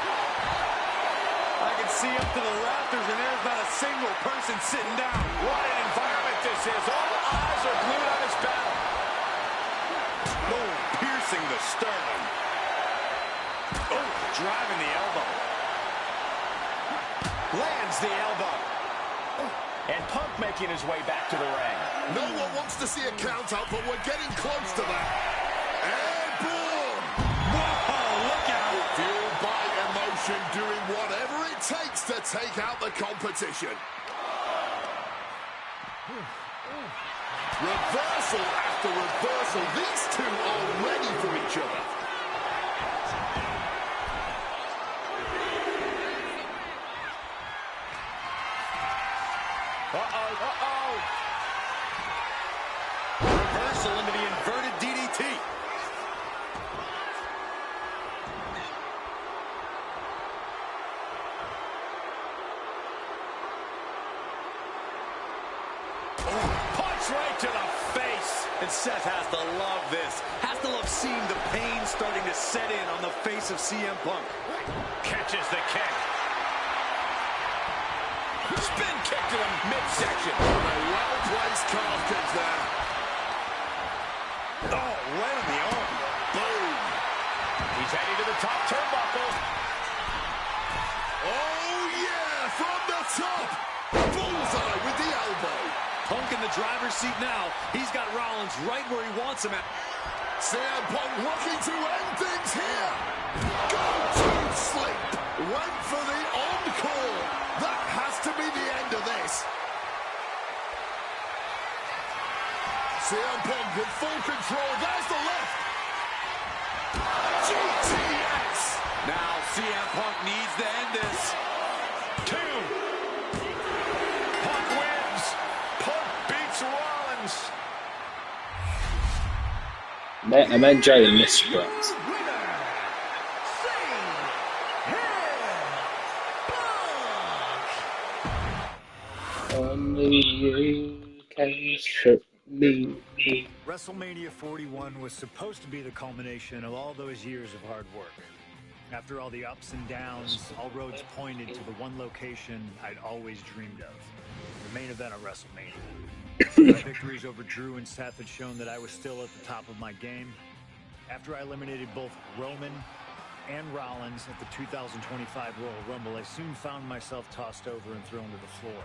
I can see up to the rafters, and there's not a single person sitting down. What an environment this is. All eyes are glued on his battle. Oh, piercing the sternum. Oh, driving the elbow. Lands the elbow. And Punk making his way back to the ring. No one wants to see a count out, but we're getting close to that. Airborne! Whoa, look out. Fueled by emotion, doing whatever it takes to take out the competition. Reversal after reversal. These two are ready for each other. Reversal into the inverted DDT. Punch right to the face. And Seth has to love this. Has to love seeing the pain starting to set in on the face of CM Punk. Catches the kick. Spin kick to the midsection. A well-placed calf kick there. Oh, right on the arm. Boom. He's heading to the top turnbuckle. Oh, yeah, from the top. Bullseye with the elbow. Punk in the driver's seat now. He's got Rollins right where he wants him at. CM Punk looking to end things here. Go to sleep. Went for the encore. That has to be the end of this. CM Punk in full control. There's the left. GTS. Now CM Punk needs to end this. 2. Punk wins. Punk beats Rollins. I'm enjoying this spot. Only you can strip me. WrestleMania 41 was supposed to be the culmination of all those years of hard work. After all the ups and downs, all roads pointed to the one location I'd always dreamed of, the main event of WrestleMania. My victories over Drew and Seth had shown that I was still at the top of my game. After I eliminated both Roman and Rollins at the 2025 Royal Rumble, I soon found myself tossed over and thrown to the floor.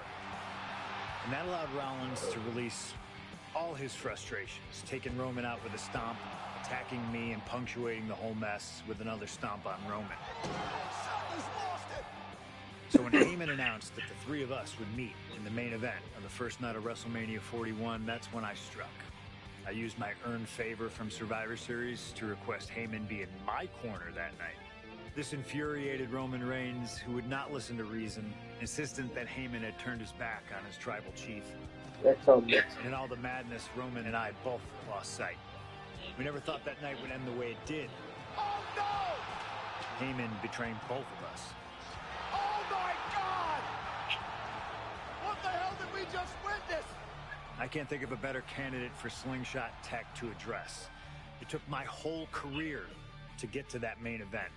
And that allowed Rollins to release all his frustrations, taking Roman out with a stomp, attacking me, and punctuating the whole mess with another stomp on Roman. So when Heyman announced that the three of us would meet in the main event on the first night of WrestleMania 41, that's when I struck. I used my earned favor from Survivor Series to request Heyman be in my corner that night. This infuriated Roman Reigns, who would not listen to reason, insistent that Heyman had turned his back on his tribal chief. And in all the madness, Roman and I both lost sight. We never thought that night would end the way it did. Oh, no! Heyman betraying both of us. Oh, my God! What the hell did we just witness? I can't think of a better candidate for slingshot tech to address. It took my whole career to get to that main event.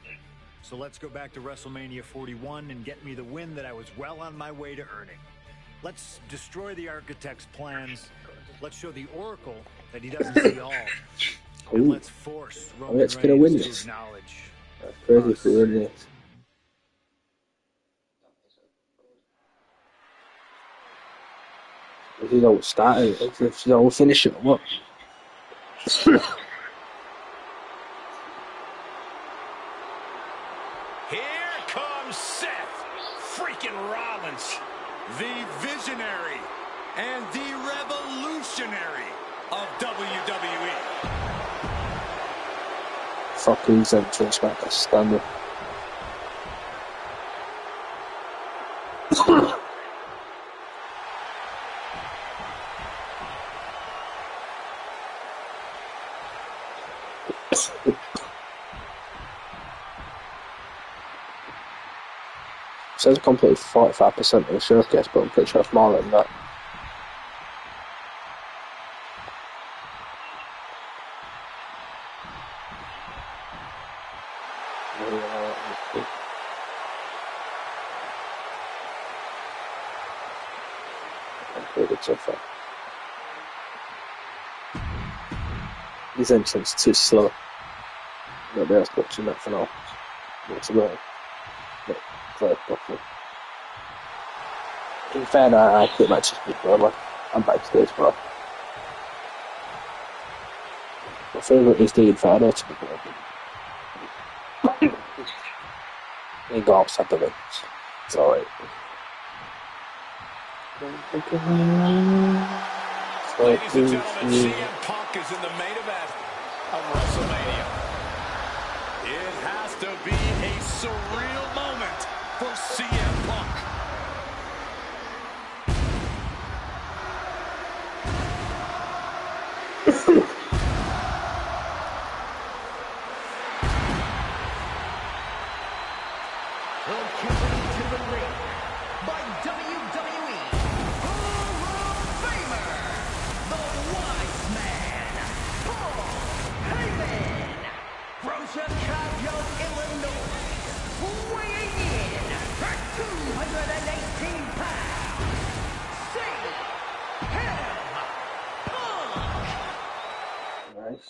So let's go back to WrestleMania 41 and get me the win that I was well on my way to earning. Let's destroy the architect's plans. Let's show the Oracle that he doesn't see all. And let's force Roman Reigns to acknowledge Crazy for winning this. This is how it started. This is how we finish it. What? Here comes Seth freaking Rollins. The visionary and the revolutionary of WWE. Fucking entrance back a standard. Says I completed 45% of the showcase, but I'm pretty sure it's more than that. Pretty good so far. His entrance too slow. Nobody else watching that for now. What's the way? Very properly. In fairness, I quit matches before. I'm backstage, bro. My favourite is the Inferno to be fair. He got outside the ring. It's alright. Ladies and gentlemen, CM Punk is in the main event of WrestleMania. It has to be a surreal moment for CM Punk. Welcome to the ring by WWE Hall of Famer, the Wise Man, Paul Heyman, from Chicago, Illinois, weighing in at 218 pounds, CM Punk. Nice.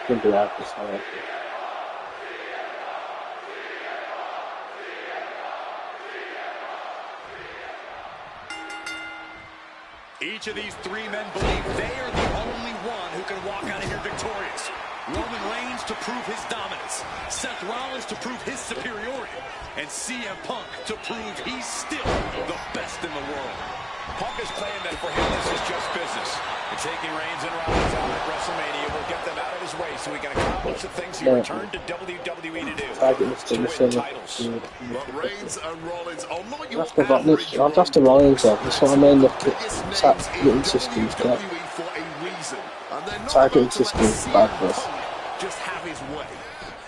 Good to have this one. Each of these three men believe they are the only one who can walk out of here victorious. Roman Reigns to prove his dominance, Seth Rollins to prove his superiority, and CM Punk to prove he's still the best in the world. Punk has claimed that for him this is just business. And taking Reigns and Rollins out at WrestleMania will get them out of his way so he can accomplish the things he returned to WWE to do. To win titles. But Reigns and Rollins are not your average. I'll have to Rollins though. That's what I mean. The targeting system's good. Targeting system's bad for us. Just have his way.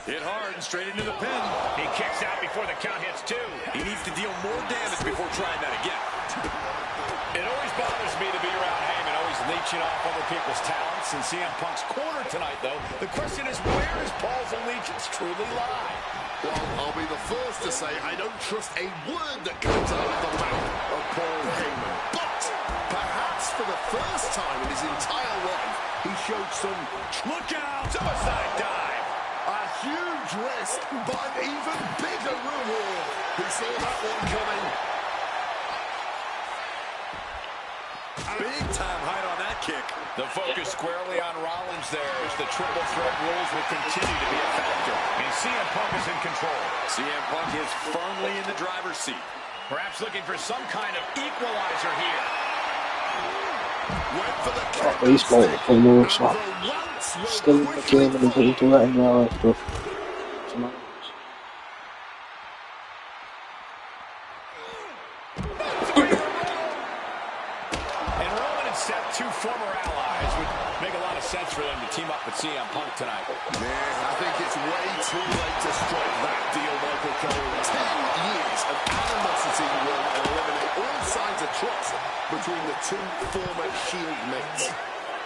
Hit hard and straight into the pin. He kicks out before the count hits two. He needs to deal more damage before trying that again. It always bothers me to be around Heyman, always leeching off other people's talents. In CM Punk's corner tonight, though, the question is, where does Paul's allegiance truly lie? Well, I'll be the first to say I don't trust a word that comes out of the mouth of Paul Heyman. But perhaps for the first time in his entire life, he showed some look out, suicide dive. A huge risk, but even bigger reward. He saw that one coming. Big time height on that kick. The focus squarely on Rollins there as the triple threat rules will continue to be a factor. And CM Punk is in control. CM Punk is firmly in the driver's seat. Perhaps looking for some kind of equalizer here. Went for the At least multiple moves. Still in the game and he's looking to let him know and stuff. Two former allies would make a lot of sense for them to team up with CM Punk tonight. Yeah, I think it's way too late to strike that deal, Michael Cole. 10 years of animosity will eliminate all signs of trust between the two former Shield mates.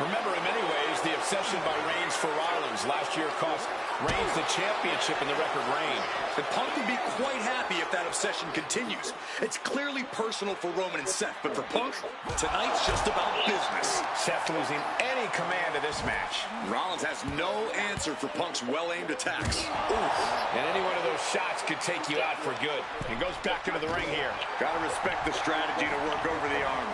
Remember, in many ways, the obsession by Reigns for Rollins last year cost Reigns the championship in the record reign. And Punk would be quite happy if that obsession continues. It's clearly personal for Roman and Seth, but for Punk, tonight's just about business. Seth losing any command of this match. Rollins has no answer for Punk's well-aimed attacks. Oof. And any one of those shots could take you out for good. And goes back into the ring here. Gotta respect the strategy to work over the arm.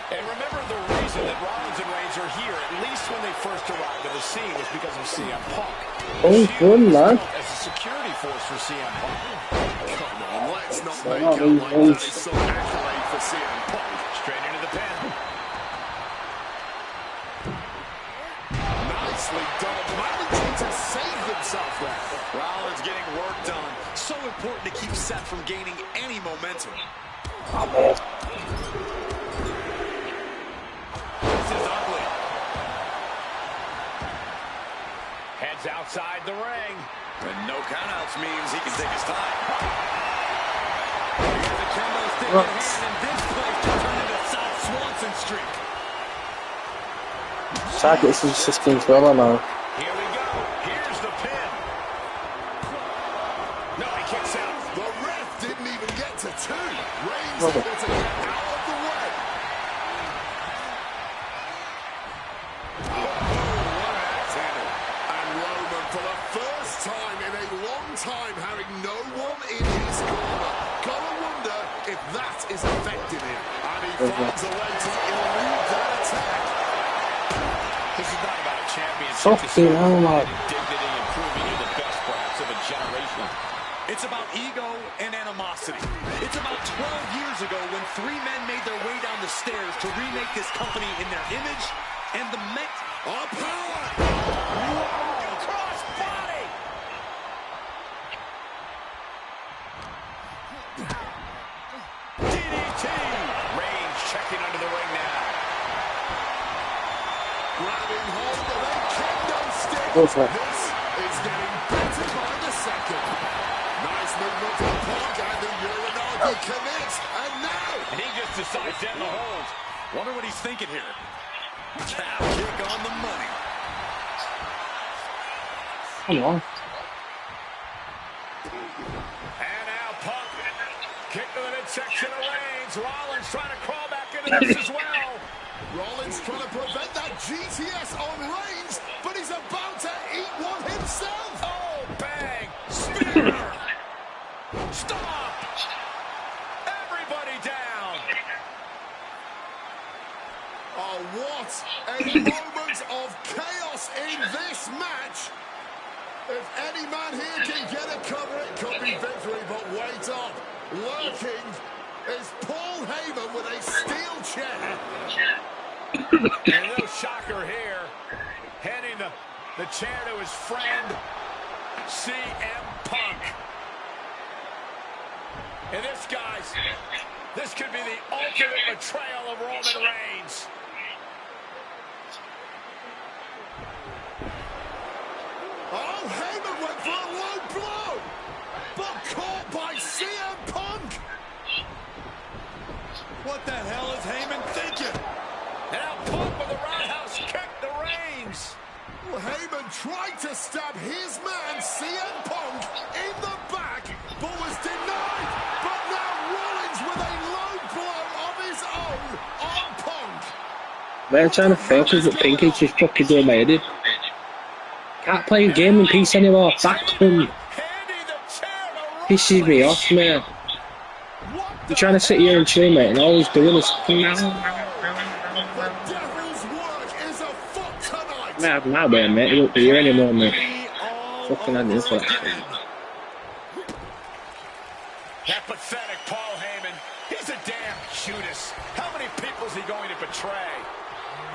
And remember, the reason that Rollins and Reigns are here, at least when they first arrived on the scene, was because of CM Punk. Oh, good, man. As a security force for CM Punk. Come on, let's not make out like that is some accolade for CM Punk. Straight into the pin. Nicely done. Managing to save himself there. Rollins getting work done. So important to keep Seth from gaining any momentum. Oh, man. pads outside the ring. And no countouts means he can take his time. Here's the kendo stick in hand, and this place can turn into South Swanson Street. Target is assisting as well, now. Here we go. Here's the pin. No, he kicks out. The ref didn't even get to 2. Reigns able to get out of the way. And Roman, for the first time in a long time, having no one in his corner. Gotta wonder if that is affecting him. And he finds a way to elude that attack. This is not about a championship. Fucking hell, man. Dignity and proving you're the best, perhaps, of a generation. It's about ego and animosity. It's about 12 years ago when 3 men made their way down the stairs to remake this company in their image and the Met. Power! Cross body! DDT! Reigns checking under the ring now. Grabbing hold of a kendo stick. Go for it. This is getting better by the second. Nice movement from Punk, and the Uranagi commits. And now, And he just decides to end the hold. Wonder what he's thinking here. Calf kick on the money. Come on. And now Punk kick to the midsection of Reigns. Rollins trying to crawl back into this as well. Rollins trying to prevent that GTS on Reigns, but he's about to eat one himself. Oh, bang! Spear! Stop! Everybody down! Oh, what a moment of chaos in this match. If any man here can get a cover, it could be victory, but wait up. Lurking is Paul Heyman with a steel chair. And no shocker here. Handing the chair to his friend, CM Punk. And this, guys, this could be the ultimate betrayal of Roman Reigns. Oh, Heyman went for a low blow, but caught by CM Punk. What the hell is Heyman thinking? And now Punk with a roundhouse kick to Reigns. Well, Heyman tried to stab his man, CM Punk, in the back, but was denied. But now Rollins with a low blow of his own on Punk. I'm trying to focus, but Pinky's just fucking doing my head in. Can't play a game in peace anymore. Back home. Pisses me off, man. You're trying to sit here and chill, mate, and all he's doing is fucking now. The devil's work is afoot tonight. Mate, I'm not there, mate. He won't be here anymore, mate. Fucking had this for that. That pathetic Paul Heyman. He's a damn Judas. How many people is he going to betray?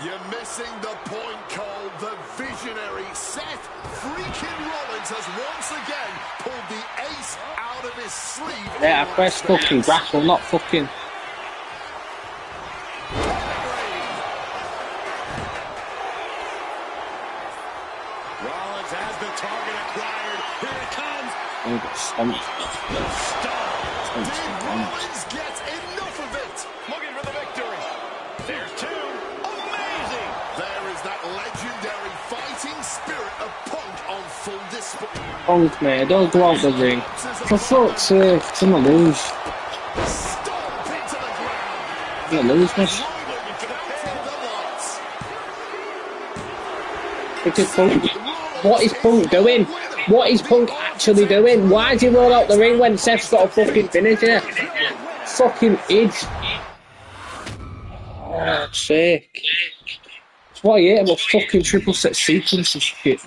You're missing the point, Cole. The visionary Seth freaking Rollins has once again pulled the ace out of his sleeve. Yeah, I press fucking grapple, not fucking. Rollins has the target acquired. Here it comes. Oh, got stomped. The stomp. Did Rollins get enough of it? Looking for the victory. There's 2. Amazing. There is that legendary fighting spirit of Punk on full display. Punk, mate, don't go out the ring. For fuck's sake, it's gonna lose. Stomp into the ground. I'm gonna lose, mate. Rolling into the lights. Because Punk. What is Punk doing? What is Punk actually doing? Why did he roll out the ring when Seth's got a fucking finisher? Fucking idiot. Oh, God's sake. That's what I hate about fucking triple set sequence and shit.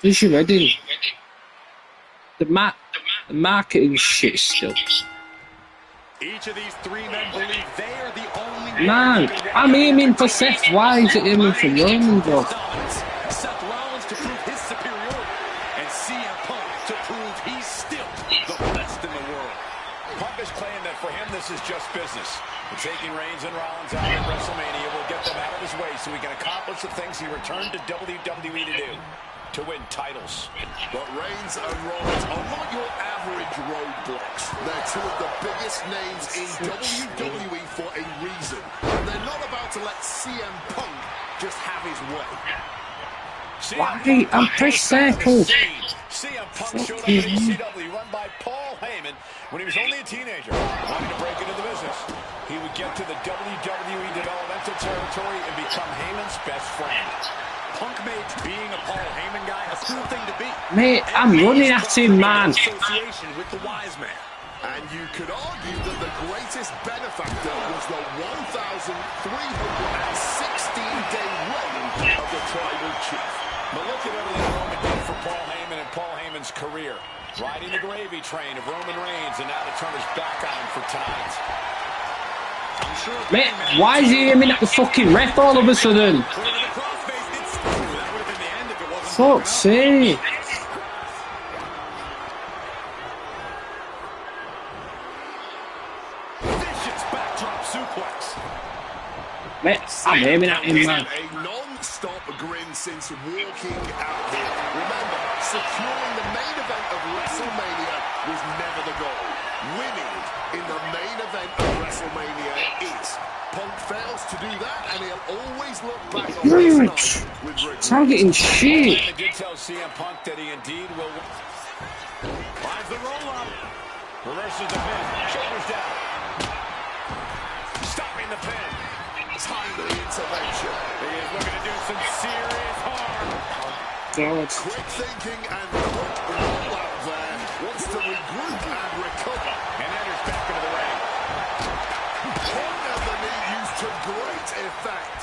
Is you ready? The marketing shit still. Each of these 3 men believe they are the only Man, I'm aiming for Seth. Why is it aiming for Roman, bro? Seth Rollins to prove his superiority, and CM Punk to prove he's still the best in the world. Punk is claiming that for him, this is just business. And taking Reigns and Rollins out at WrestleMania will get them out of his way so he can accomplish the things he returned to WWE to do, to win titles. But Reigns and Rollins are not your average roadblocks. They're two of the biggest names in WWE for a reason. And they're not about to let CM Punk just have his way. Why? I'm press circle. CM Punk showed up at ECW, run by Paul Heyman, when he was only a teenager, wanting to break into the business. He would get to the WWE developmental territory and become Heyman's best friend. Punk made being a Paul Heyman guy a cool thing to be. Mate, I'm running at him, man. Association with the wise man. And you could argue that the greatest benefactor was the 1,316-day reign of the Tribal Chief. But look at everything Roman did for Paul Heyman and Paul Heyman's career. Riding the gravy train of Roman Reigns, and now to turn his back on him for tonight. I'm sure Mate, why is he aiming at the fucking ref all of a sudden? Fuck's sake. Vicious backdrop suplex. Mate, I'm aiming at him, man. A non-stop grin since walking out here. Remember, securing the main event of WrestleMania was never the goal. Winning in the main event of WrestleMania is. Punk fails to do that, and he'll always look back on this night with regret. Targeting shit. Heyman did tell CM Punk that he indeed will. Finds the roll-up. Reverses the pin. Shoulders down. Stopping the pin. Timely intervention. He is looking to do some serious harm. God. Quick thinking and quick roll-up there. Wants to regroup and recover. And enters back into the ring. Point of the knee used to great effect.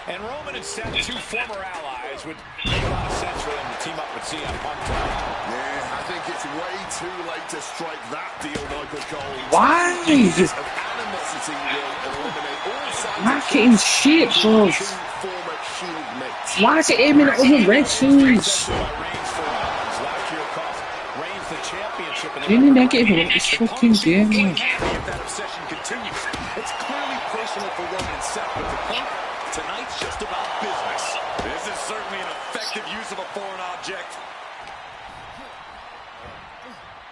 And Roman and Seth, two former allies, would make a lot of sense for them to team up with CM Punk tonight. Yeah, I think it's way too late to strike that deal, Michael Cole. Why? Years of animosity will eliminate all signs of Marketing shit, bro. two former Shield mates. Why is it aiming at other wrestlers? By Reigns for Rollins. Last year cost Reigns the championship. And Really negative about this fucking game, man. If that obsession continues, it's clearly personal for Roman and Seth, but for Punk, tonight's just about business. This is certainly an effective use of a foreign object.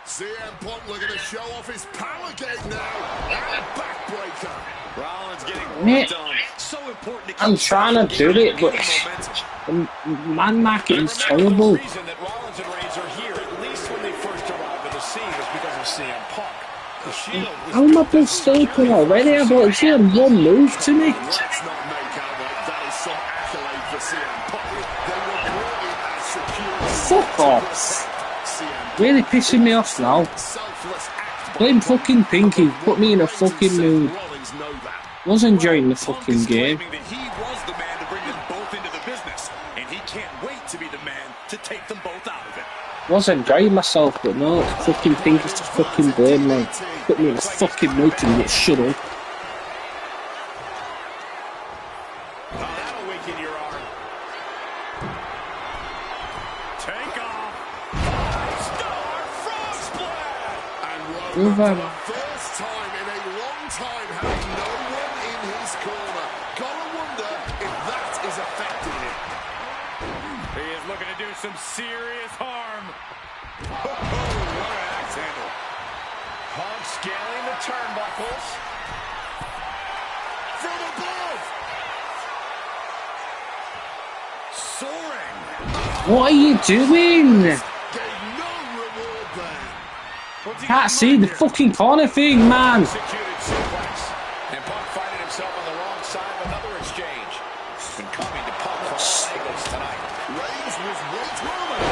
CM Punk looking to show off his power game now. And backbreaker. Rollins getting Mate, work done. So important to keep I'm trying to do it, but momentum. the man marketing's The terrible. reason that Rollins and Reigns are here, at least when they first arrived at the scene, was because of CM Punk. The Shield was How am I both stupid already? I've only seen one move to me. Let's not make out like that is some accolade for CM Punk. They were brought in as security. Fuck off. CM Really pissing me off now. selfless act. Blame fucking Pinky, put me in a fucking mood. Rollins know that. Was enjoying the fucking game. Claiming that he was the man to bring them both into the business, and he can't wait to be the man to take them both out of it. Was enjoying myself, but no, it's fucking Pinky's to fucking blame, man. Put me in a fucking mood to get shut up. Oh, that'll weaken your arm. Take off. Five-star frog splash! And Move Roman, on. for the first time in a long time, having no one in his corner. Gotta wonder if that is affecting him. He is looking to do some serious harm. What an axe handle. Punk scaling the turnbuckles. From above. Soaring. What are you doing? Gave no reward there. Can't see the fucking corner thing, man. Executed suplex. And Punk finding himself on the wrong side of another exchange. Been coming to Punk from all angles tonight. Reigns was way too early.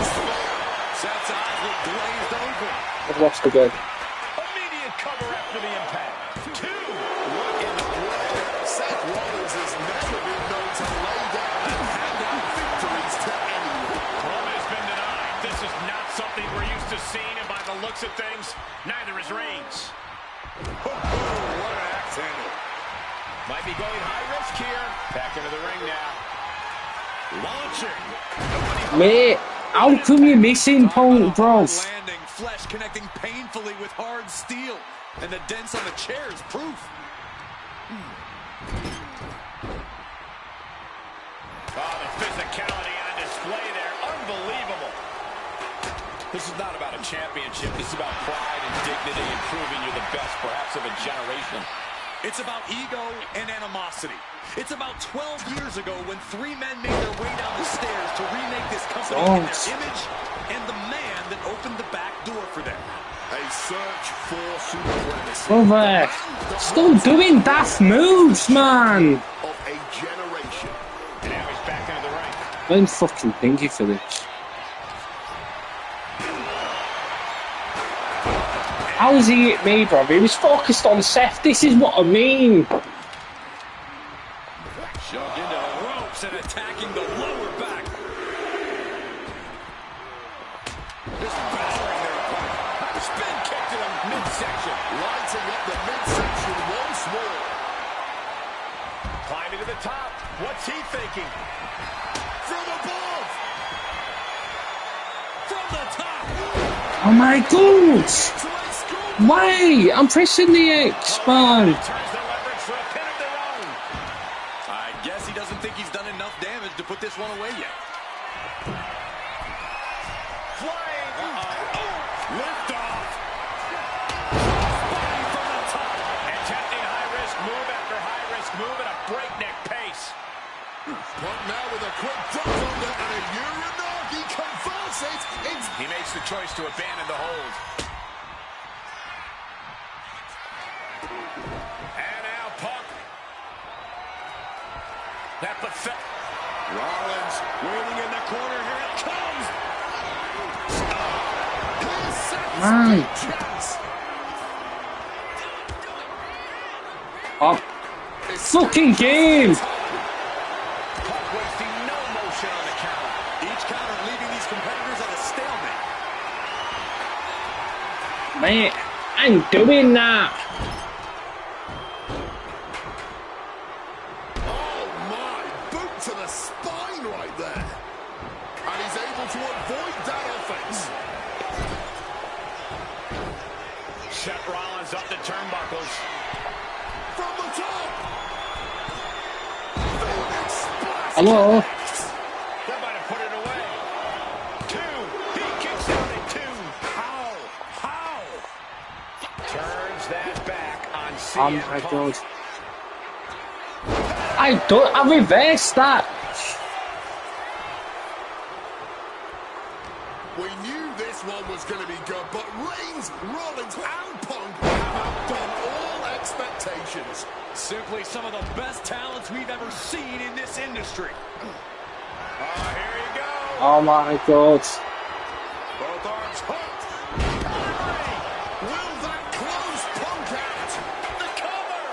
Seth's eyes were glazed over. I've lost again. Immediate cover after the impact. Two. What in the world? Seth Rollins has never been known to lay down and hand out victories to anyone. Roman has been denied. This is not something we're used to seeing, and by the looks of things, neither is Reigns. What an axe handle. Might be going high risk here. Back into the ring now. Launching. Mate, how come you're missing Punk, bro? Landing flesh connecting painfully with hard steel. And the dents on the chair is proof. Oh, the physicality on display there. Unbelievable. This is not about a championship. This is about pride and dignity and proving you're the best, perhaps of a generation. It's about ego and animosity. It's about 12 years ago when three men made their way down the stairs to remake this company in their image, and the man that opened the back door for them. A search for supremacy. Brother, still doing daft moves, man. Of a generation. And now he's back into the ring. I'm fucking thinking for this. How is he hit me, bro? He was focused on Seth. This is what I mean. Shoved into the ropes and attacking the lower back. Just battering their opponent. Spin kick to the midsection. Lighting up the midsection once more. Climbing to the top. What's he thinking? From above. From the top. Oh my god! Why? I'm pressing the X, man. Turns their leverage for a pin of their own. I guess he doesn't think he's done enough damage to put this one away yet. Flying. Lift off. Spotting from the top. Attempting high-risk move after high-risk move at a breakneck pace. Punk now with a quick duck under and a Uranagi converts it. He makes the choice to abandon the hold. And now Punk. That pathetic. Rollins waiting in the corner. Here it comes. Man. Oh. Fucking game. Punk wasting no motion on the counter. Each counter leaving these competitors at a stalemate. Mate, I'm doing that. Oh my, boot to the spine right there. And he's able to avoid that offense. Seth Rollins up the turnbuckles. From the top. Phoenix splash. Hello. That might have put it away. Two. He kicks out at two. How? Turns that back on Oh CM my Punk. god. I reversed that. We knew this one was going to be good, but Reigns, Rollins, and Punk have outdone all expectations. Simply some of the best talents we've ever seen in this industry. Here you go. Oh my god. Both arms hooked. Will that close Punk out? The cover.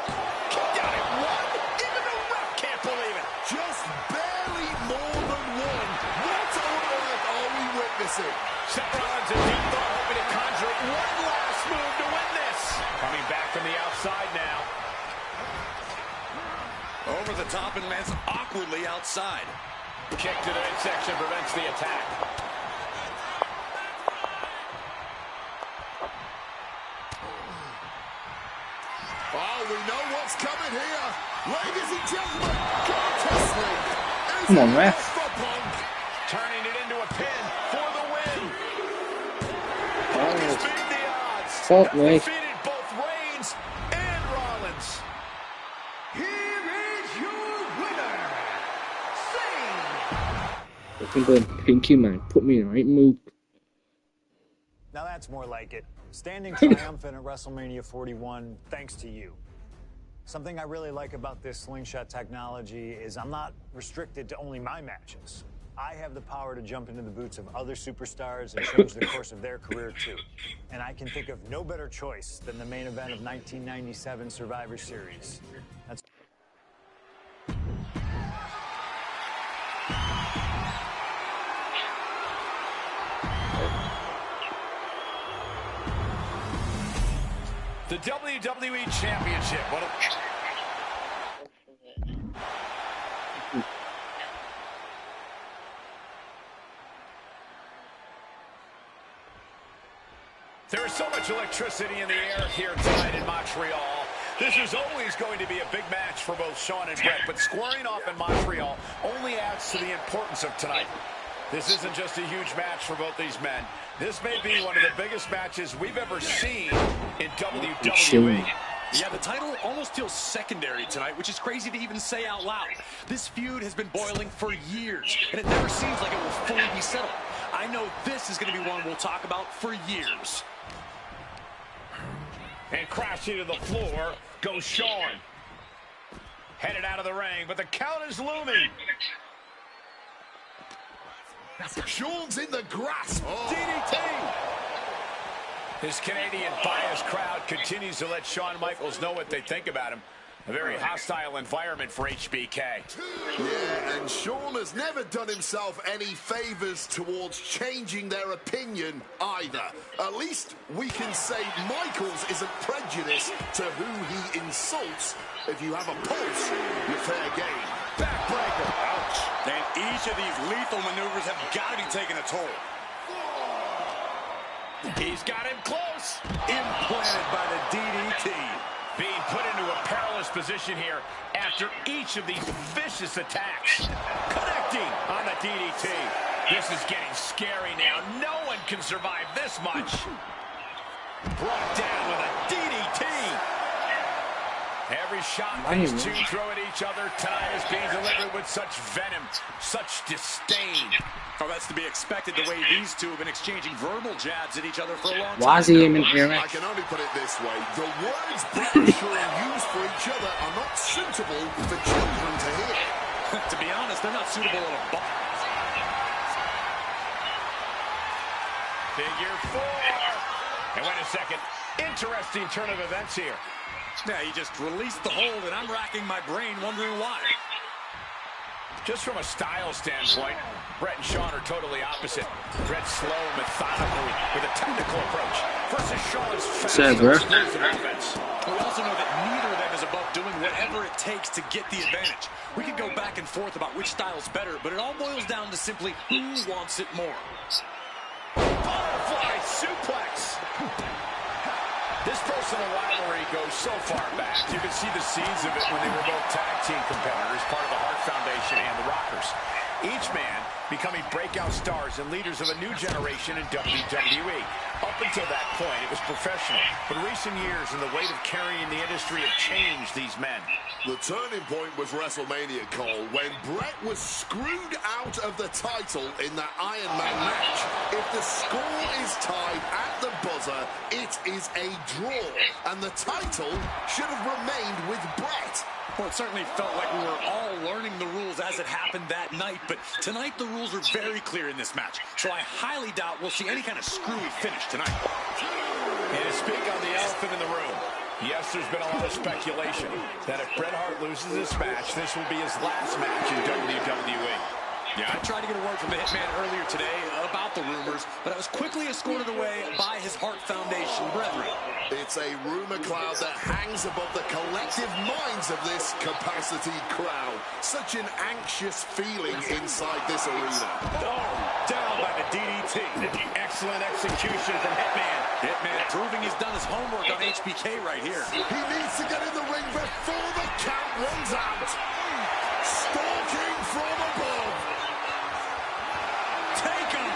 Kicked out at one. Even the ref can't believe it. Just barely more than one. What on earth are we witnessing? Seth Rollins in deep thought, hoping to conjure up one last move to win this. Coming back from the outside now. Over the top and lands awkwardly outside. Kick to the midsection prevents the attack. Oh, we know what's coming here. Ladies and gentlemen, contesting is Come on, ref. for Punk. Turning it into a pin for the win. Oh, Beat the odds. fuck Has me. defeated both Reigns and Rollins. Here is your winner, Sing. Fucking burn pinky, man. Put me in the right mood. Now that's more like it. Standing triumphant at WrestleMania 41 thanks to you. Something I really like about this slingshot technology is I'm not restricted to only my matches. I have the power to jump into the boots of other superstars and change the course of their career too. And I can think of no better choice than the main event of 1997 Survivor Series. That's The WWE Championship. What a... There is so much electricity in the air here tonight in Montreal. This is always going to be a big match for both Shawn and Bret, but squaring off in Montreal only adds to the importance of tonight. This isn't just a huge match for both these men. This may be one of the biggest matches we've ever seen in WWE. Yeah, the title almost feels secondary tonight, which is crazy to even say out loud. This feud has been boiling for years, and it never seems like it will fully be settled. I know this is going to be one we'll talk about for years. And crashing to the floor goes Shawn. Headed out of the ring, but the count is looming. Shawn's in the grasp. DDT. His Canadian biased crowd continues to let Shawn Michaels know what they think about him. A very hostile environment for HBK. Yeah, and Shawn has never done himself any favors towards changing their opinion either. At least we can say Michaels isn't prejudiced to who he insults. If you have a pulse, you're fair game. Backbreaker. Ouch. And each of these lethal maneuvers have got to be taking a toll. He's got him close. Implanted by the DDT. Being put into a perilous position here after each of these vicious attacks. Connecting on the DDT. This is getting scary now. No one can survive this much. Brought down with a DDT. Every shot these two throw at each other tonight is being delivered with such venom, such disdain. Oh, that's to be expected the way these two have been exchanging verbal jabs at each other for a long time. Why is he aiming here? I can only put it this way. The words Bret and Shawn use for each other are not suitable for children to hear. To be honest, they're not suitable at a bar. Figure four. And wait a second. Interesting turn of events here. Yeah, he just released the hold, and I'm racking my brain wondering why. Just from a style standpoint, Bret and Shawn are totally opposite. Bret's slow and methodical with a technical approach versus Shawn's fast and explosive offense. We also know that neither of them is above doing whatever it takes to get the advantage. We could go back and forth about which style's better, but it all boils down to simply who wants it more. Butterfly suplex. This personal rivalry goes so far back. You can see the seeds of it when they were both tag team competitors, part of the Hart Foundation and the Rockers. Each man becoming breakout stars and leaders of a new generation in WWE. Up until that point, it was professional. But recent years and the weight of carrying the industry have changed these men. The turning point was WrestleMania, Cole, when Bret was screwed out of the title in that Iron Man match. If the score is tied at the buzzer, it is a draw, and the title should have remained with Bret. Well, it certainly felt like we were all learning the rules as it happened that night, but tonight the rules are very clear in this match, so I highly doubt we'll see any kind of screwy finish tonight. And to speak on the elephant in the room, yes, there's been a lot of speculation that if Bret Hart loses this match, this will be his last match in WWE. Yeah, I tried to get a word from the Hitman earlier today about the rumors, but I was quickly escorted away by his Hart Foundation brethren. It's a rumor cloud that hangs above the collective minds of this capacity crowd. Such an anxious feeling inside this arena. Oh, down by the DDT. Excellent execution from Hitman. Hitman proving he's done his homework on HBK right here. He needs to get in the ring before the count runs out. Stalking from above. Take him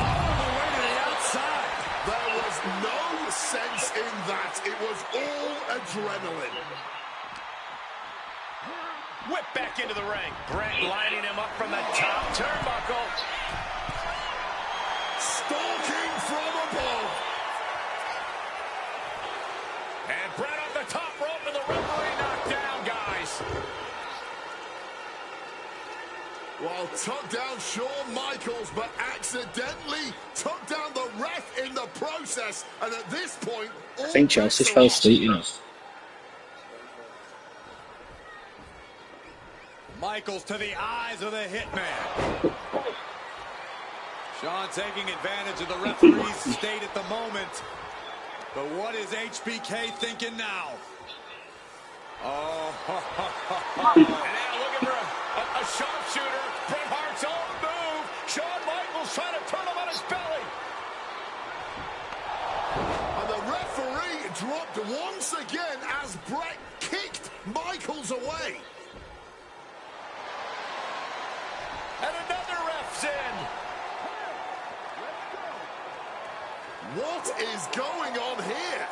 all the way to the outside. There was no sense in that. It was all adrenaline. Whip back into the ring. Bret lining him up from the top turnbuckle. Stalking from above. And Bret off the top rope and the referee knocked down, guys. Well, took down Shawn Michaels, but accidentally took down the ref in the process. And at this point, I think Chelsea fell asleep, you know. Michaels to the eyes of the Hitman. Shawn taking advantage of the referee's state at the moment. But what is HBK thinking now? Oh, and now looking for a sharpshooter. Bret Hart's own move. Shawn Michaels trying to turn him on his belly. And the referee dropped once again as Brett kicked Michaels away. And another ref's in. What is going on here?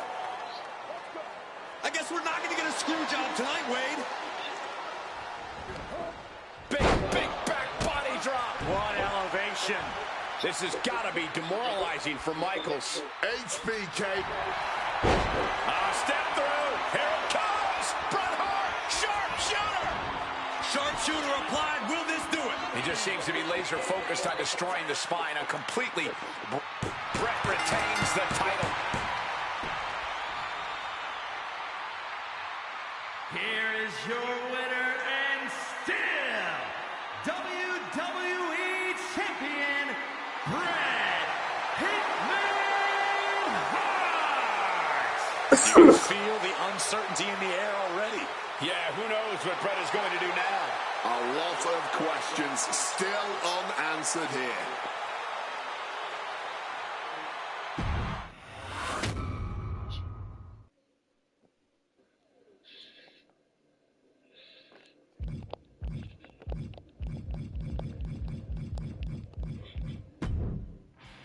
I guess we're not going to get a screw job tonight, Wade. Big back body drop. What elevation. This has got to be demoralizing for Michaels. HBK. Step through. Here it comes. Bret Hart. Sharpshooter. Sharpshooter applied. Will this do it? He just seems to be laser focused on destroying the spine and completely. Bret retains the title. Here is your winner and still WWE Champion, Bret Hitman Hart. You can feel the uncertainty in the air already. Yeah, who knows what Bret is going to do now? A lot of questions still unanswered here.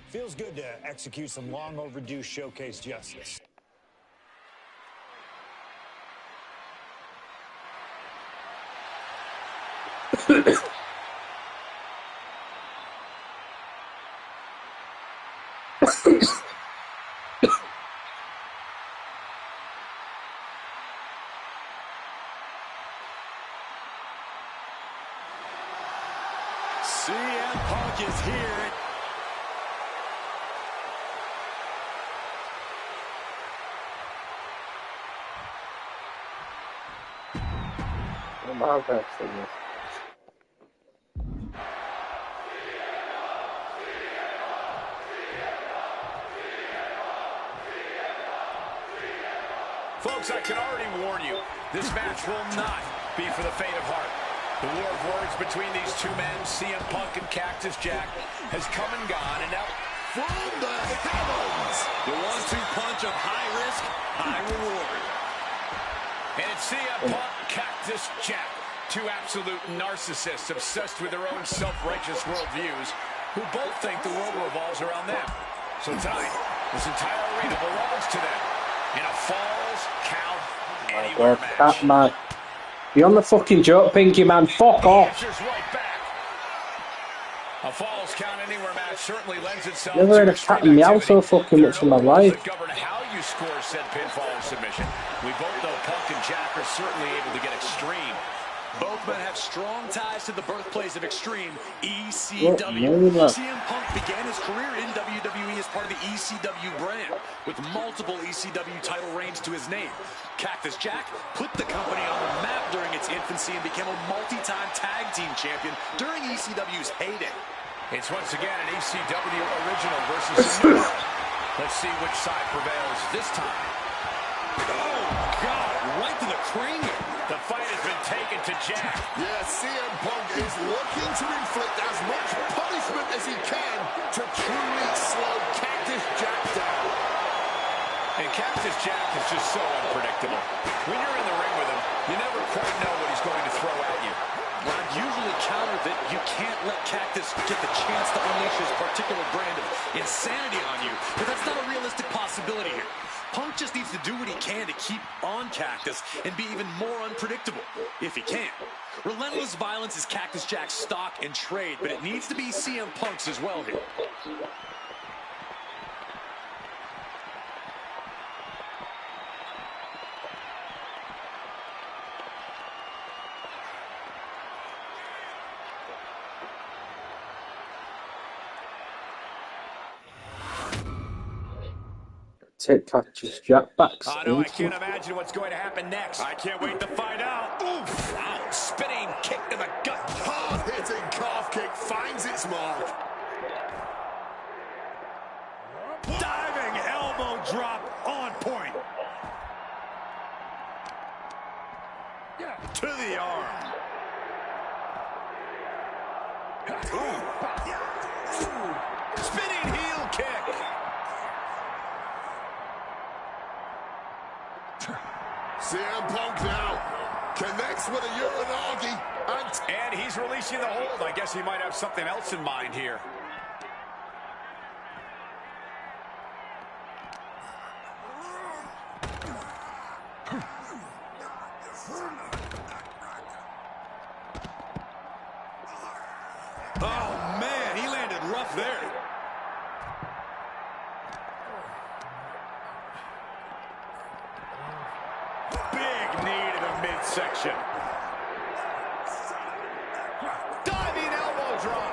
Feels good to execute some long overdue showcase justice. CM Punk is here. Folks, I can already warn you, this match will not be for the faint of heart. The war of words between these two men, CM Punk and Cactus Jack, has come and gone, and now From the heavens! The 1-2 punch of high risk, high reward. And it's CM Punk, Cactus Jack, two absolute narcissists obsessed with their own self-righteous worldviews, who both think the world revolves around them. So tonight, this entire arena belongs to them in a Falls Count Anywhere match. Man. You're on the fucking joke, Pinky Man. Fuck off. Answers right back. A Falls Count Anywhere match certainly lends itself Never heard to a cat extreme meow so activity. fucking There are much no in my rules life. that govern how you score said pinfall or submission. We both know Punk and Jack are certainly able to get extreme. Both men have strong ties to the birthplace of Extreme, What? ECW. No. CM Punk began his career in WWE as part of the ECW brand, with multiple ECW title reigns to his name. Cactus Jack put the company on the map during its infancy and became a multi-time tag team champion during ECW's heyday. It's once again an ECW original versus a new one. Let's see which side prevails this time. Oh, God, right to the cranium. The fight has been taken to Jack. Yeah, CM Punk is looking to inflict as much punishment as he can to truly slow Cactus Jack down. And Cactus Jack is just so unpredictable. When you're in the ring with him, you never quite know what he's going to throw at you. Well, I've usually countered that you can't let Cactus get the chance to unleash his particular brand of insanity on you, but that's not a realistic possibility here. Punk just needs to do what he can to keep on Cactus and be even more unpredictable, if he can. Relentless violence is Cactus Jack's stock and trade, but it needs to be CM Punk's as well here. Take Cactus Jack back. Oh, no, I can't imagine what's going to happen next. I can't wait to find out. Oof! Wow, spinning kick to the gut. Hard-hitting calf kick finds its mark. Diving elbow drop on point. To the arm. Spinning heel kick. CM Punk now connects with a Uranagi, and he's releasing the hold. I guess he might have something else in mind here. Oh, man, he landed rough there. Big knee to the midsection. Diving elbow drop.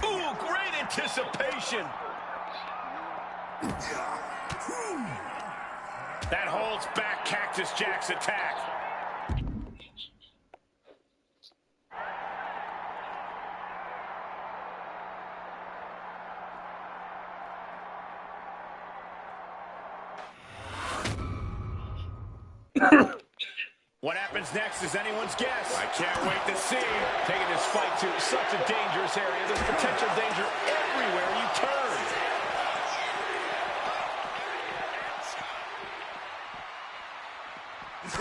Ooh, great anticipation. That holds back Cactus Jack's attack. What happens next is anyone's guess. I can't wait to see. Taking this fight to such a dangerous area. There's potential danger everywhere you turn.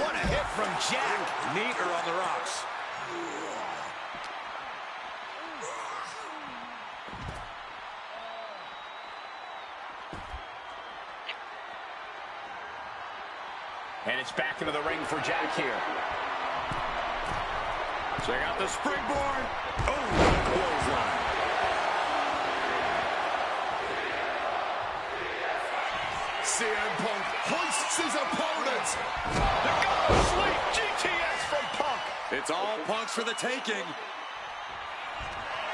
What a hit from Jack. Neater on the rocks. And it's back into the ring for Jack here. Check out the springboard. Oh, clothesline. CM Punk hoists his opponent. The go sweep GTS from Punk. It's all Punk's for the taking.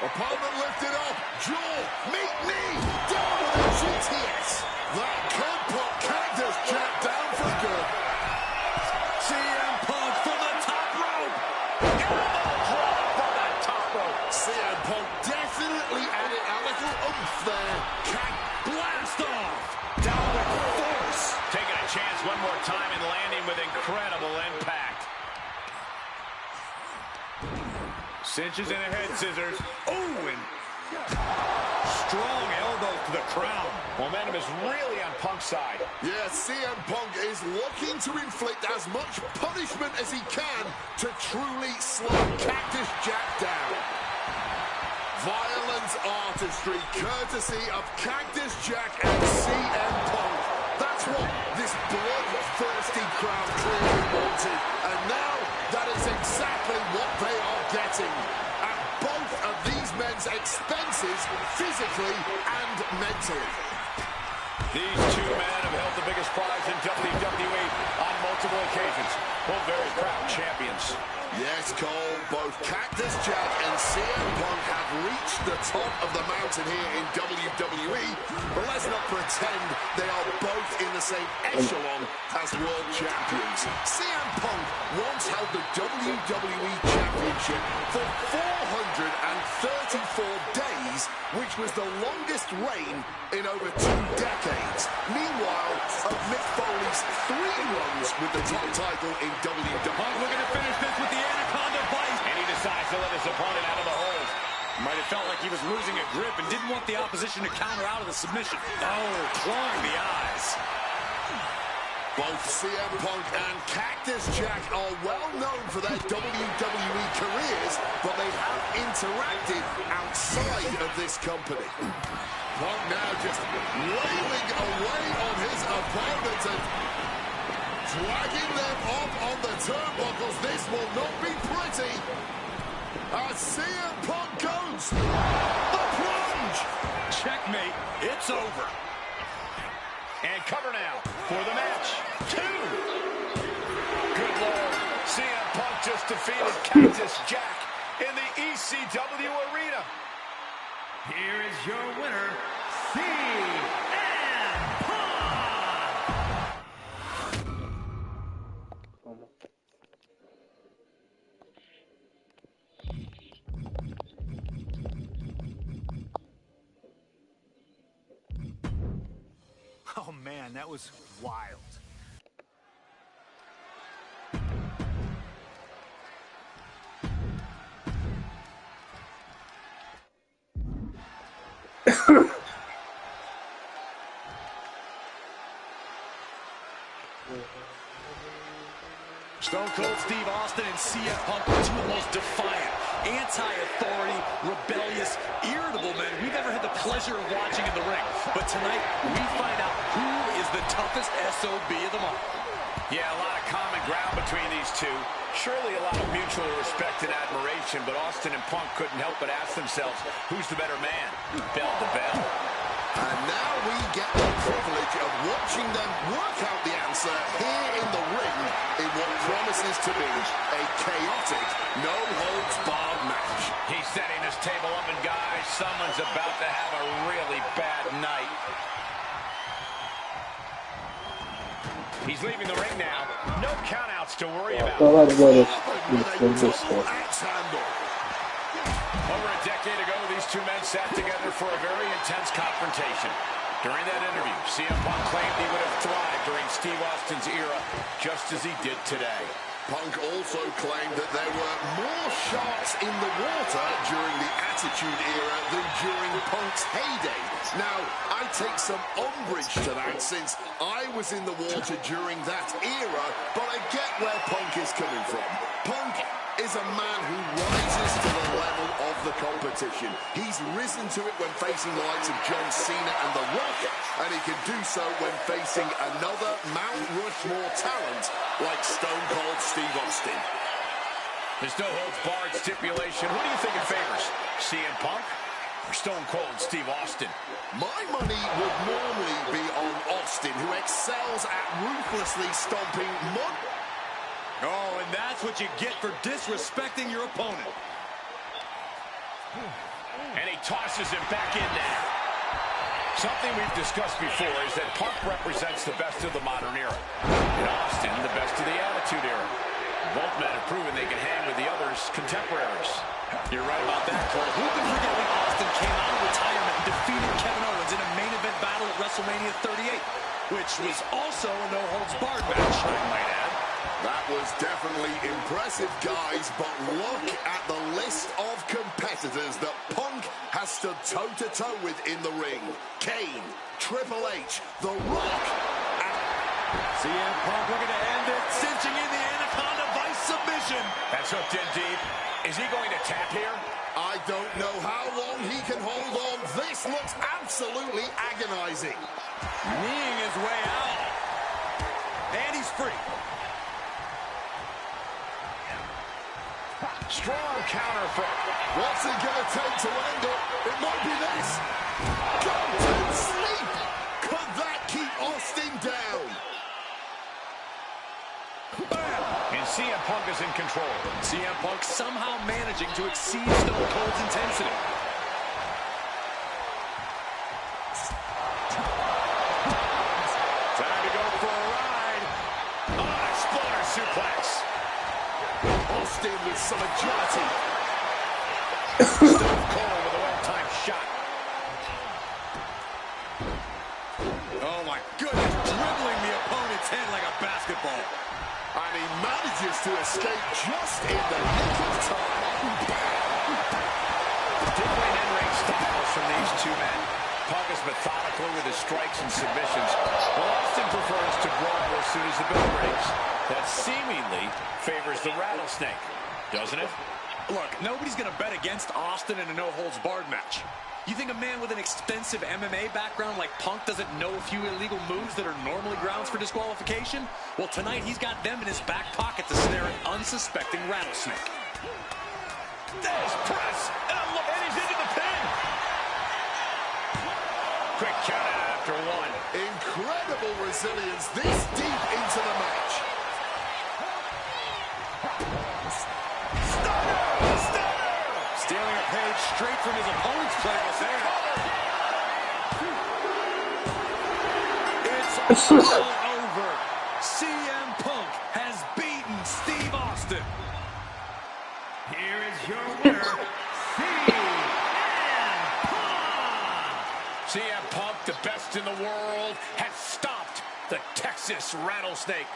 Opponent lifted up. Jaw, meet knee, down with a GTS. That could put Cactus Jack down for good. CM Punk from the top rope. Elbow drop from that top rope. CM Punk definitely added a little oomph there. Blast off. Down with force. Taking a chance one more time and landing with incredible impact. Cinches in a head scissors. Oh, and strong elbow to the crown. Momentum is really on Punk's side. Yeah, CM Punk is looking to inflict as much punishment as he can to truly slow Cactus Jack down. Violent artistry courtesy of Cactus Jack and CM Punk. That's what this bloodthirsty crowd clearly wanted. And now that is exactly what they are getting. At both of these men's expenses, physically and mentally. These two men have held the biggest prize in WWE on multiple occasions. Both very proud champions. Yes, Cole, both Cactus Jack and CM Punk have reached the top of the mountain here in WWE, but let's not pretend they are both in the same echelon as world champions. CM Punk once held the WWE Championship for 434 days, which was the longest reign in over 2 decades. Meanwhile, of Mick Foley's 3 runs with the top title in WWE. Punk looking to finish this with the Anaconda Bite. And he decides to let his opponent out of the hold. Might have felt like he was losing a grip and didn't want the opposition to counter out of the submission. Oh, clawing the eyes. Both CM Punk and Cactus Jack are well known for their WWE careers, but they have interacted outside of this company. Punk now just wailing away on his opponent and dragging them up on the turnbuckles. This will not be pretty. As CM Punk goes, the plunge. Checkmate. It's over. And cover now for the match. 2. Good Lord. CM Punk just defeated Cactus Jack in the ECW arena. Here is your winner, CM Punk! Oh, man, that was wild. Stone Cold Steve Austin and CM Punk are two of the most defiant, anti-authority, rebellious, irritable men we've ever had the pleasure of watching in the ring. But tonight, we find out who is the toughest SOB of them all. Yeah, a lot of common ground between these two. Surely a lot of mutual respect and admiration, but Austin and Punk couldn't help but ask themselves, who's the better man, bell to bell? And now we get the privilege of watching them work out the answer here in the ring in what promises to be a chaotic, no-holds-barred match. He's setting his table up, and guys, someone's about to have a really bad night. He's leaving the ring now. No countouts to worry about. Well, that's what Over a decade ago, these two men sat together for a very intense confrontation. During that interview, CM Punk claimed he would have thrived during Steve Austin's era, just as he did today. Punk also claimed that there were more sharks in the water during the Attitude Era than during Punk's heyday. Now, I take some umbrage to that since I was in the water during that era, but I get where Punk is coming from. Punk is a man who rises to the level of the competition. He's risen to it when facing the likes of John Cena and The Rock, and he can do so when facing another Mount Rushmore talent like Stone Cold Steve Austin. There's no holds barred stipulation. Who do you think it favors? CM Punk or Stone Cold Steve Austin? My money would normally be on Austin, who excels at ruthlessly stomping mud. Oh, and that's what you get for disrespecting your opponent. And he tosses him back in there. Something we've discussed before is that Punk represents the best of the modern era, and Austin the best of the Attitude Era. Both men have proven they can hang with the others' contemporaries. You're right about that, Cole. Who can forget when Austin came out of retirement and defeated Kevin Owens in a main event battle at WrestleMania 38, which was also a no-holds-barred match, I might add. That was definitely impressive, guys, but look at the list of competitors that Punk has stood toe-to-toe with in the ring. Kane, Triple H, The Rock, and CM Punk looking to end it, cinching in the Anaconda Vice submission. That's hooked in deep. Is he going to tap here? I don't know how long he can hold on. This looks absolutely agonizing. Kneeing his way out. And he's free. Strong counter from. What's it going to take to end it? It might be this. Go to sleep. Could that keep Austin down? And CM Punk is in control. CM Punk somehow managing to exceed Stone Cold's intensity. Time to go for a ride. Oh, exploder suplex. Austin with some agility. Stone Cold with a well-timed shot. Oh my goodness, dribbling the opponent's head like a basketball. And he manages to escape just in the nick of time. Different in-ring styles from these two men. Punk is methodical with his strikes and submissions, while Austin prefers to brawl as soon as the bell rings. That seemingly favors the rattlesnake, doesn't it? Look, nobody's going to bet against Austin in a no-holds-barred match. You think a man with an extensive MMA background like Punk doesn't know a few illegal moves that are normally grounds for disqualification? Well, tonight he's got them in his back pocket to snare an unsuspecting rattlesnake. There's press, and he's into the pin. Quick count out after one. Incredible resilience this deep into the match. Stealing a page straight from his opponent's playbook there. It's all over. CM Punk has beaten Steve Austin. Here is your winner, CM Punk. CM Punk, the best in the world, has stopped the Texas Rattlesnake.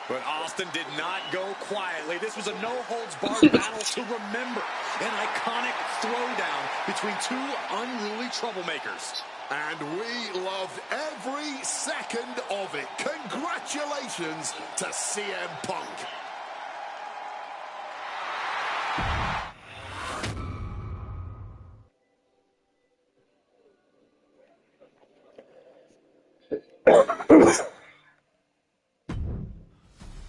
But Austin did not go quietly. This was a no-holds-barred battle to remember. An iconic throwdown between two unruly troublemakers. And we loved every second of it. Congratulations to CM Punk.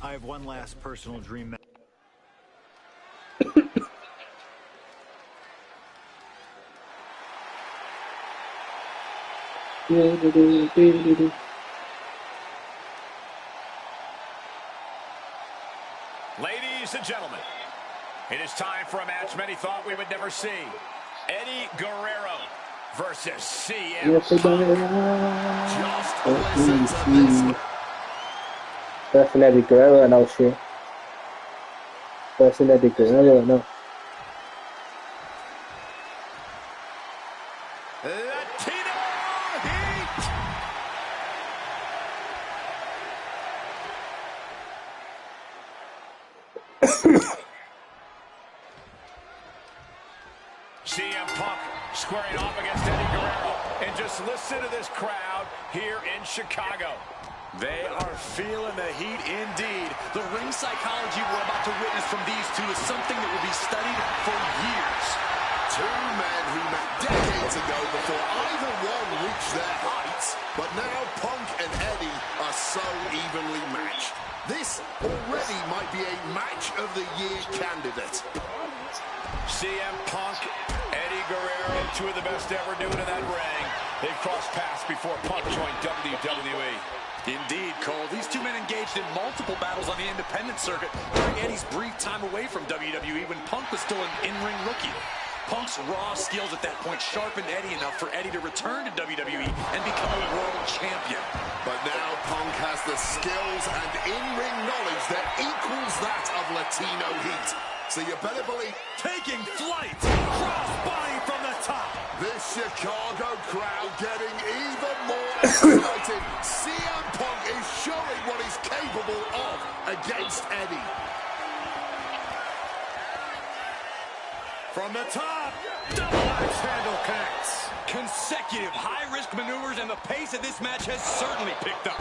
I have one last personal dream. Ladies and gentlemen, it is time for a match many thought we would never see. Eddie Guerrero versus CM Punk. Just listen to this. Person Eddie Guerrero, no shit. Person Eddie Guerrero, no. Latino Heat! CM Punk squaring off against Eddie Guerrero. And just listen to this crowd here in Chicago. They are feeling the heat indeed. The ring psychology we're about to witness from these two is something that will be studied for years. Two men who met decades ago before either one reached their heights, but now Punk and Eddie are so evenly matched. This already might be a match of the year candidate. CM Punk, Eddie Guerrero, two of the best ever doing in that ring. They've crossed paths before Punk joined WWE. Indeed, Cole. These two men engaged in multiple battles on the independent circuit during Eddie's brief time away from WWE when Punk was still an in-ring rookie. Punk's raw skills at that point sharpened Eddie enough for Eddie to return to WWE and become a world champion. But now Punk has the skills and in-ring knowledge that equals that of Latino Heat. So you better believe... Taking flight! Crossbody from the top! This Chicago crowd getting even more excited. CM Punk is showing what he's capable of against Eddie. From the top, double axe handle connects. Consecutive high-risk maneuvers, and the pace of this match has certainly picked up.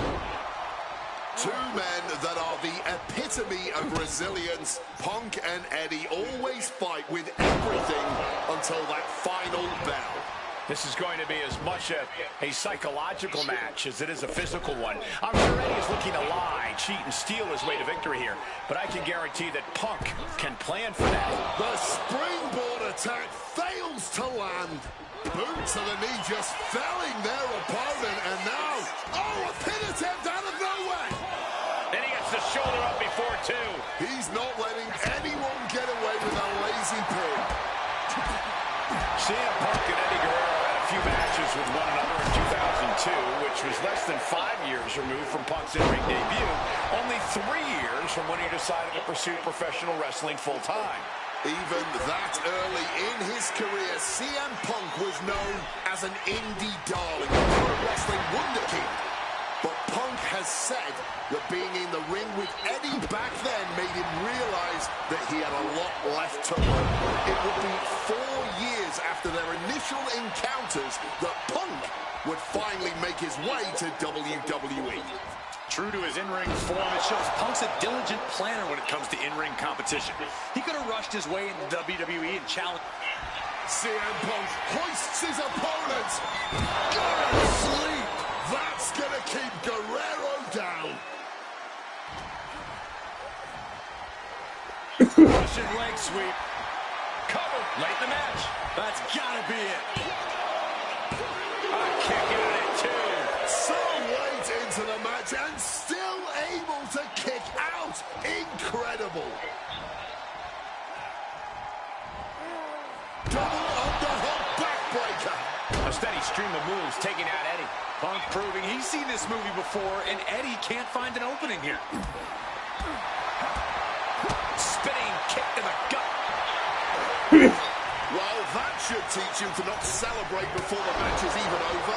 Two men that are the epitome of resilience. Punk and Eddie always fight with everything until that final bell. This is going to be as much a psychological match as it is a physical one. I'm sure Eddie is looking to lie, cheat, and steal his way to victory here. But I can guarantee that Punk can plan for that. The springboard attack fails to land. Boot to the knee just felling their opponent. And now, oh, a pin attempt out of nowhere. Then he gets the shoulder up before two. He's not letting anyone get away with a lazy pin. CM Punk and Eddie Guerrero had a few matches with one another in 2002, which was less than 5 years removed from Punk's in-ring debut. Only 3 years from when he decided to pursue professional wrestling full-time. Even that early in his career, CM Punk was known as an indie darling, a pro wrestling wunderkind. But Punk has said that being in the ring with Eddie back then made him realize that he had a lot left to learn. It would be 4 years after their initial encounters that Punk would finally make his way to WWE. True to his in-ring form, it shows Punk's a diligent planner when it comes to in-ring competition. He could have rushed his way into WWE and challenged. CM Punk hoists his opponent. Go to sleep. That's going to keep Guerrero down. Russian leg sweep. Cover late in the match. That's got to be it. A kick out at two. So late into the match and still able to kick out. Incredible. Double underhook backbreaker. A steady stream of moves taking out Eddie. Punk proving he's seen this movie before, and Eddie can't find an opening here. Spinning kick to the gut. Well, that should teach him to not celebrate before the match is even over.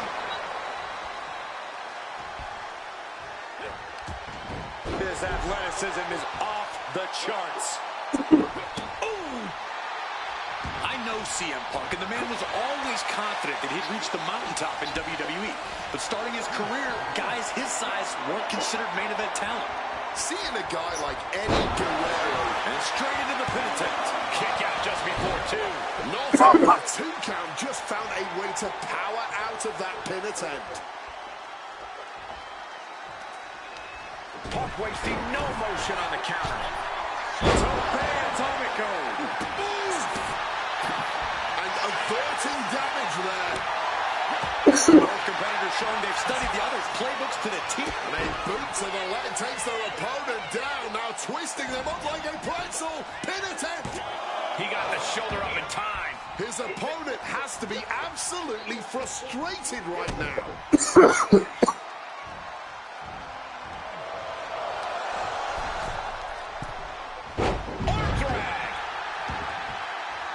athleticism is off the charts. I know CM Punk, and the man was always confident that he'd reach the mountaintop in WWE. But starting his career, guys his size weren't considered main event talent. Seeing a guy like Eddie Guerrero And straight into the pin attempt. Kick out just before 2. not a 2 count, just found a way to power out of that pin attempt. Punk wasting no motion on the counter. Atomico. And averting damage there. Both competitors showing they've studied the other's playbooks to the teeth. And a boot to the leg takes their opponent down, now twisting them up like a pretzel. Pin attempt. He got the shoulder up in time. His opponent has to be absolutely frustrated right now.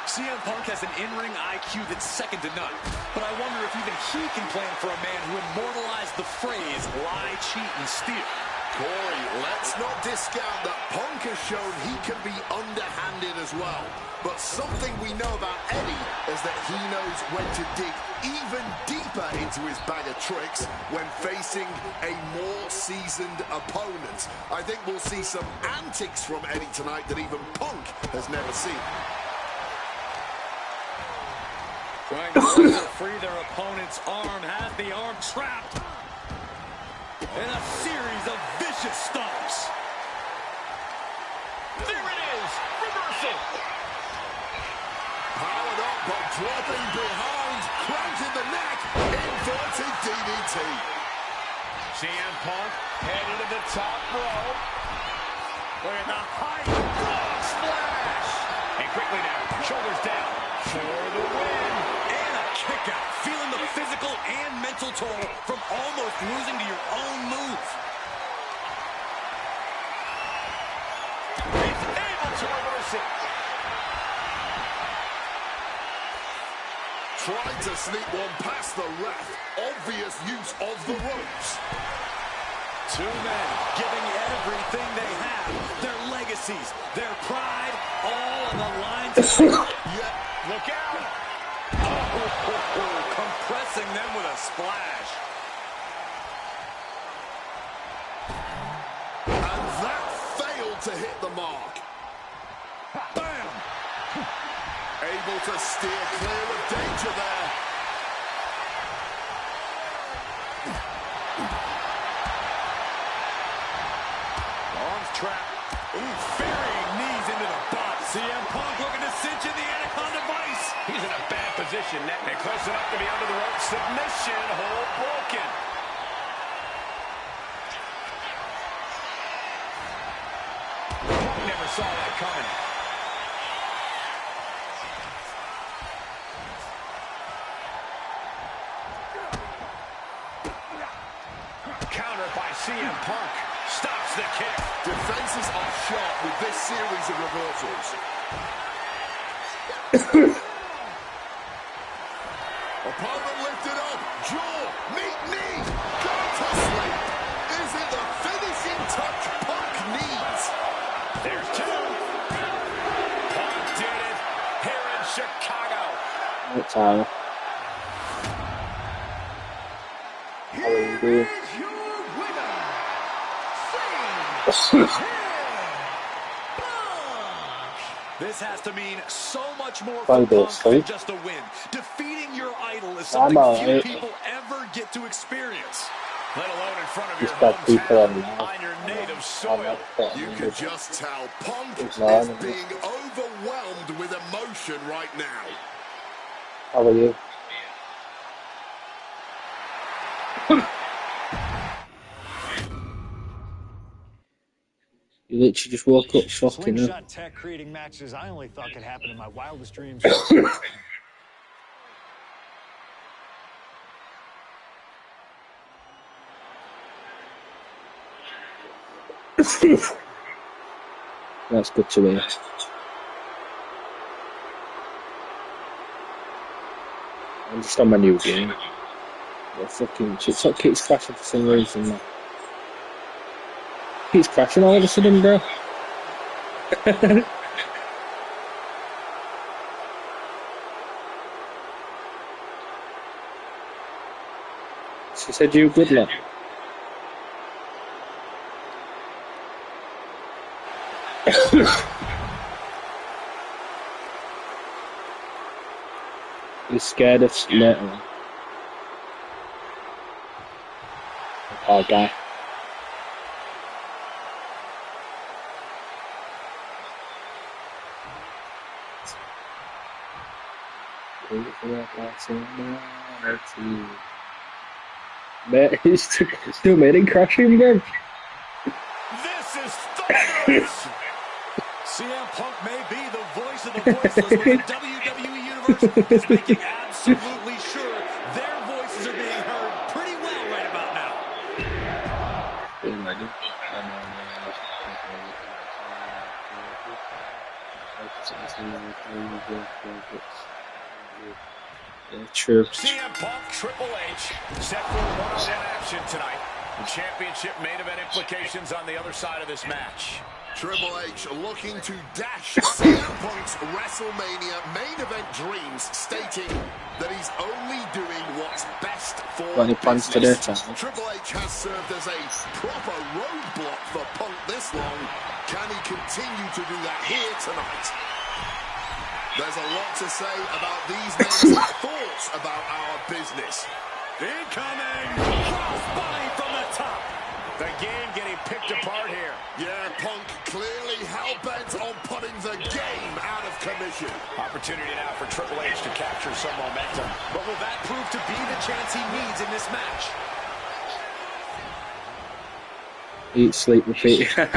CM Punk has an in-ring IQ that's second to none. But I wonder if even he can plan for a man who immortalized the phrase, lie, cheat, and steal. Corey, let's not discount that Punk has shown he can be underhanded as well. But something we know about Eddie is that he knows when to dig even deeper into his bag of tricks when facing a more seasoned opponent. I think we'll see some antics from Eddie tonight that even Punk has never seen. Trying to free their opponent's arm, has the arm trapped. And a series of vicious stomps. There it is! Reversal! Powered up, but dropping behind, cranking the neck, inverted DDT. CM Punk headed to the top rope. Look at the high frog splash. And quickly now, shoulders down for the win. And a kick out. Feeling the physical and mental toll from almost losing to your own move. He's able to reverse it. Tried to sneak one past the ref. Obvious use of the ropes. Two men giving everything they have. Their legacies, their pride, all on the line. Yeah. Look out! Compressing them with a splash. And that failed to hit the mark. Bam! Able to steer clear of danger there. Arms trapped. Ooh, ferrying knees into the butt. CM Punk looking to cinch in the Anaconda Vice. He's in a bad position. And close enough to be under the rope. Submission hold broken. Punk never saw that coming. Countered by CM Punk. Stops the kick. Defenses are sharp with this series of reversals. Opponent lifted up. Jaw. Meet knee. Go to sleep. Is it the finishing touch Punk needs? There's two. Punk did it here in Chicago. That's how. Here is your winner, CM Punk. This has to mean so much more Bye, for Punk Bill. than just a win. Defeating your idol is something few people ever get to experience. Let alone in front of your Just got people hometown, on on your native soil. You can just tell Punk is being overwhelmed with emotion right now. How are you? You literally just woke up shocking her. Slingshot tech creating matches I only thought could happen in my wildest dreams. That's good to hear. I'm just on my new game. The fucking TikTok keeps crashing for some reason. Man. He's crashing all of a sudden, bro. She said you good luck. He's scared of metal. Oh, guy. Man, he's still made it crashing, bro. This is thunderous. CM Punk may be the voice of the voiceless, but the WWE Universe is making absolutely sure their voices are being heard pretty well right about now. True. CM Punk, Triple H, set for one-on-one action tonight. The championship main event implications on the other side of this match. Triple H looking to dash CM Punk's WrestleMania main event dreams, stating that he's only doing what's best for Got any plans today, business. Tom? Triple H has served as a proper roadblock for Punk this long. Can he continue to do that here tonight? There's a lot to say about these men's thoughts about our business. Incoming! Crossbody from the top. The game getting picked apart here. Yeah, Punk clearly hell-bent on putting the game out of commission. Opportunity now for Triple H to capture some momentum. But will that prove to be the chance he needs in this match? Eat, sleep, repeat. Scary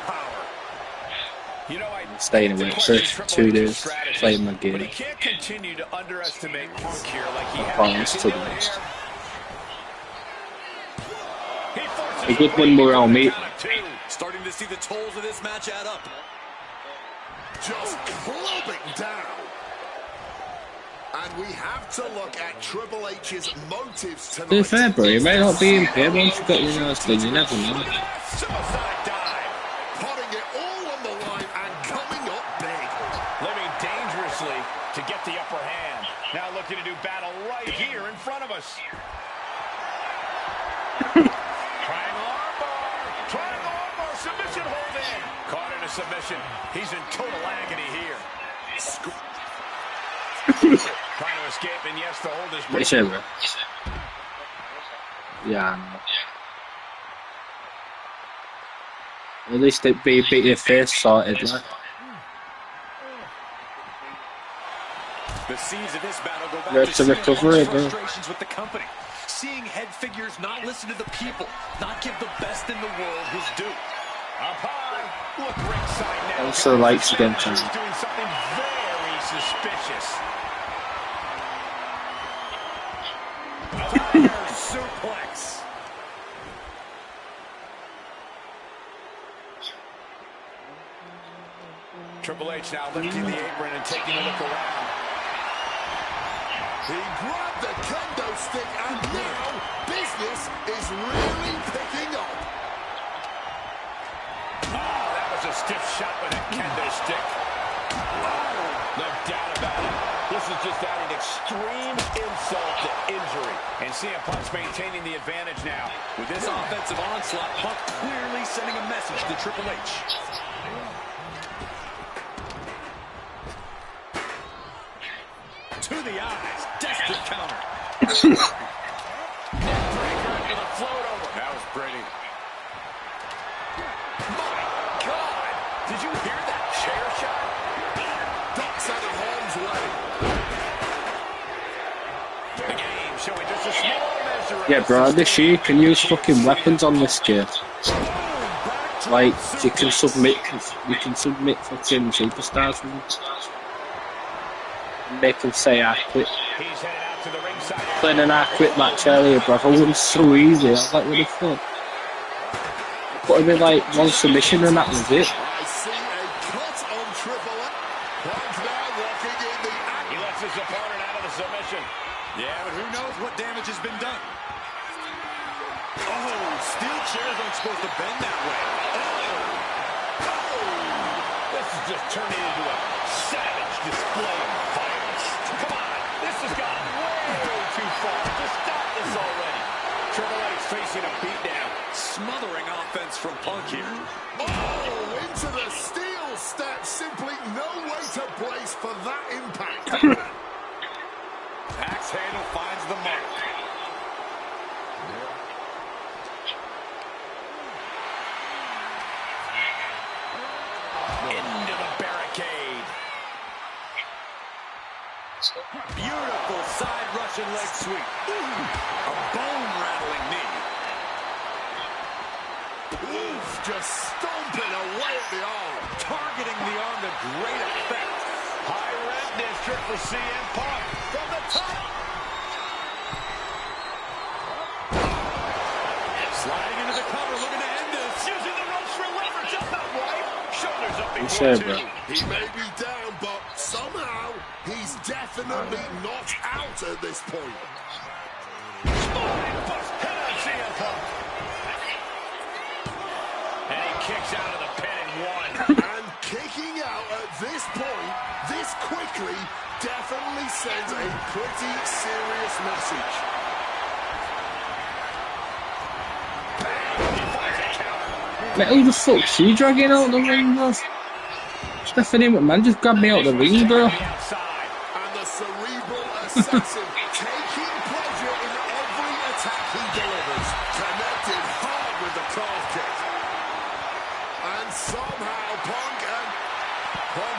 power. You know, I'm staying awake for 2 days, playing my game. But he can't continue to underestimate Punk here like he Balance has to to do the it rest. here. He A good forces one, we're all meat. Starting to see the tolls of this match add up. Just clubbing down. And we have to look at Triple H's motives tonight. To be fair, bro, you may not be in pain once you've got your nose done, you never know. Suicide dive. Putting it all on the line and coming up big. Living dangerously to get the upper hand. Now looking to do battle right here in front of us. Triangle armbar, submission hold in. Caught in a submission. He's in total agony here. Trying to escape, and yes, the hold is What you say, bro? Yeah, I know. At least it be beat your face sorted, like. The seeds of this battle go back There's to the CM recovery, Punk's bro. frustrations with the company. Seeing head figures not listen to the people, not give the best in the world his due. Up high. Look ringside now. Also likes again, Tom. He's doing something very suspicious. Tiger suplex. Triple H now lifting the apron and taking a look around. He grabbed the kendo stick and now business is really picking up. Oh, that was a stiff shot with a kendo stick. Oh, no doubt about it. This is just adding extreme insult to injury. And CM Punk's maintaining the advantage now. With this offensive onslaught, Punk clearly sending a message to Triple H. To the eyes, desperate counter. Breaker into the float over. That was pretty. My God! Did you hear that chair shot? Ducks out of harm's way. The game showing just a small measure of Yeah, bro, this year you can use fucking weapons on this kid. Like, you can submit fucking superstars with it. And make them say I quit. He's headed out to the ringside. Playing an I quit match earlier, bro. It was so easy. I was like, what the fuck? Put him in like one submission and that was it. I see a cut on Triple H. Punk now walking in the act. He lets his opponent out of the submission. Yeah, but who knows what damage has been done. Oh, steel chairs aren't supposed to bend that way. This is just turning into a savage display of violence. Come on, this has gone way too far. Just stop this already. Triple H facing a beatdown. Smothering offense from Punk here. Oh, into the steel step. Simply no way to brace for that impact. Axe handle finds the mark. Into the barricade. Beautiful side Russian leg sweep. A bone-rattling knee. Oof, just stomping away at the arm. Targeting the arm to great effect. High red district for CM Punk from the top. Sliding into the cover, looking to end this. Using the ropes for leverage, just not right. Shoulders up You before said, two. bro. He may be down, but somehow he's definitely not out at this point. Spine bust head on CM Punk. And he kicks out of the pin in one. And kicking out at this point, this quickly, definitely sends a pretty serious message. He finds a counter. Like, who the fuck's she dragging out the ring, bro? Stephanie McMahon just grabbed me out the ring, bro. The outside. And the cerebral assassin taking pleasure in every attack he delivers. Connected hard with the calf kick. And somehow Punk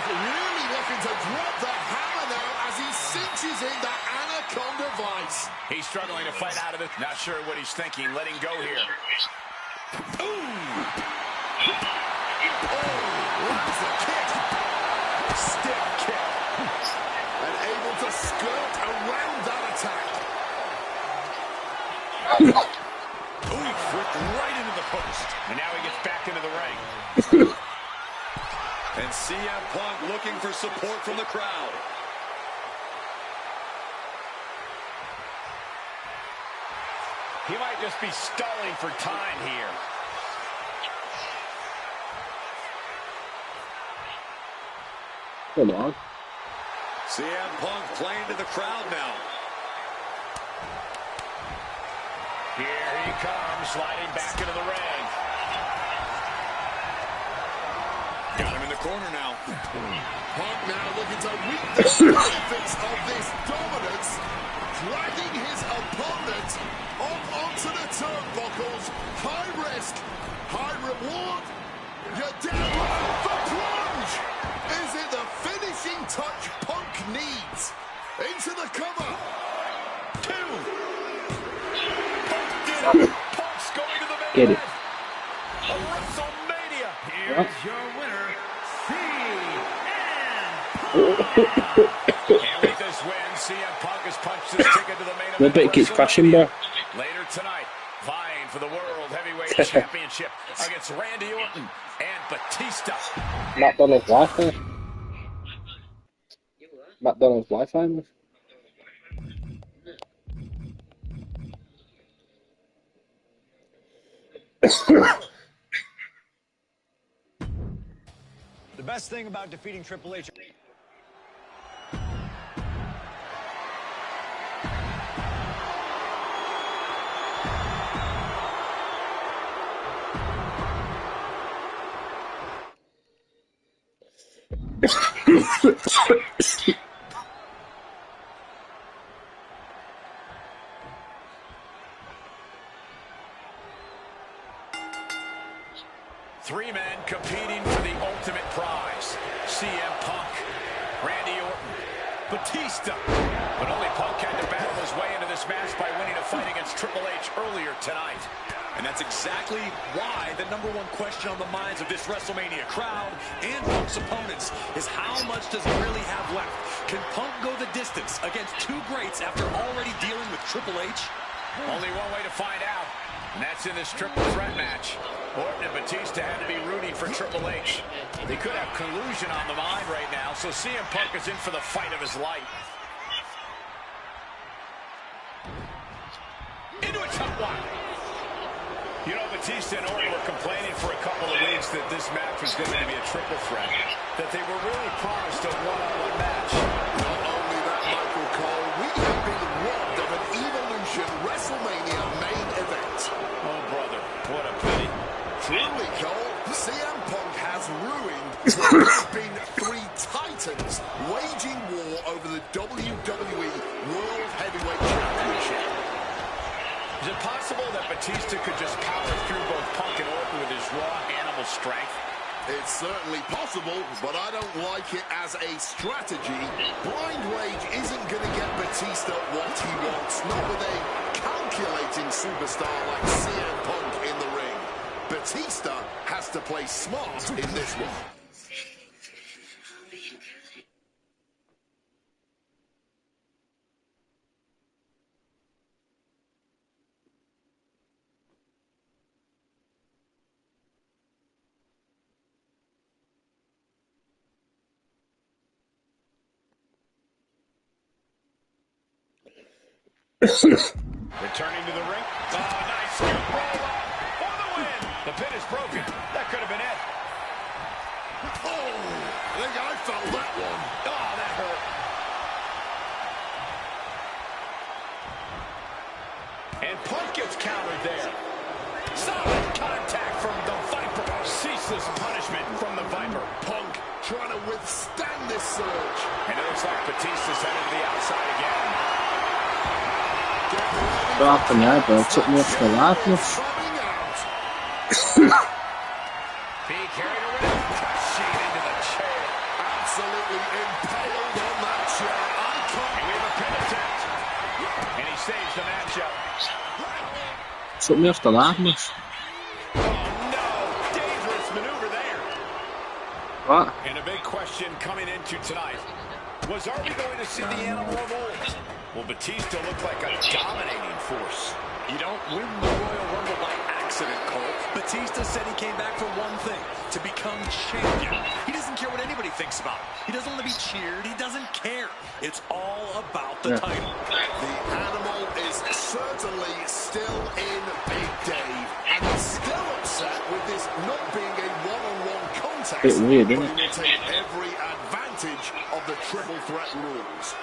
really looking to drop the hammer now as he cinches in that anaconda vice. He's struggling to fight out of it. Not sure what he's thinking. Letting go here. Lands the kick. Stiff kick. And able to skirt around that attack. Oof, whipped right into the post. And now he gets back into the ring. And CM Punk looking for support from the crowd. He might just be stalling for time here. Come on. CM Punk playing to the crowd now. Here he comes, sliding back into the ring. Got him in the corner now. Punk now looking to reap the benefits of this dominance, dragging his opponent up onto the turnbuckles. High risk, high reward. You're down the plunge. Is it the finishing touch Punk needs? Into the cover. Two. Punk did it. Punk's going to the main Get it. event of WrestleMania. Here's your winner, CM And with this win, CM Punk has punched his ticket to the main event. I bet it keeps of crashing, bro. Later tonight, vying for the World Heavyweight Championship against Randy Orton and Batista. McDonald's Wi-Fi. McDonald's Wi-Fi, man. The best thing about defeating Triple H. Three men competing for the ultimate prize. CM Punk, Randy Orton, Batista. But only Punk had to battle his way into this match by winning a fight against Triple H earlier tonight. And that's exactly why the number one question on the minds of this WrestleMania crowd and Punk's opponents is how much does he really have left? Can Punk go the distance against two greats after already dealing with Triple H? Only one way to find out, and that's in this triple threat match. Orton and Batista had to be rooting for Triple H. They could have collusion on the mind right now, so CM Punk is in for the fight of his life. Into a top one. You know, Batista and Orton were complaining for a couple of weeks that this match was going to be a triple threat, that they were really promised a one-on-one match. Not only that, Michael Cole, we have been robbed of an Evolution WrestleMania main event. Oh, brother, what a pity. Truly, Cole, CM Punk has ruined what has been three titans waging war over the WWE World Heavyweight Championship. Is it possible that Batista could just power through both Punk and Orton with his raw animal strength? It's certainly possible, but I don't like it as a strategy. Blind Rage isn't going to get Batista what he wants, not with a calculating superstar like CM Punk in the ring. Batista has to play smart in this one. Returning to the ring. Oh, nice scoop roll up for the win. The pin is broken. That could have been it. Oh, I think I felt that one. Oh, that hurt. And Punk gets countered there. Solid contact from the Viper. Ceaseless punishment from the Viper. Punk trying to withstand this surge. And it looks like Batista's headed to the outside again. What happened there, bro? Took me off the liveness. Being carried away. Crashing into the chair. Absolutely impaled on that chair. And we have a pin attempt. And he saves the matchup. Took me off the liveness. Oh no! Dangerous maneuver there. What? And a big question coming into tonight was, are we going to see the animal of old? Will Batista look like a dominating force? You don't win the Royal Rumble by accident, Cole. Batista said he came back for one thing, to become champion. He doesn't care what anybody thinks about him. He doesn't want to be cheered. He doesn't care. It's all about the title. The animal is certainly still in Big Dave, and he's still upset with this not being a one-on-one contest. Bit weird, isn't but he will take every advantage of the triple threat rules.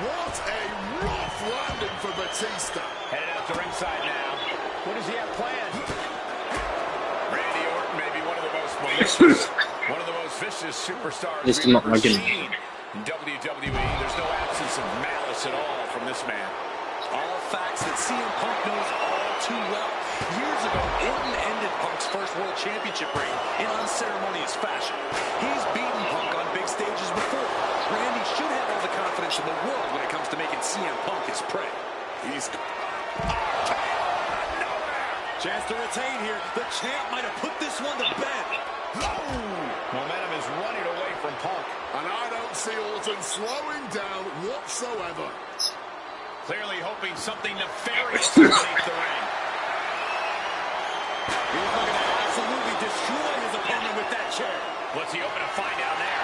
What a rough landing for Batista. Headed out to ringside now. What does he have planned? Randy Orton may be one of the most malicious, one of the most vicious superstars we've ever seen in WWE. There's no absence of malice at all from this man. All facts that CM Punk knows all too well. Years ago, Orton ended Punk's first World Championship reign in unceremonious fashion. He's beaten Punk on big stages before. Randy should have all the confidence in the world when it comes to making CM Punk his prey. He's... Chance to retain here. The champ might have put this one to bed. Momentum is running away from Punk. And I don't see Orton slowing down whatsoever. Clearly hoping something nefarious beneath the ring. He's looking to absolutely destroy his opponent with that chair. What's he hoping to find down there?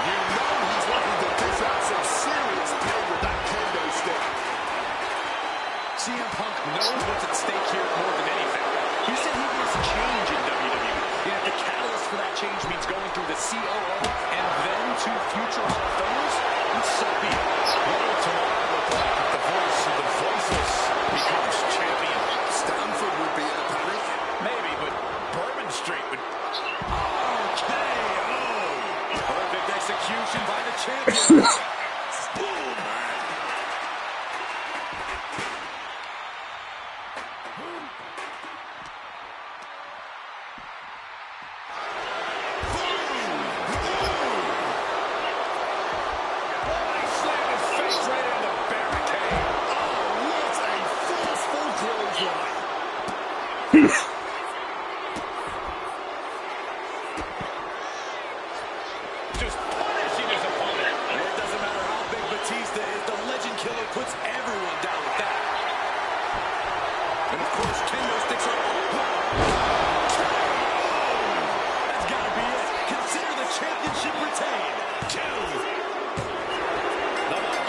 You know he's looking to dish out some serious pain with that kendo stick. CM Punk knows what's at stake here more than anything. He said he wants change in WWE. And if the catalyst for that change means going through the COO and then to future Hall of Famers, then so be it. What will tomorrow look like if the voice of the voiceless becomes champion? Stanford would be in a panic. Maybe, but Bourbon Street would... RKO! Perfect execution by the champion. Boom, man. Slammed his face right into the barricade. Oh, what a forceful clothesline. Just punishing his opponent. It doesn't matter how big Batista is, the Legend Killer puts everyone down with that. And of course, kendo sticks are... That's gotta be it. Consider the championship retained. 2.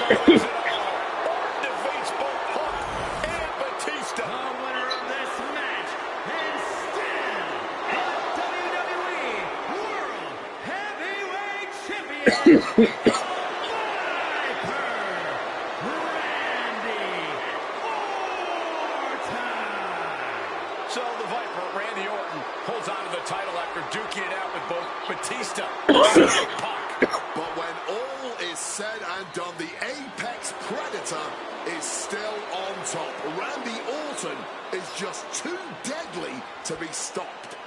lose it all. Orton defeats both Punk and Batista. The winner of this match is still the WWE World Heavyweight Champion, the Viper, Randy Orton. So the Viper, Randy Orton, holds on to the title after duking it out with both Batista and Punk. But when all is said and done, the Apex Predator is still on top. Randy Orton is just too deadly to be stopped.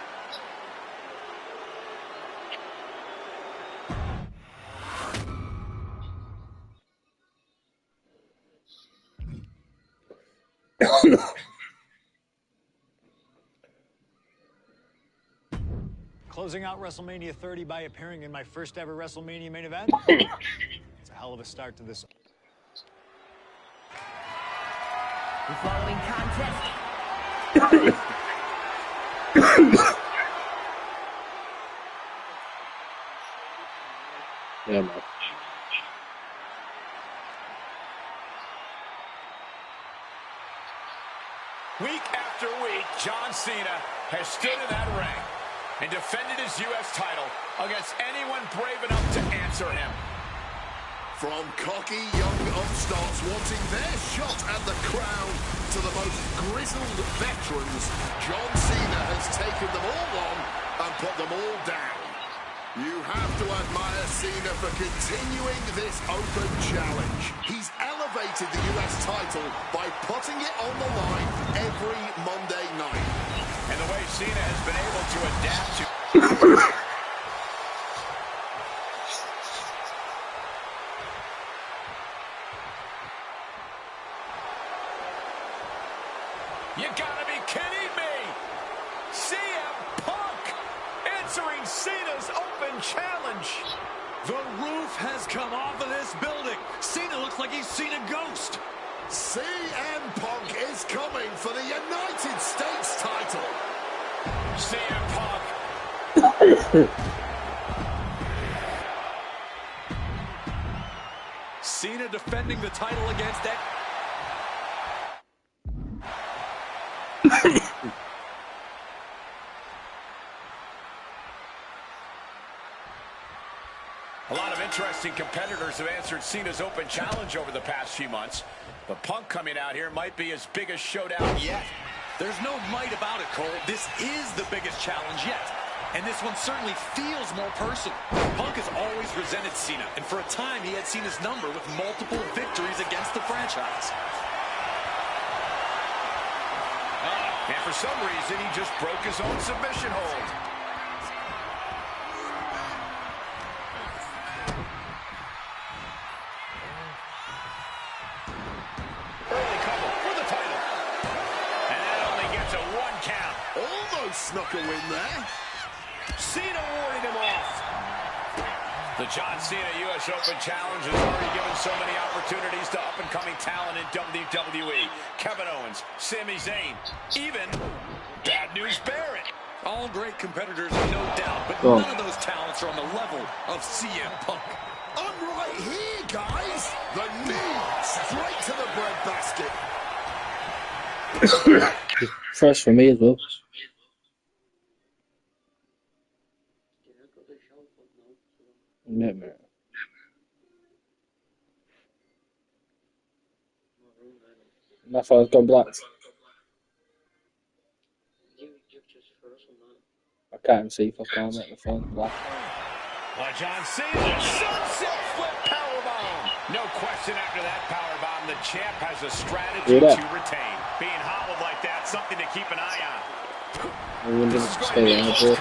Closing out WrestleMania 30 by appearing in my first ever WrestleMania main event. It's a hell of a start to this. The following contest. Yeah, man. Week after week, John Cena has stood in that ring and defended his U.S. title against anyone brave enough to answer him. From cocky young upstarts wanting their shot at the crown to the most grizzled veterans, John Cena has taken them all on and put them all down. You have to admire Cena for continuing this open challenge. He's elevated the U.S. title by putting it on the line every Monday night. And the way Cena has been able to adapt to... You gotta be kidding me! CM Punk answering Cena's open challenge. The roof has come off of this building. Cena looks like he's seen a ghost. CM Punk is coming for the United States title. CM Punk. Cena defending the title against that. A lot of interesting competitors have answered Cena's open challenge over the past few months. But Punk coming out here might be his biggest showdown yet. There's no might about it, Cole. This is the biggest challenge yet. And this one certainly feels more personal. Punk has always resented Cena, and for a time he had Cena's number with multiple victories against the franchise. And for some reason, he just broke his own submission hold. Early couple for the title. And that only gets a 1 count. Almost snuck a win there. Cena warding him off. The John Cena U.S. Open Challenge has already given so many opportunities to up-and-coming talent in WWE. Kevin Owens, Sami Zayn, even Bad News Barrett. All great competitors, no doubt, but none of those talents are on the level of CM Punk. I'm right here, guys. The knee straight to the breadbasket. Fresh for me as well. Never. My phone's gone black. I can't see if I can't make my phone black. John Cena, sunset flip powerbomb. No question after that powerbomb, the champ has a strategy to retain. Being hobbled like that, something to keep an eye on. I wonder if it's stay out there.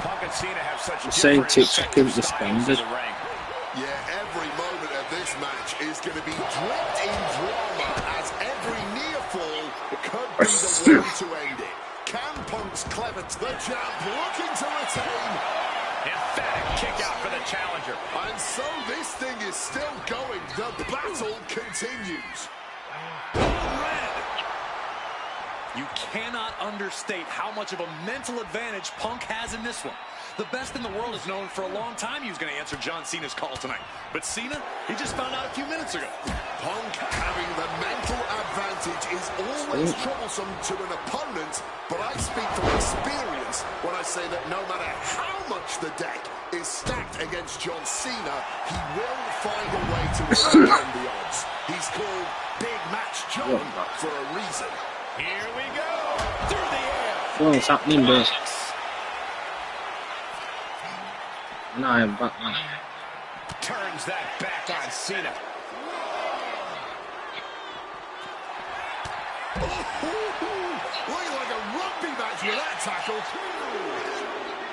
Punk and Cena have such saying different TikTok couldn't respond. Yeah, every moment of this match is going to be dripped in drama, as every near fall could be the one to end it. Can Punk's clever, the champ looking to retain. Emphatic kick out for the challenger. And so this thing is still going. The battle continues. You cannot understate how much of a mental advantage Punk has in this one. The best in the world is known for a long time he was going to answer John Cena's call tonight. But Cena, he just found out a few minutes ago. Punk having the mental advantage is always troublesome to an opponent, but I speak from experience when I say that no matter how much the deck is stacked against John Cena, he will find a way to overcome the odds. He's called Big Match John for a reason. Here we go. Through the air. What's happening, bro? No, I'm back now. Turns that back on Cena. Looking like a rugby match with that tackle.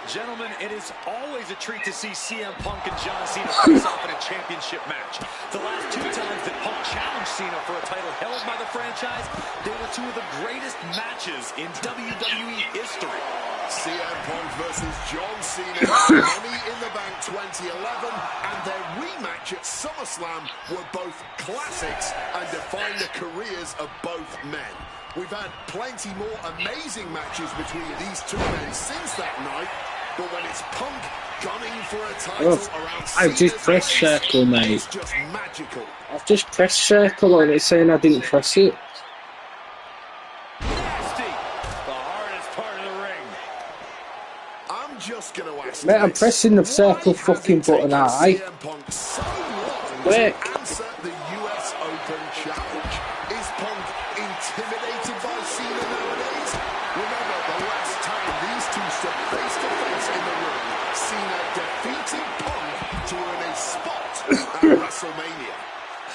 Gentlemen, it is always a treat to see CM Punk and John Cena face off in a championship match. The last two times that Punk challenged Cena for a title held by the franchise, they were two of the greatest matches in WWE history. CM Punk versus John Cena, Money in the Bank 2011, and their rematch at SummerSlam were both classics and define the careers of both men. We've had plenty more amazing matches between these two men since that night, but when it's Punk gunning for a title around I've just pressed circle, mate. it's just magical. I've just pressed circle on it saying I didn't press it. Nasty. The hardest part of the ring. I'm just going to ask Mate, I'm this. pressing the circle Why has fucking it taken button, aye? CM Punk so long Quick. to answer the US Open challenge? Is Punk intimidated by Cena nowadays? Remember the last time these two stood face to face in the ring, Cena defeated Punk to earn a spot at WrestleMania.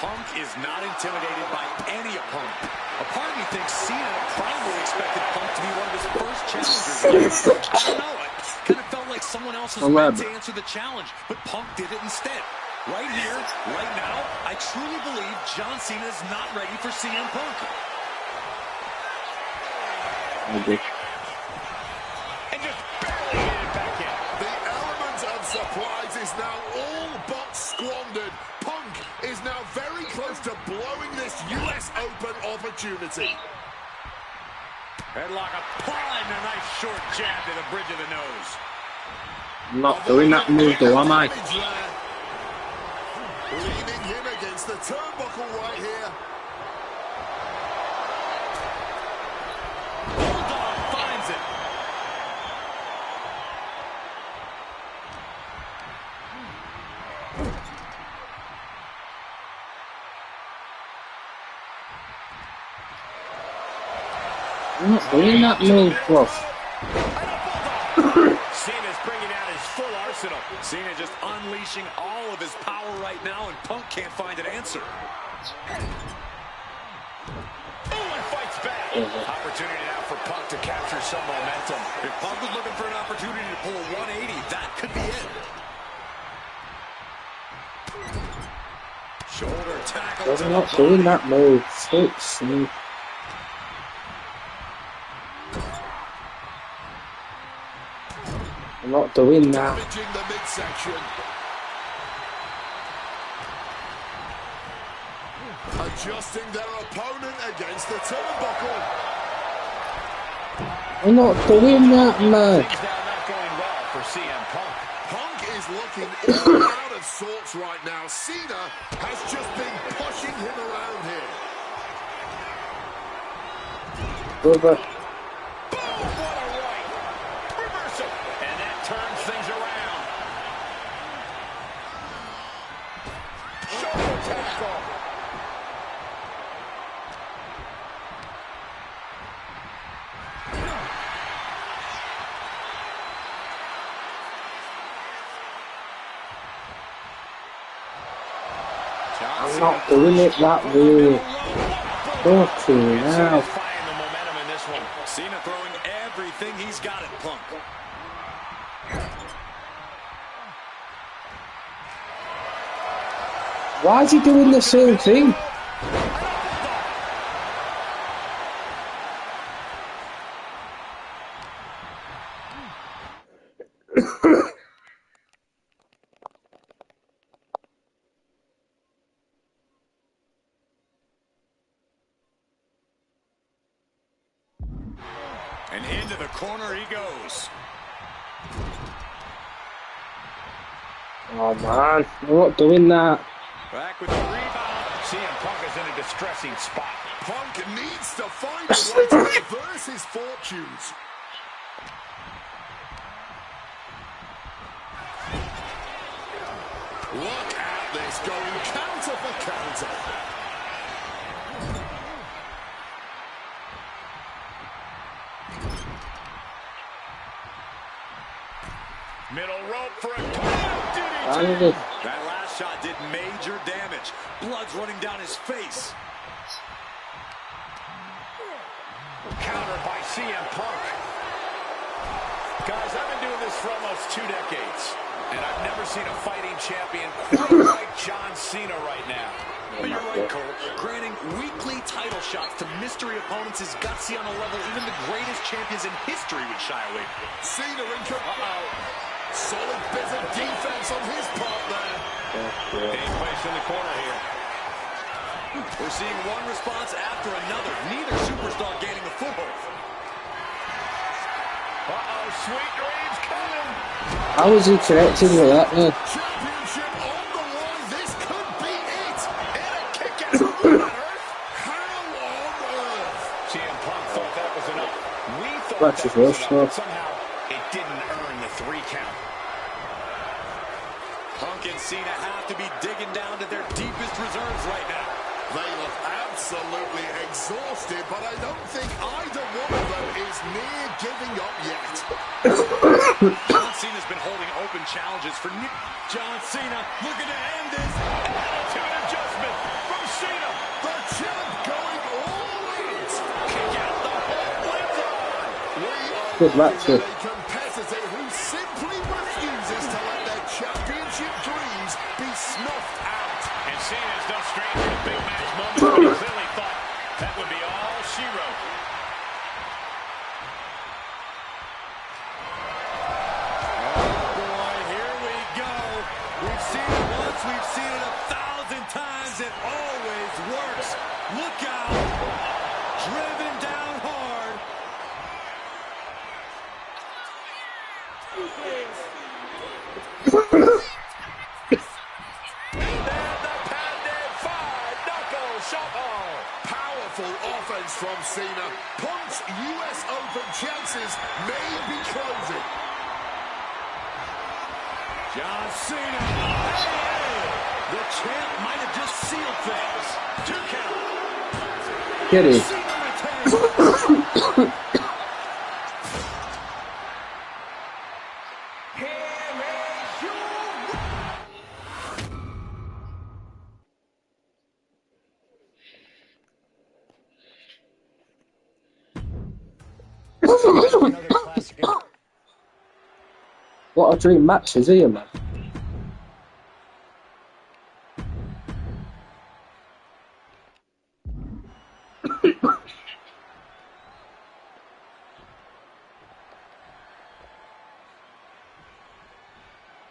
Punk is not intimidated by any opponent. A part of me thinks Cena probably expected Punk to be one of his first challengers. I don't know. It kind of felt like someone else was meant to answer the challenge, but Punk did it instead. Right here, right now, I truly believe John Cena is not ready for CM Punk. Okay. And just barely made it back in. The element of surprise is now all but squandered. Punk is now very close to blowing this US Open opportunity. Headlock applied and a nice short jab to the bridge of the nose. I'm not doing that move though, am I? Leaning him against the turnbuckle right here. Bulldog finds it. I'm not doing that move, bro. Cena's bringing out his full arsenal. Cena just unleashing all of his power right now, and Punk can't find an answer. Oh, and fights back. Opportunity now for Punk to capture some momentum. If Punk was looking for an opportunity to pull a 180, that could be it. Shoulder tackle. I'm not doing that move. Fuck's sake. I'm not doing that. Damaging the midsection. Adjusting their opponent against the turnbuckle. I'm not doing that, man. Things now not going well for CM Punk. Punk is looking all out of sorts right now. Cena has just been pushing him around here. Brother. Boom, what a right. Reversal. And that turns things around. Shoulder tackle. I'm not doing it that way. Fucking hell. Find the momentum in this one. Cena throwing everything he's got at Punk. Why is he doing the same thing? Into the corner he goes. Oh man, we're not doing that. Back with the rebound. CM Punk is in a distressing spot. Punk needs to find a way to reverse his fortunes. Look at this, going counter for counter. Middle rope for a That last shot did major damage. Blood's running down his face. counter by CM Punk. Guys, I've been doing this for almost 2 decades, and I've never seen a fighting champion quite like John Cena right now. But you're right, Cole. Granting weekly title shots to mystery opponents is gutsy on a level even the greatest champions in history would shy away from. Cena in solid bit of defense on his part there. Being placed in the corner here. We're seeing one response after another. Neither superstar gaining a foothold. Sweet dreams coming. How was he connected with that, man? Championship on the line. This could be it. In a kick out of the earth. How on earth? CM Punk thought that was enough. We thought That's that his was worst enough. stuff. Somehow, it didn't earn the 3 count. Punk and Cena have to be digging down to their deepest reserves right now. They look absolutely exhausted, but I don't think either one of them is near giving up yet. John Cena's been holding open challenges for John Cena looking to end this. Attitude adjustment from Cena. The champ going all in. Kick out the whole lives on. We are Good match, looking at a competitor who simply refuses to let their championship dreams be snuffed out. And Cena's no stranger to big match moments, but he clearly thought that would be all she wrote. We've seen it once, we've seen it 1,000 times. It always works. Look out. Driven down hard. And the pounded 5-knuckle shuffle. Powerful offense from Cena. Punk's US Open chances may be closing. John Cena. Hey! The champ might have just sealed things. 2 count. Get it. Cena retains. Another classic. What a dream match is here, man.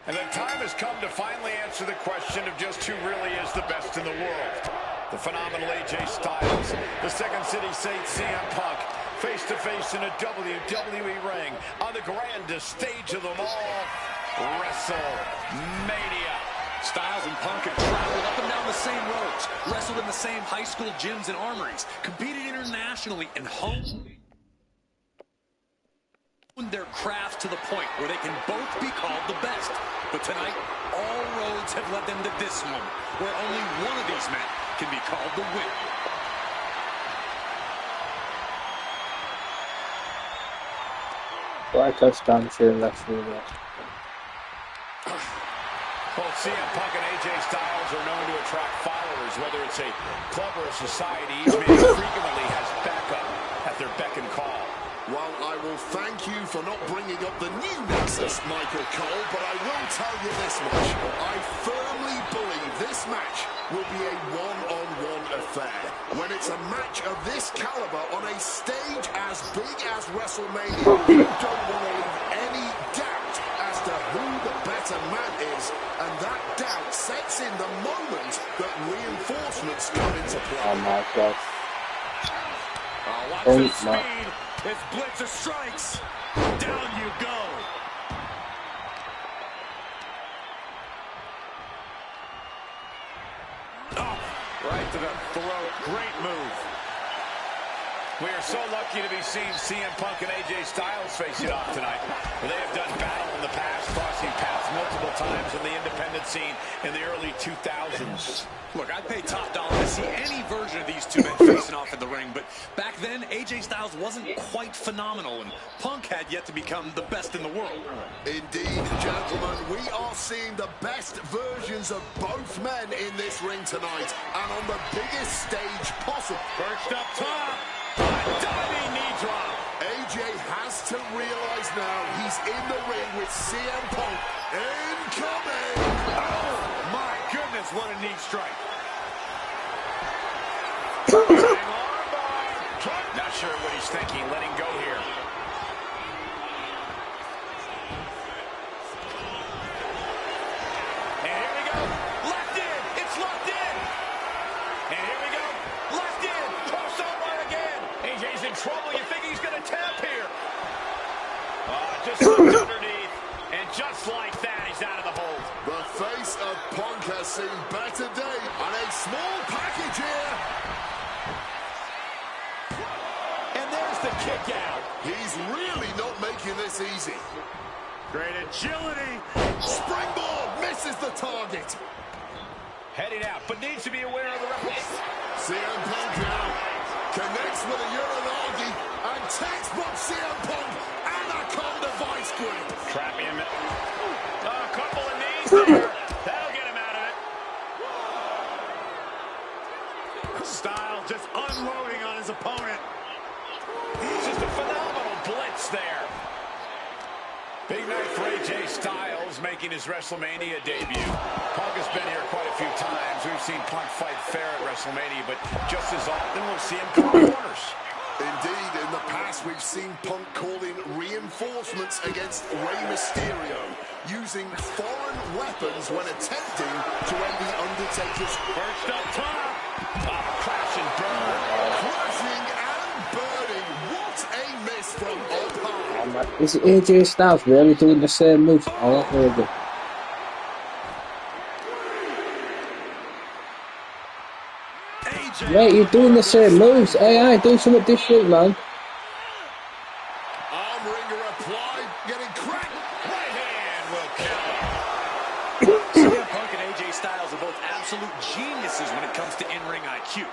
And the time has come to finally answer the question of just who really is the best in the world. The phenomenal AJ Styles, the Second City Saint CM Punk, face-to-face in a WWE ring on the grandest stage of them all, WrestleMania. Styles and Punk have traveled up and down the same roads, wrestled in the same high school gyms and armories, competed internationally and honed their craft to the point where they can both be called the best. But tonight, all roads have led them to this moment, where only one of these men can be called the winner. Like us dancing, that's really Both CM Punk and AJ Styles are known to attract followers, whether it's a club or a society. Each man frequently has backup at their beck and call. Well, I will thank you for not bringing up the new Nexus, Michael Cole, but I will tell you this much. I firmly believe this match will be a one-on-one affair. When it's a match of this caliber on a stage as big as WrestleMania, you don't want to leave any doubt as to who the better man is, and that doubt sets in the moment that reinforcements come into play. Oh my god. Watch Oh the my. speed. It's Blitzer strikes. Down you go. Oh, right to the throat. Great move. We are so lucky to be seeing CM Punk and AJ Styles facing off tonight. They have done battle in the past, crossing paths multiple times in the independent scene in the early 2000s. Look, I'd pay top dollar to see any version of these two men facing off in the ring, but back then, AJ Styles wasn't quite phenomenal, and Punk had yet to become the best in the world. Indeed, gentlemen, we are seeing the best versions of both men in this ring tonight, and on the biggest stage possible. Perched up top. Diving knee drop. AJ has to realize now he's in the ring with CM Punk. Incoming! Oh, my goodness, what a knee strike. Not sure what he's thinking, letting go here. And here we go. Left in. It's locked in. And here we go. Left in. Crossover again. AJ's in trouble. You think he's going to tap here. Just slipped underneath. And just like that, he's out of the hold. The face of Punk has seen better days, and a small package here. And there's the kick out. He's really not making this easy. Great agility. Springboard misses the target. Heading out, but needs to be aware of the referee. CM Punk now connects with a Uranagi, and textbook CM Punk Anaconda vice grip. Trapping him. A couple of knees there. That'll get him out of it. Styles just unloading on his opponent. Just a phenomenal blitz there. Big night for AJ Styles making his WrestleMania debut. Punk has been here quite a few times. We've seen Punk fight fair at WrestleMania, but just as often we'll see him cut corners. Indeed, in the past we've seen Punk calling reinforcements against Rey Mysterio, using foreign weapons when attempting to end the Undertaker's Perched up top. Crash and burn. crashing and burning. What a miss from Opa. Is AJ Styles really doing the same moves all over? Mate, you're doing the same moves. Hey, do something different, man. Arm wringer applied, getting cracked. Right hand will count. CM Punk and AJ Styles are both absolute geniuses when it comes to in-ring IQ.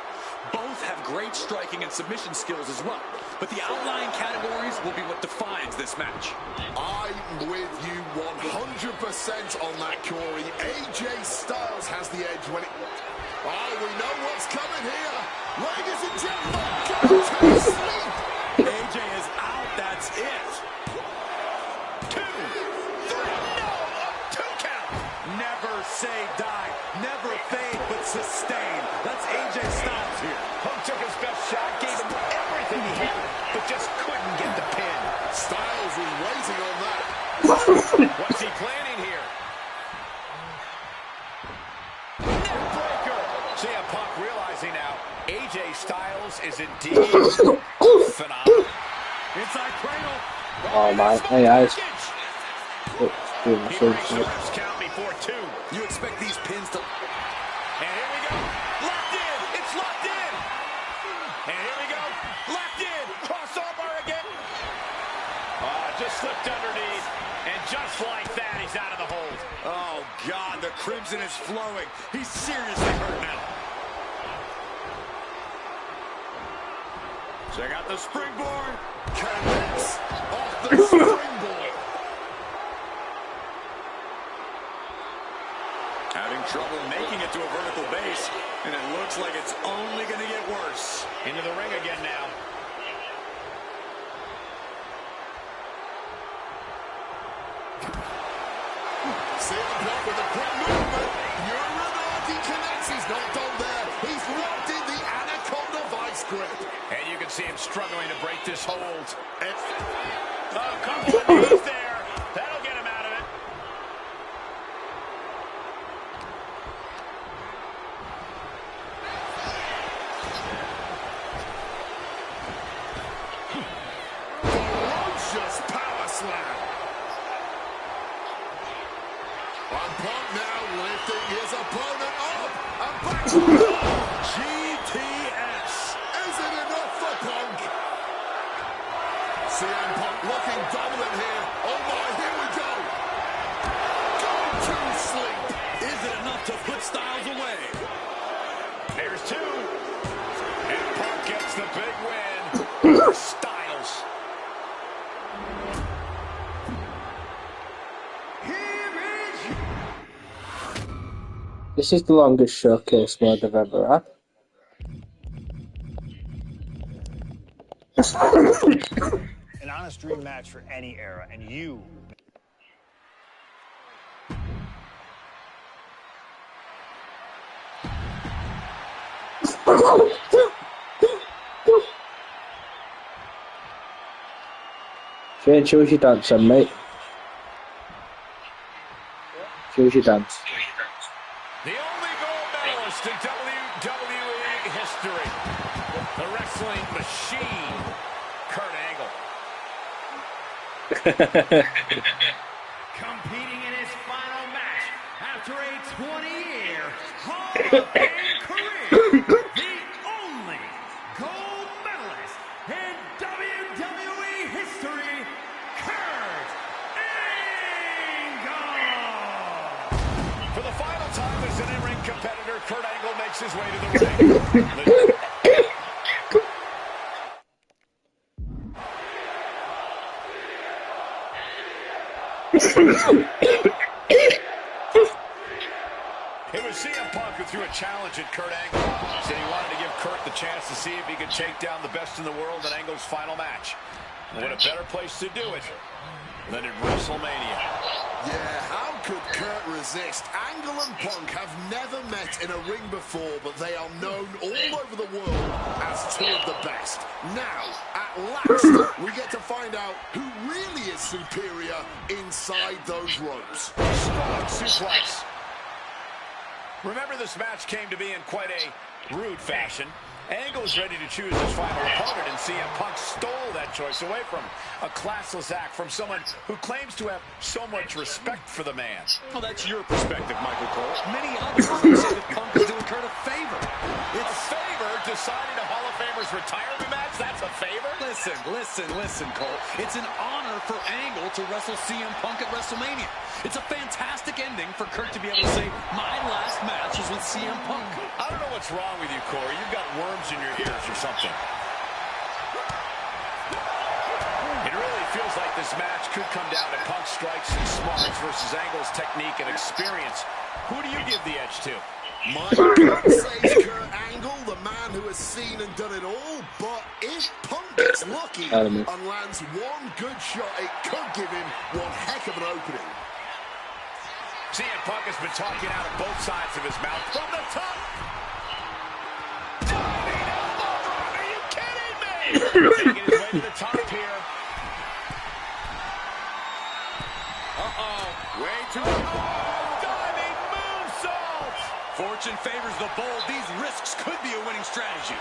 Both have great striking and submission skills as well. But the outlying categories will be what defines this match. I'm with you 100% on that, Corey. AJ Styles has the edge when it... Oh, we know what's coming here. Ladies and gentlemen, go to sleep. AJ is out, that's it. 2, 3, no, 2 count. Never say die, never fade, but sustain. That's AJ Styles here. Punk took his best shot, gave him everything he had, but just couldn't get the pin. Styles was waiting on that. What's he planning here? Neckbreaker. CM Punk realizing now, AJ Styles is indeed phenomenal. Inside cradle. Oh my, hey guys. He breaks the ref's count before 2. You expect these pins to... And here we go. Locked in. It's locked in. And here we go. Locked in. Crossover again. Just slipped underneath. And just like that, he's out of the hold. Oh, God, the crimson is flowing. He's seriously hurt now. Check out the springboard. Connects off the springboard. Having trouble making it to a vertical base, and it looks like it's only going to get worse. Into the ring again now. CM Punk with a quick movement. Uranagi connects. He's not done there. He's locked in the Anaconda vice grip. And you can see him struggling to break this hold. A couple of knees there. That'll get him out of it. Punk now lifting his opponent up and back. GTS. Is it enough for Punk? CM Punk looking dominant here. Oh my, here we go. Go to sleep. Is it enough to put Styles away? Here's two. And Punk gets the big win. Styles. This is the longest showcase mode I've ever had. An honest dream match for any era, and you. Shane, show us your dance then, mate. Show us your dance. The only gold medalist in WWE history. The wrestling machine, Kurt Angle. Competing in his final match after a 20-year Hall of Fame career, the only gold medalist in WWE history, Kurt Angle! For the final time as an in-ring competitor, Kurt Angle makes his way to the ring. It was CM Punk who threw a challenge at Kurt Angle. Said he wanted to give Kurt the chance to see if he could take down the best in the world in Angle's final match. And what a better place to do it than at WrestleMania. Yeah, how could Kurt resist? Angle and Punk have never met in a ring before, but they are known all over the world as two of the best. Now, at last, we get to find out who really is superior inside those ropes. Strong suplex. Remember, this match came to be in quite a rude fashion. Angle was ready to choose his final opponent, and CM Punk stole that choice away from him. A classless act from someone who claims to have so much respect for the man. Well, that's your perspective, Michael Cole. Many others would say that Punk is doing Kurt a favor. It's a favor deciding a Hall of Famer's retirement match? That's a favor? Listen, Cole. It's an honor for Angle to wrestle CM Punk at WrestleMania. It's a fantastic ending for Kurt to be able to say, my last match was with CM Punk. I don't know what's wrong with you, Corey. You've got worms in your ears or something. It really feels like this match could come down to Punk's strikes and smarts versus Angle's technique and experience. Who do you give the edge to? My gut says Kurt Angle, the man who has seen and done it all, but if Punk gets lucky and lands one good shot, it could give him one heck of an opening. CM Punk has been talking out of both sides of his mouth from the top. Diving elbow drop, are you kidding me? Taking his way to the top here. Way too Diving moonsault. Fortune favors the bold. These risks could be a winning strategy.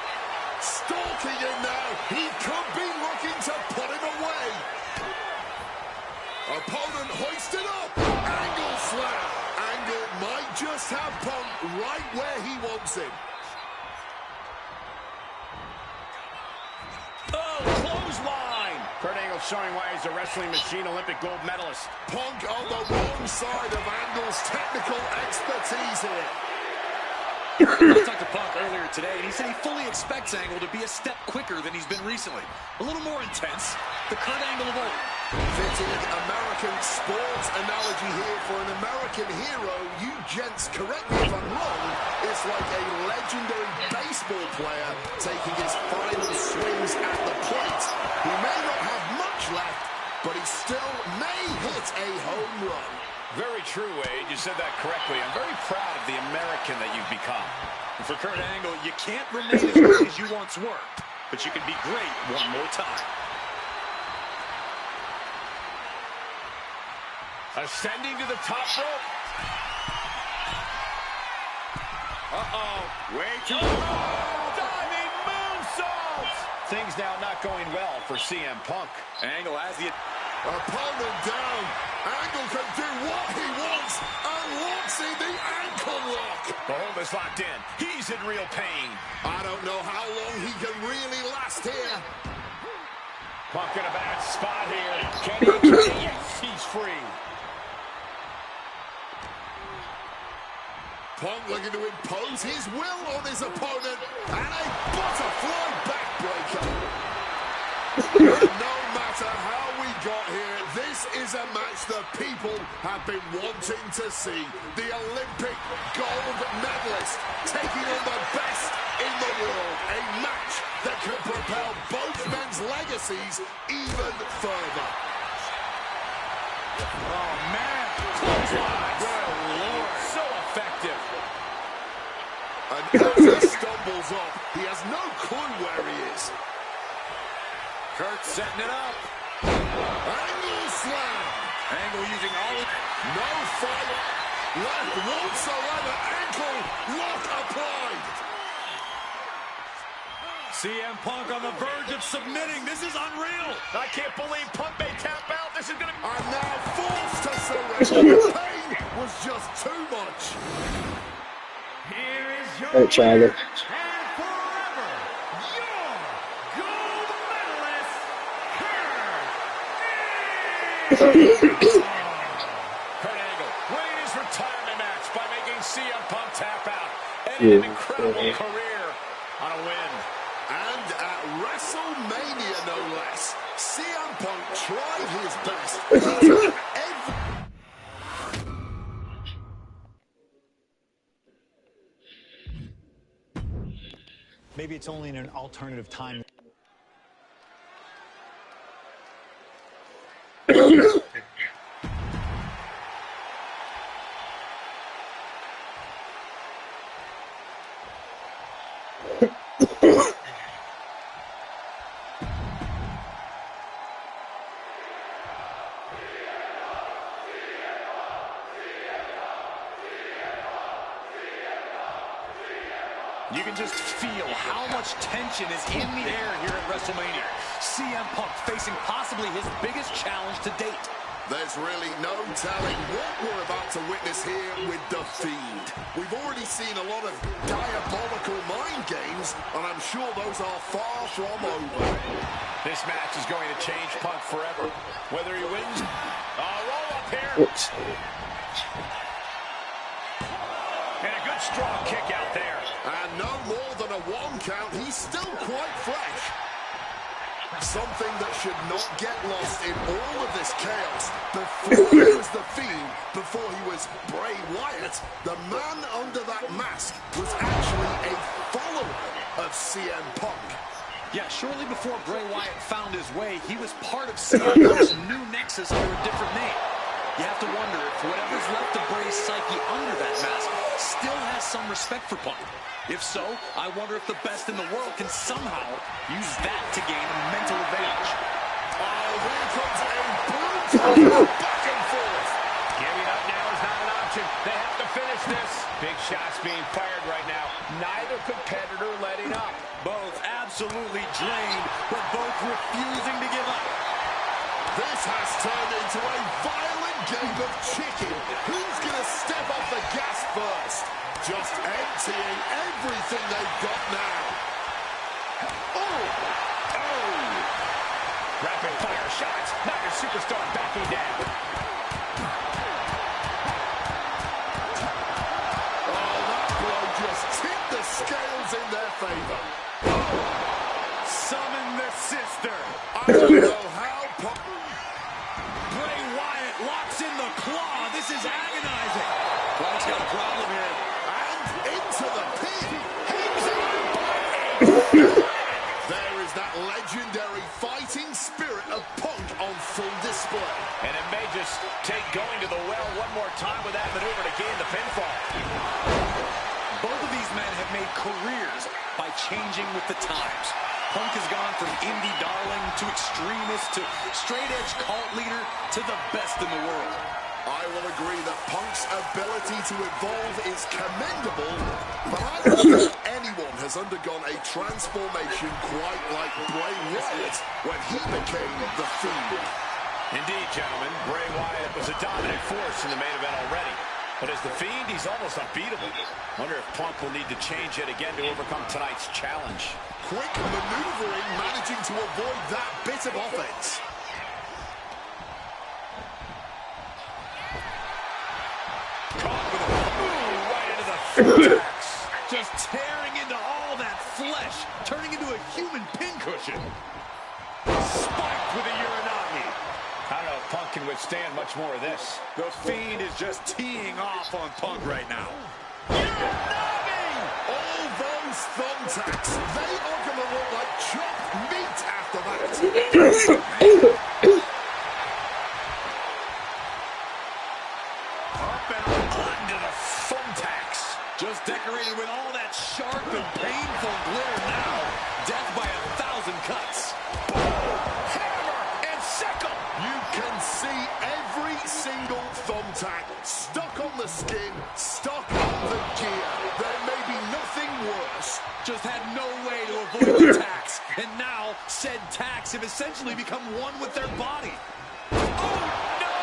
Stalking him now. He could be looking to put him away. Opponent hoisted up. Angle slam. Angle might just have Punk right where he wants him. Oh, clothesline. Kurt Angle showing why he's a wrestling machine Olympic gold medalist. Punk on the wrong side of Angle's technical expertise here. I talked to Punk earlier today, and he said he fully expects Angle to be a step quicker than he's been recently. A little more intense. The Kurt Angle of old. Fitting American sports analogy here for an American hero. You gents, correct me if I'm wrong, it's like a legendary baseball player taking his final swings at the plate. He may not have much left, but he still may hit a home run. Very true, Wade. You said that correctly. I'm very proud of the American that you've become. And for Kurt Angle, you can't remain as great as you once were, but you can be great one more time. Ascending to the top rope. Way too Diving moonsault. Things now not going well for CM Punk. Angle has the... Opponent down. Angle can do what he wants and locks in the ankle lock. The hold is locked in. He's in real pain. I don't know how long he can really last here. Punk in a bad spot here. Can he? Yes, he's free. Punk looking to impose his will on his opponent. And a butterfly backbreaker. No matter how we got here, this is a match the people have been wanting to see. The Olympic gold medalist taking on the best in the world. A match that could propel both men's legacies even further. Oh, man. Clothesline. Good Lord. So effective. And as he stumbles up, he has no clue where he is. Kurt setting it up. Angle slam. Angle using all of... No fight left whatsoever. Ankle lock applied. CM Punk on the verge of submitting. This is unreal. I can't believe Punk may tap out. This is going to... And now forced to surrender. The pain was just too much. Here is your Hey, Charlie. winner, and forever, your gold medalist, Kurt Angle winning his retirement match by making CM Punk tap out. And an incredible career on a win. And at WrestleMania, no less, CM Punk tried his best. Maybe it's only in an alternative time. You can just feel how much tension is in the air here at WrestleMania. CM Punk facing possibly his biggest challenge to date. There's really no telling what we're about to witness here with The Fiend. We've already seen a lot of diabolical mind games, and I'm sure those are far from over. This match is going to change Punk forever. Whether he wins... roll up here. Oops. And a good strong kick out there. And no more than a 1 count. He's still quite fresh. Something that should not get lost in all of this chaos. Before he was The Fiend, before he was Bray Wyatt, the man under that mask was actually a follower of CM Punk. Yeah, shortly before Bray Wyatt found his way, he was part of CM Punk's new nexus under a different name. You have to wonder if whatever's left of Bray's psyche under that mask still has some respect for Punk. If so, I wonder if the best in the world can somehow use that to gain a mental advantage. Oh, here comes a brutal back and forth. Giving up now is not an option. They have to finish this. Big shots being fired right now. Neither competitor letting up. Both absolutely drained, but both refusing to give up. This has turned into a violent game of chicken. Who's going to step off the gas first? Just emptying everything they've got now. Oh! Rapid fire shots. Now your superstar backing down. Oh, that blow just tipped the scales in their favor. Summon the sister. I don't know how Bray Wyatt locks in the claw. This is agonizing. Punk's got a problem here. And into the pin. There is that legendary fighting spirit of Punk on full display. And it may just take going to the well one more time with that maneuver to gain the pinfall. Both of these men have made careers by changing with the times. Punk has gone from indie darling to extremist to straight-edge cult leader to the best in the world. I will agree that Punk's ability to evolve is commendable, but I don't think anyone has undergone a transformation quite like Bray Wyatt when he became The Fiend. Indeed, gentlemen, Bray Wyatt was a dominant force in the main event already. But as the Fiend, he's almost unbeatable. Wonder if Punk will need to change it again to overcome tonight's challenge. Quick maneuvering, managing to avoid that bit of offense. Caught with a boom right into the thumbtacks. Just tearing into all that flesh, turning into a human pincushion. Spiked with a Uranagi. I don't know if Punk can withstand much more of this. The Fiend is just teeing off on Punk right now. All those thumbtacks, they are going to look like chopped meat after that. Up and under the thumbtacks. Just decorated with all that sharp and painful glitter now. Death by 1,000 cuts. Hammer and sickle. You can see every single thumbtack stuck on the skin, stuck on the gear. There may be nothing worse. Just had no way to avoid the tacks. And now, said tacks have essentially become one with their body. Oh, no!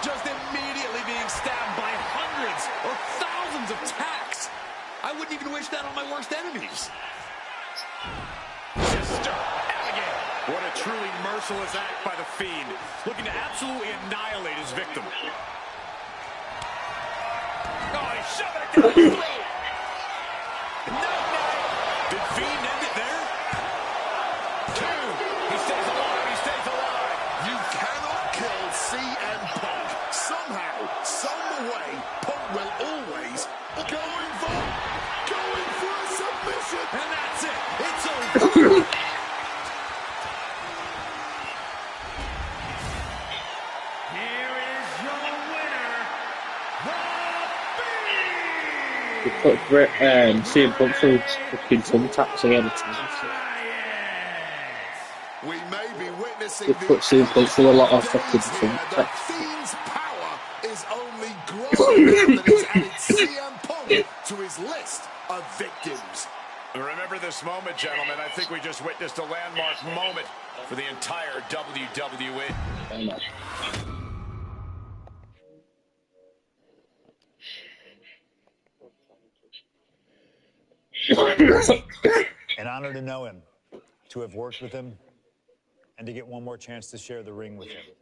Just immediately being stabbed by hundreds or thousands of tacks. I wouldn't even wish that on my worst enemies. Sister Abigail. What a truly merciless act by the Fiend, looking to absolutely annihilate his victim. Oh, he's shoving it down his throat. No. Did Fiend end it there? 2. He stays alive. He stays alive. You cannot kill CM Punk. Somehow, some way, Punk will always going for a submission. And that's it. It's over. They put CM Punk through fucking thumbtacks again. We may be witnessing They put CM Punk through a lot of fucking the thumbtacks. Fiend's power is only growing now that he's added CM Punk to his list of victims. Remember this moment, gentlemen. I think we just witnessed a landmark moment for the entire WWE. An honor to know him, to have worked with him, and to get one more chance to share the ring with him.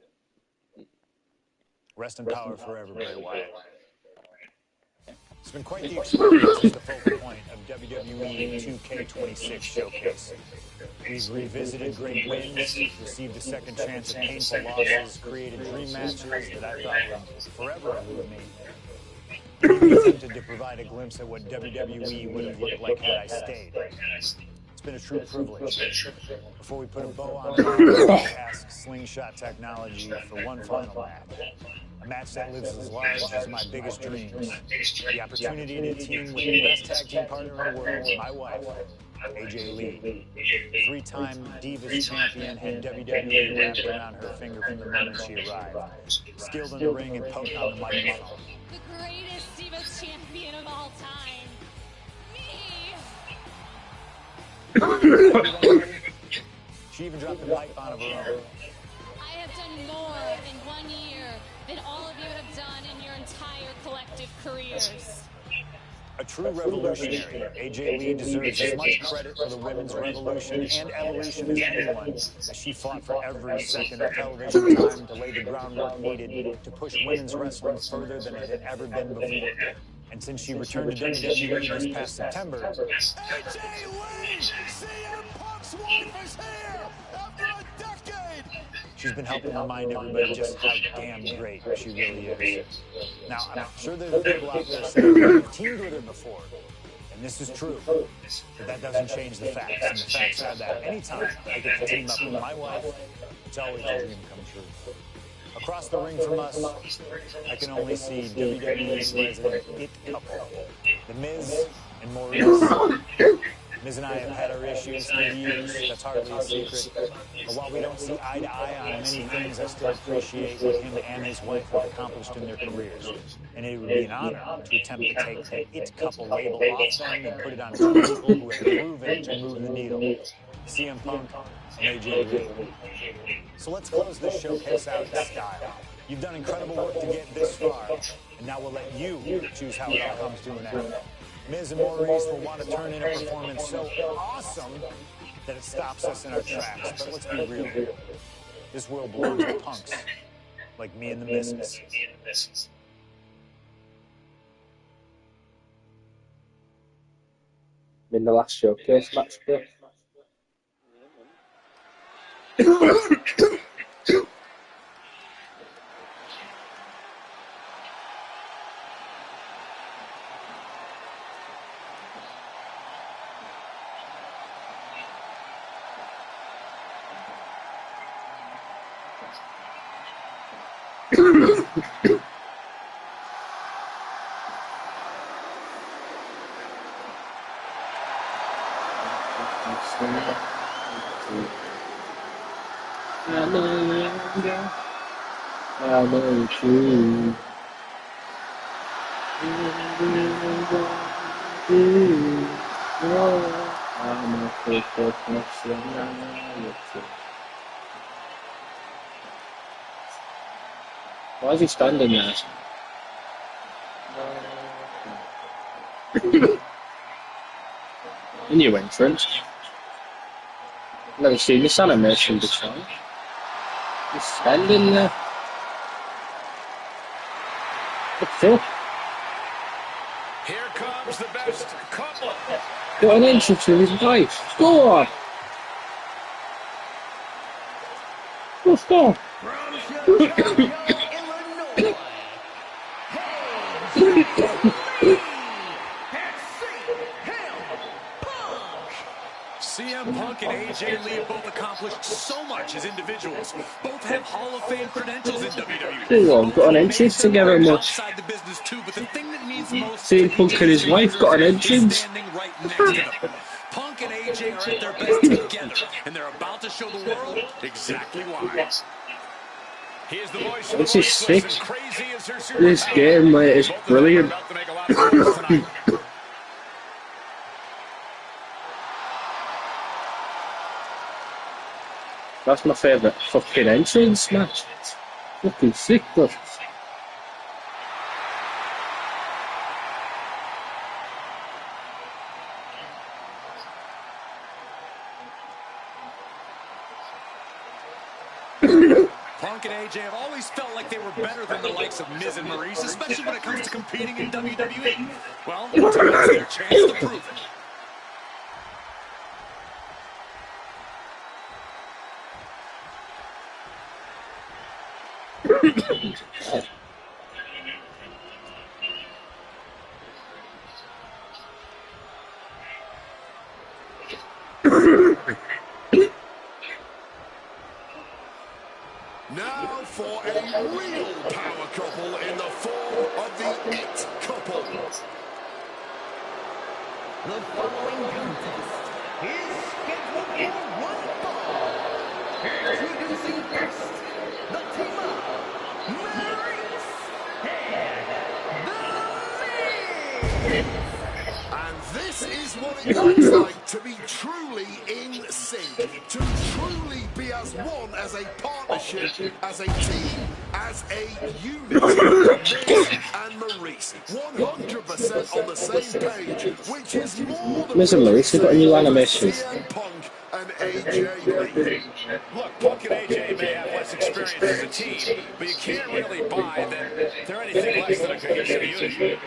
Rest in power forever, Bray Wyatt. It's been quite the experience as the focal point of WWE 2K26 showcase. We've revisited great wins, received a second chance at painful losses, created dream matches that I thought would forever elude me. We attempted to provide a glimpse at what WWE would have looked like had I stayed. It's been a true privilege. Before we put a bow on it, ask slingshot technology for one final match. A match that lives as large as my biggest dreams. The opportunity to team with the best tag team partner in the world, my wife, AJ Lee. 3-time Divas champion had WWE wrapped around her finger from the moment she arrived. Skilled in the ring and potent on the microphone. The greatest Divas champion of all time. Me! She even dropped the pipe on of her own. I have done more in 1 year than all of you have done in your entire collective careers. A true revolutionary, AJ Lee deserves as much credit for the women's revolution and evolution as anyone, as she fought for every second of television time to lay the groundwork needed to push women's wrestling further than it had ever been before. And since she returned to WWE this past September, AJ Lee! CM Punk's wife is here after a decade! she's been helping remind everybody just how damn great she really is. Now, I'm sure there's people out there saying they've teamed with her before, and this is true, but that doesn't change the facts. And the facts are that anytime I get to team up with my wife, it's always a dream come true. Across the ring from us, I can only see WWE's resident it couple, The Miz and Maurice. Miz and I have had our issues through the years, that's hardly a secret. But while we don't see eye to eye on many things, I still appreciate what him and his wife have accomplished in their careers. And it would be an honor to attempt to take the it couple label off them and put it on two people who have proven to move the needle. CM Punk and AJ Lee. So let's close this showcase out in style. You've done incredible work to get this far, and now we'll let you choose how it all comes to an end. Miz and Maurice will want to turn in a performance so awesome that it stops us in our tracks. But let's be real here. This world belongs to punks, like me and the missus. In the last showcase match, bro. Why is he standing there? A new entrance. Never seen this animation before. He's standing there. What the fuck? Here comes the best couple. Got an entrance with his wife. Go on. What's that? From Chicago, Illinois, CM Punk and AJ Lee have both accomplished so much as individuals. Both have Hall of Fame credentials in WWE. Hang on, got an entrance together much. Outside the business too, but the thing that means most CM Punk and his wife got an entrance. standing right next to them. Punk and AJ are at their best together, and they're about to show the world exactly why. He is the voice of This the is sick. voiceless and crazy as her superpower. This game, mate, is Both of them are brilliant. about to make a lot of noise tonight. That's my favourite fucking entrance match. Fucking sick, bro. Punk and AJ have always felt like they were better than the likes of Miz and Maurice, especially when it comes to competing in WWE. Well, tonight's their chance to prove it. Now for a real power couple in the form of the It Couple. the following contest is scheduled for one fall. Introducing first, the team of Maurice and The Miz. And this is what it looks like to be truly in sync, to truly be as one, as a partnership, as a team, as a unit. Miz and Maurice, 100% on the same page, which is more than Miz and Maurice have got a new animation. CM Punk and AJ Lee. Look, Punk and AJ may have less experience as a team, but you can't really buy that they're anything less than a cohesive unit.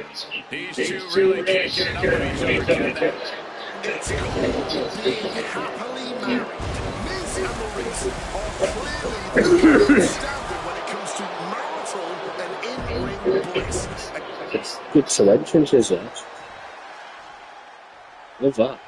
These two really can't get enough of each other, can they? It's called being happily married. Miz and Maurice are clearly the gold standard when it comes to marital and in-ring bliss. Good two entrances there. Love that.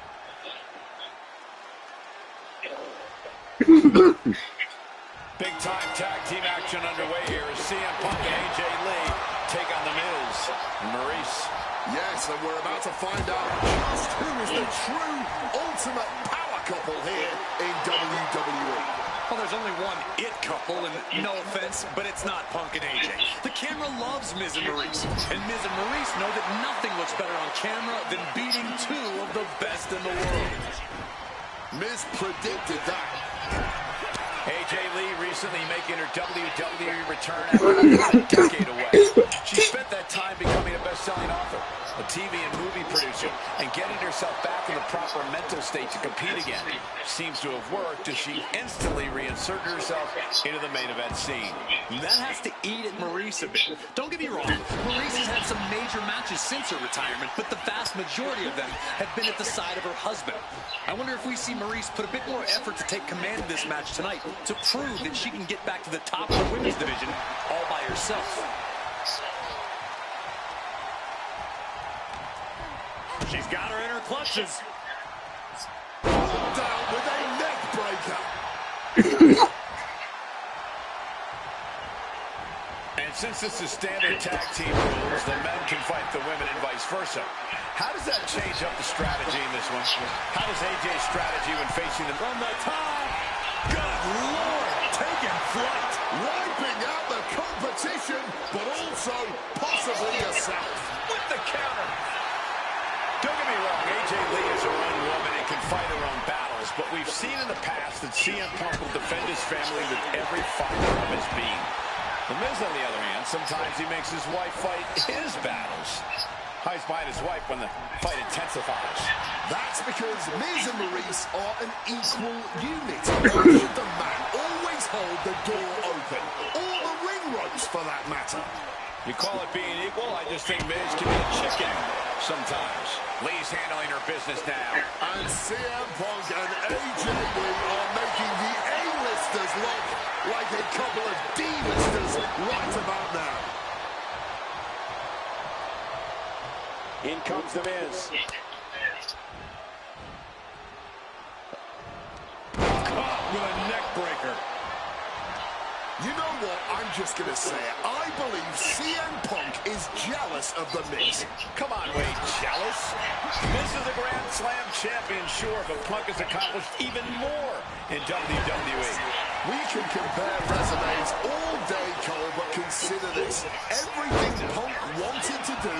Big time tag team action underway here as CM Punk and AJ Lee take on The Miz and Maurice. Yes, and we're about to find out just who is the true ultimate power couple here in WWE. Well, there's only one it couple, and no offense, but it's not Punk and AJ. The camera loves Miz and Maurice, and Miz and Maurice know that nothing looks better on camera than beating two of the best in the world. Miz predicted that. AJ Lee recently making her WWE return after a decade away. She spent that time becoming a best-selling author, a TV and movie producer, and getting herself back in the proper mental state to compete again. Seems to have worked as she instantly reinserted herself into the main event scene. That has to eat at Maurice a bit. Don't get me wrong, Maurice has had some major matches since her retirement, but the vast majority of them have been at the side of her husband. I wonder if we see Maurice put a bit more effort to take command of this match tonight to prove that she can get back to the top of the women's division all by herself. She's got her in her clutches. Down with a neck breaker. And since this is standard tag team rules, the men can fight the women and vice versa. How does that change up the strategy in this one? How does AJ's strategy when facing them From the top. Good Lord. Taking flight. Wiping out the competition, but also possibly yourself. with the counter? Don't get me wrong, AJ Lee is her own woman and can fight her own battles, but we've seen in the past that CM Punk will defend his family with every fiber of his being. The Miz, on the other hand, sometimes he makes his wife fight his battles. Hides behind his wife when the fight intensifies. That's because Miz and Maurice are an equal unit. Why should the man always hold the door open? Or the ring ropes, for that matter. You call it being equal? I just think Miz can be a chicken sometimes. Lee's handling her business now. And CM Punk and AJ Lee are making the A-listers look like a couple of D-listers right about now. In comes the Miz. Caught with a neck breaker. You know what? I'm just going to say it. I believe CM Punk is jealous of the Miz. Come on, Wade, jealous? Miz is a Grand Slam champion, sure, but Punk has accomplished even more in WWE. We can compare resumes all day, Cole, but consider this. Everything Punk wanted to do,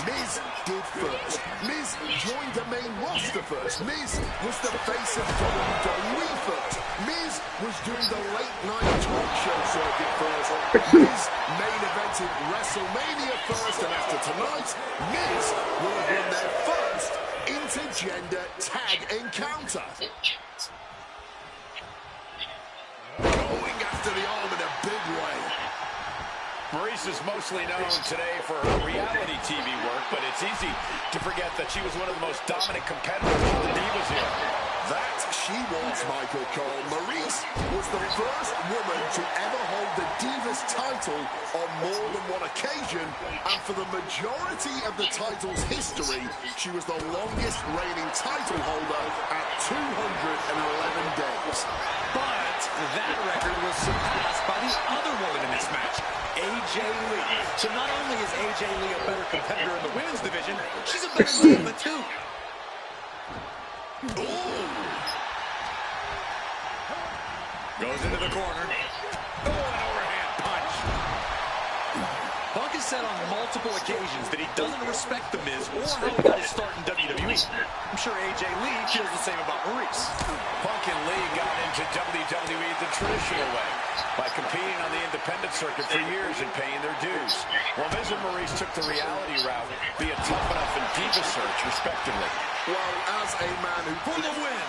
Miz did first. Miz joined the main roster first. Miz was the face of WWE first. Miz was doing the late-night talk show circuit first. Miz main evented WrestleMania first, and after tonight, Miz will have won their first intergender tag encounter. Going after the arm in a big way. Maurice is mostly known today for her reality TV work, but it's easy to forget that she was one of the most dominant competitors in the Divas era. That she was, Michael Cole. Maurice was the first woman to ever hold the Divas title on more than one occasion, and for the majority of the title's history, she was the longest reigning title holder at 211 days. But that record was surpassed by the other woman in this match, AJ Lee. So not only is AJ Lee a better competitor in the women's division, she's a better diva too. Goes into the corner. Oh, an overhand punch. Punk has said on multiple occasions that he doesn't respect The Miz or how he got his start in WWE. I'm sure AJ Lee feels the same about Maurice. Punk and Lee got into WWE the traditional way, by competing on the independent circuit for years and paying their dues. While Miz and Maurice took the reality route via Tough Enough and Diva Search, respectively. Well, as a man who For the win.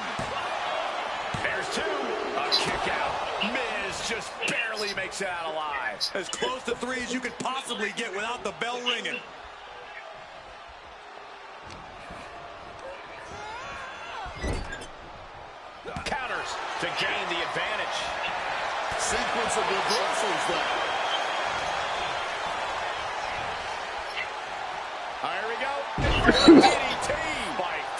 There's two. A kick out. Miz just barely makes it out alive. As close to 3 as you could possibly get without the bell ringing. Counters to gain the advantage. sequence of reversals there. Here we go. DDT. Bite.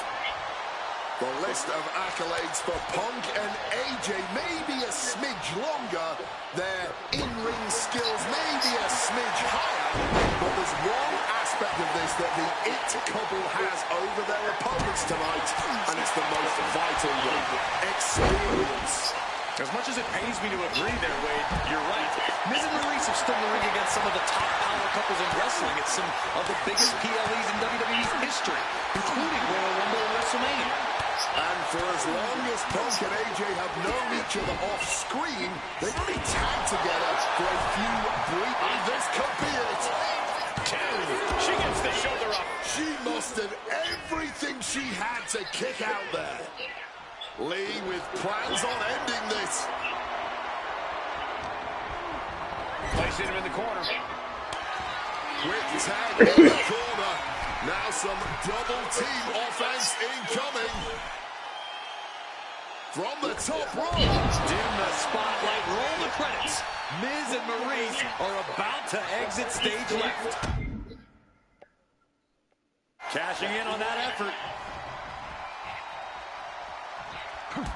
The list of accolades for Punk and AJ may be a smidge longer. Their in-ring skills may be a smidge higher. But there's one aspect of this that the IT couple has over their opponents tonight, and it's the most vital one: experience. As much as it pains me to agree there, Wade, you're right. Miz and Maurice have stood in the ring against some of the top power couples in wrestling at some of the biggest PLEs in WWE's history, including Royal Rumble and WrestleMania. And For as long as Punk and AJ have known each other off screen, they've only tagged together for a few brief... And this could be it. She gets the shoulder up. She mustered everything she had to kick out there. Lee with plans on ending this. Placing him in the corner. Quick tag in the corner. Now some double team offense incoming. From the top rope. Dim the spotlight, roll the credits. Miz and Maurice are about to exit stage left. Cashing in on that effort.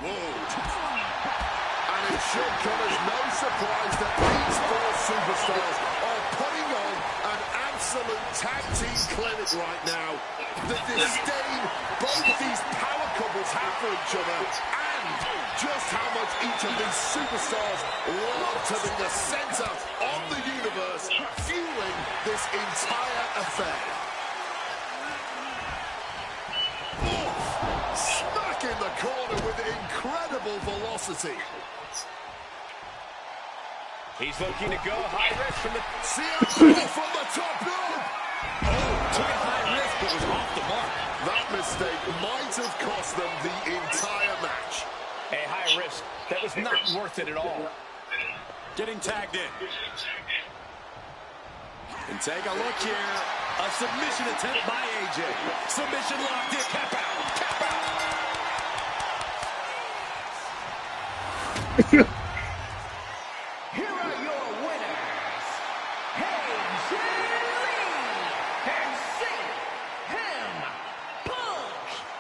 Whoa. And it should come as no surprise that these four superstars are putting on an absolute tag team clinic right now. The disdain both these power couples have for each other, and just how much each of these superstars love to be the center of the universe, fueling this entire affair. Smack in the corner with incredible velocity. He's looking to go high risk from the... CM from the top rope. Oh, took a high risk, but was off the mark. That mistake might have cost them the entire match. A high risk that was not worth it at all. Getting tagged in. And take a look here. A submission attempt by AJ. Submission locked in. Tap out. Tap out. Here are your winners, AJ and CM Punk.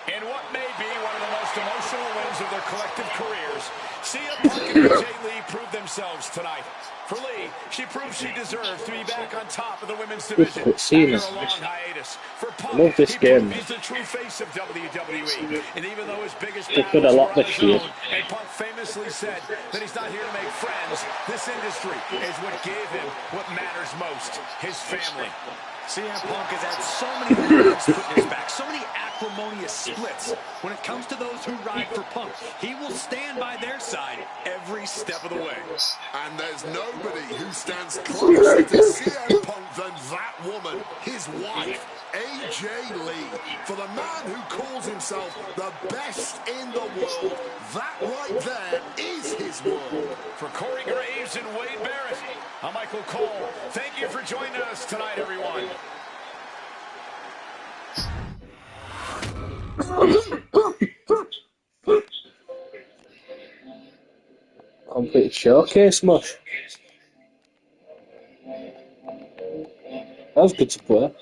In what may be one of the most emotional wins of their collective careers, CM Punk and AJ Lee proved themselves tonight. For Lee, she proved she deserves to be back on top of the women's division after a long hiatus. For Punk, love this game. He's the true face of WWE. And even though his biggest They battles could a were lot on this his year. own, and Punk famously said that he's not here to make friends. This industry is what gave him what matters most, his family. CM Punk has had so many words put in his back, so many acrimonious splits. When it comes to those who ride for Punk, he will stand by their side every step of the way. And there's nobody who stands closer to CM Punk than that woman, his wife, AJ Lee. For the man who calls himself the best in the world, that right there is his world. For Corey Graves and Wade Barrett, I'm Michael Cole. Thank you for joining us tonight, everyone. Complete showcase, mush. That was good to play.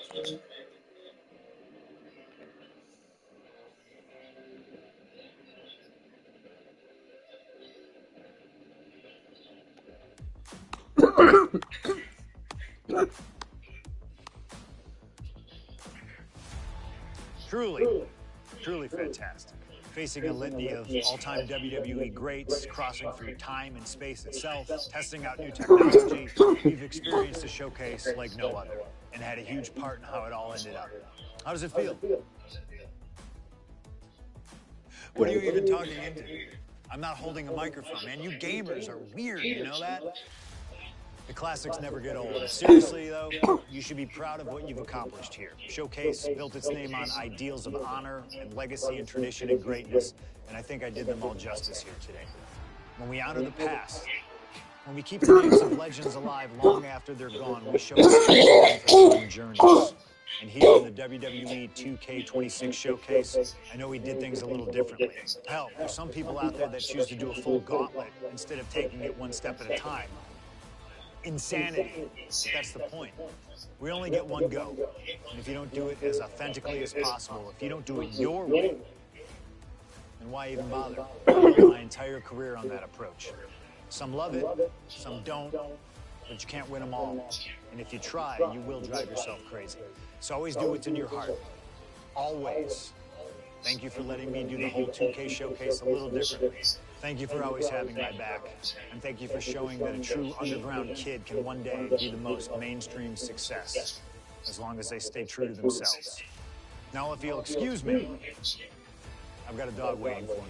Truly fantastic. Facing a litany of all-time WWE greats, crossing through time and space itself, testing out new technology, we've experienced a showcase like no other, and had a huge part in how it all ended up. How does it feel? What are you even talking into? I'm not holding a microphone, man. You gamers are weird, you know that? The classics never get old. Seriously, though, you should be proud of what you've accomplished here. Showcase built its name on ideals of honor and legacy and tradition and greatness, and I think I did them all justice here today. When we honor the past, when we keep the names of legends alive long after they're gone, we show respect for their own journeys. And here in the WWE 2K26 showcase, I know we did things a little differently. Hell, there's some people out there that choose to do a full gauntlet instead of taking it one step at a time. Insanity. That's the point. We only get one go. And if you don't do it as authentically as possible, if you don't do it your way, then why even bother? I built my entire career on that approach. Some love it, some don't, but you can't win them all. And if you try, you will drive yourself crazy. So always do what's in your heart. Always. Thank you for letting me do the whole 2K showcase a little differently. Thank you for always having my back. And thank you for showing that a true underground kid can one day be the most mainstream success, as long as they stay true to themselves. Now, if you'll excuse me, I've got a dog waiting for me.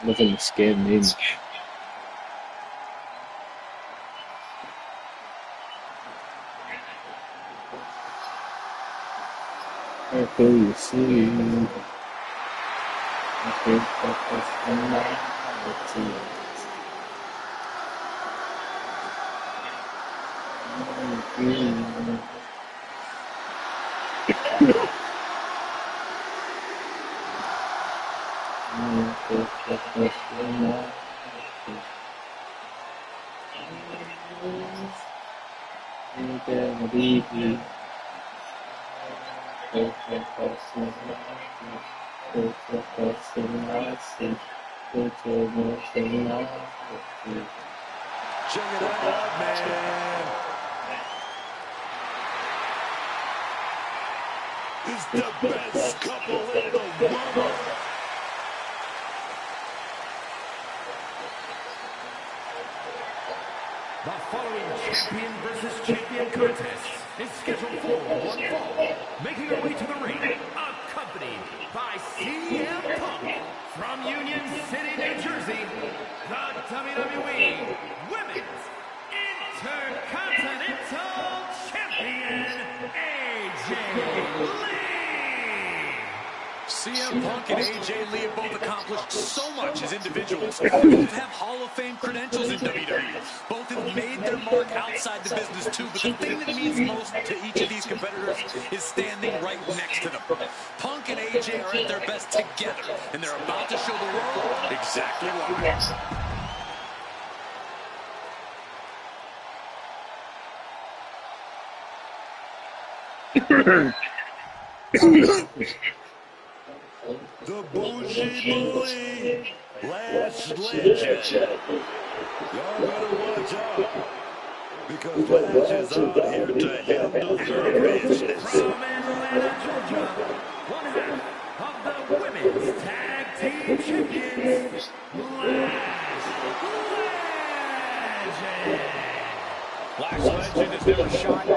Nothing scared me much. I feel you see. I feel Check it out, man. Is the best couple in the world. Champion versus champion contest is scheduled for one fall. Making her way to the ring, accompanied by CM Punk from Union City, New Jersey, the WWE Women's Intercontinental Champion, AJ Lee. CM Punk and AJ Lee have both accomplished so much as individuals. Both have Hall of Fame credentials in WWE. Both have made their mark outside the business too, but the thing that means most to each of these competitors is standing right next to them. Punk and AJ are at their best together, and they're about to show the world exactly why. The Bougie Bully, Last Legend. Y'all better watch out, because Lash is out here to handle your business. From Atlanta, Georgia, one half of the Women's Tag Team Champions, Lash Legend. Lash Legend has never shined.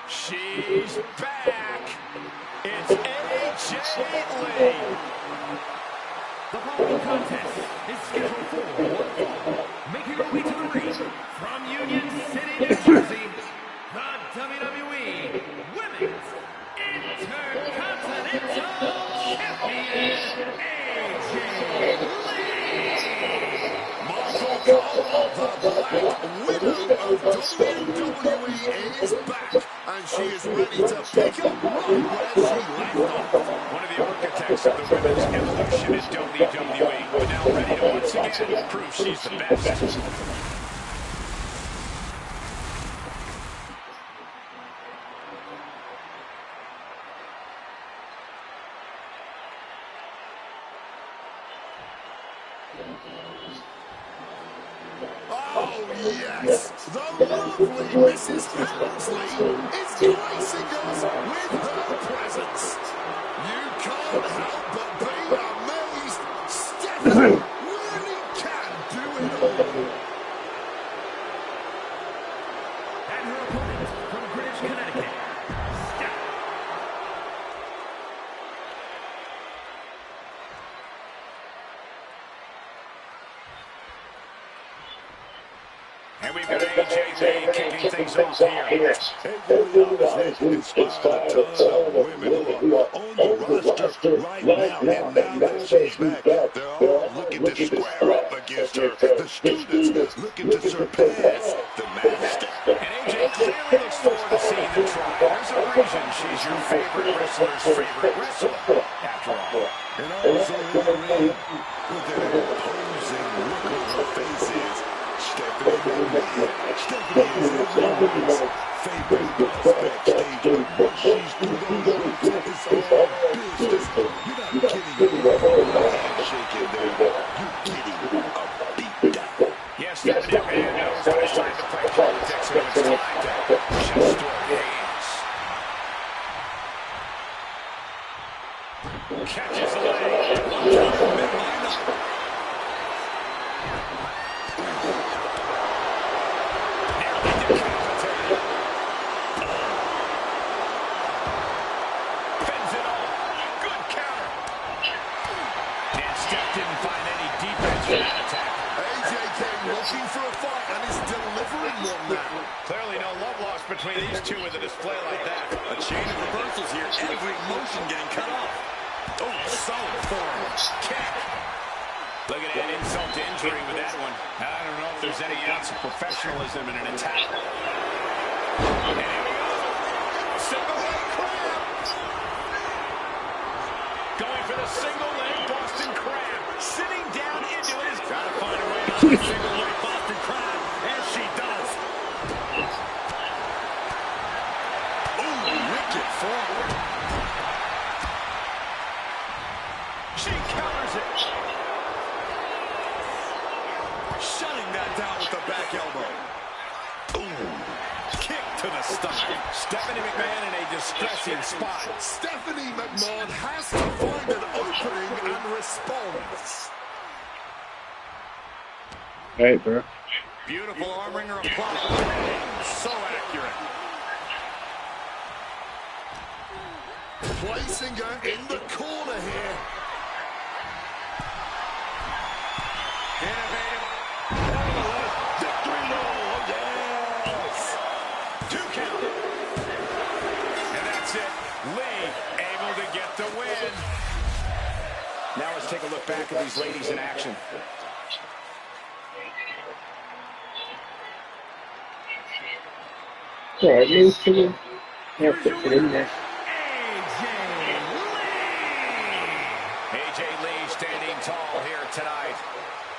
She's back. It's AJ Lee. The following contest is scheduled for one fall. Making her way to the ring from Union City, New Jersey, the WWE Women's Intercontinental Champion, AJ Lee. Michael Cole, the Black Widow of WWE, is back, and she is ready to pick up right where she left off. One of the architects of the women's evolution in WWE, but now ready to once again prove she's the best. Oh, yes! The lovely Mrs. Helmsley is gracing us with her presence. You can't help but be amazed. Stephanie really can do it all. And her opponent from Greenwich, Connecticut, Steph. And we've got AJ Lee kicking things off here. Obviously inspired a ton of women who are on the roster right now. And now that she's back, they're all looking to square up against her. The students looking to surpass the master. And AJ clearly looks forward to seeing them try. There's a reason she's your favorite wrestler's favorite wrestler, after all. And also in the ring, with that imposing look on her face is Stephanie is everyone's favorite prospect stage. What she's doing is all business. You're not getting a handshake in there. You're getting a beatdown. Yes, that man knows when it's time to play politics and when it's time to just throw hands. Catches the leg. Looking for a fight and is delivering one now. Clearly no love lost between these two with a display like that. A chain of reversals here. Every motion getting cut off. Oh, solid form. Kick. Look at that insult to injury with that one. I don't know if there's any ounce of professionalism in an attack. And here we go. Single leg crab. Going for the single leg Boston crab. Sitting down into it. He's got to find a way to do the single leg Boston crab. And she does. Ooh, wicked forward. She counters it. Shutting that down with the back elbow. Ooh. Kick to the stomach. Stephanie McMahon in a distressing spot. Stephanie McMahon has to find an opening and respond. Right, bro. Beautiful arm wringer applied. So accurate. Placing her in the corner here. Innovative. Victory roll. Yes. 2 count. And that's it. Lee able to get the win. Now let's take a look back at these ladies in action. Alright, move to them. Yeah, put it in there. AJ Lee standing tall here tonight.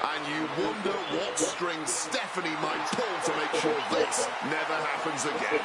And you wonder what strings Stephanie might pull to make sure this never happens again.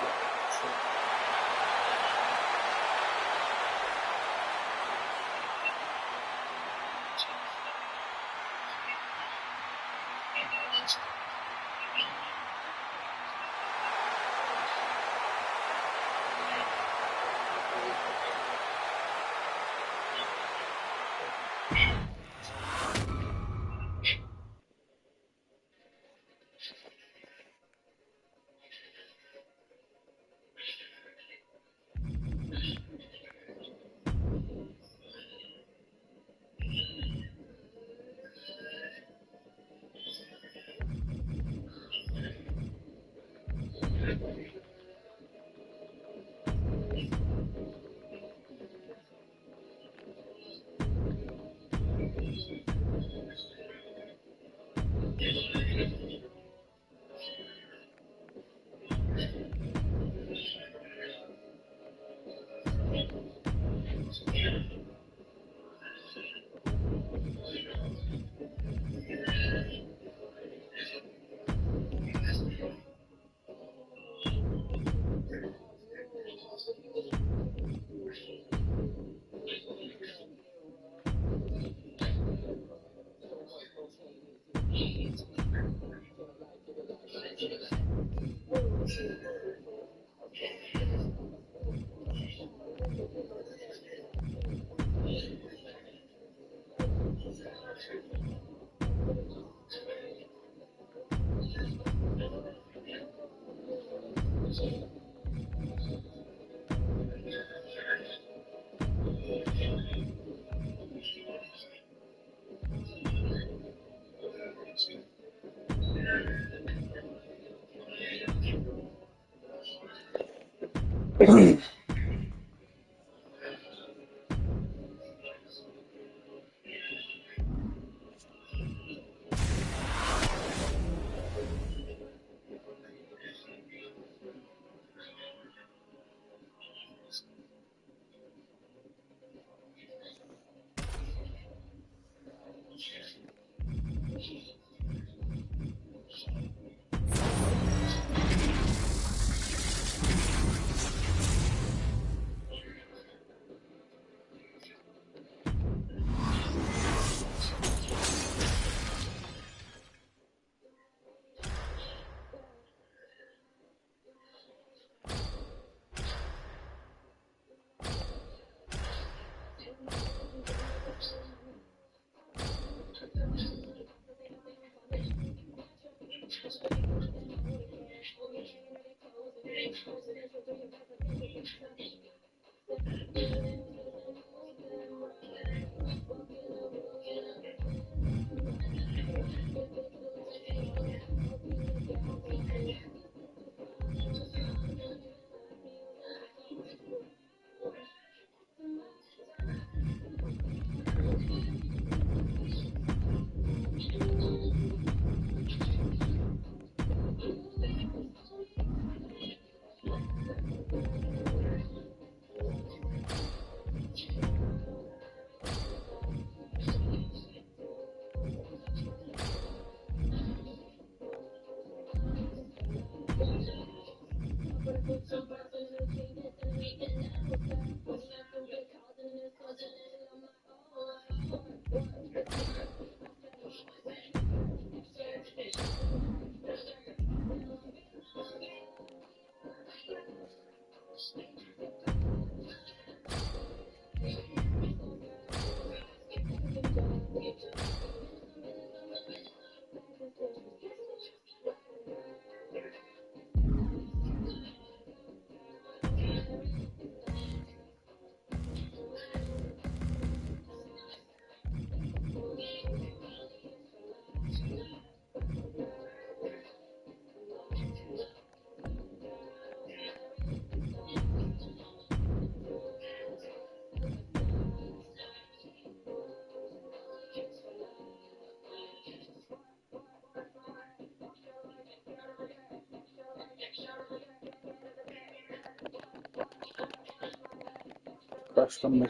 Crashed on me.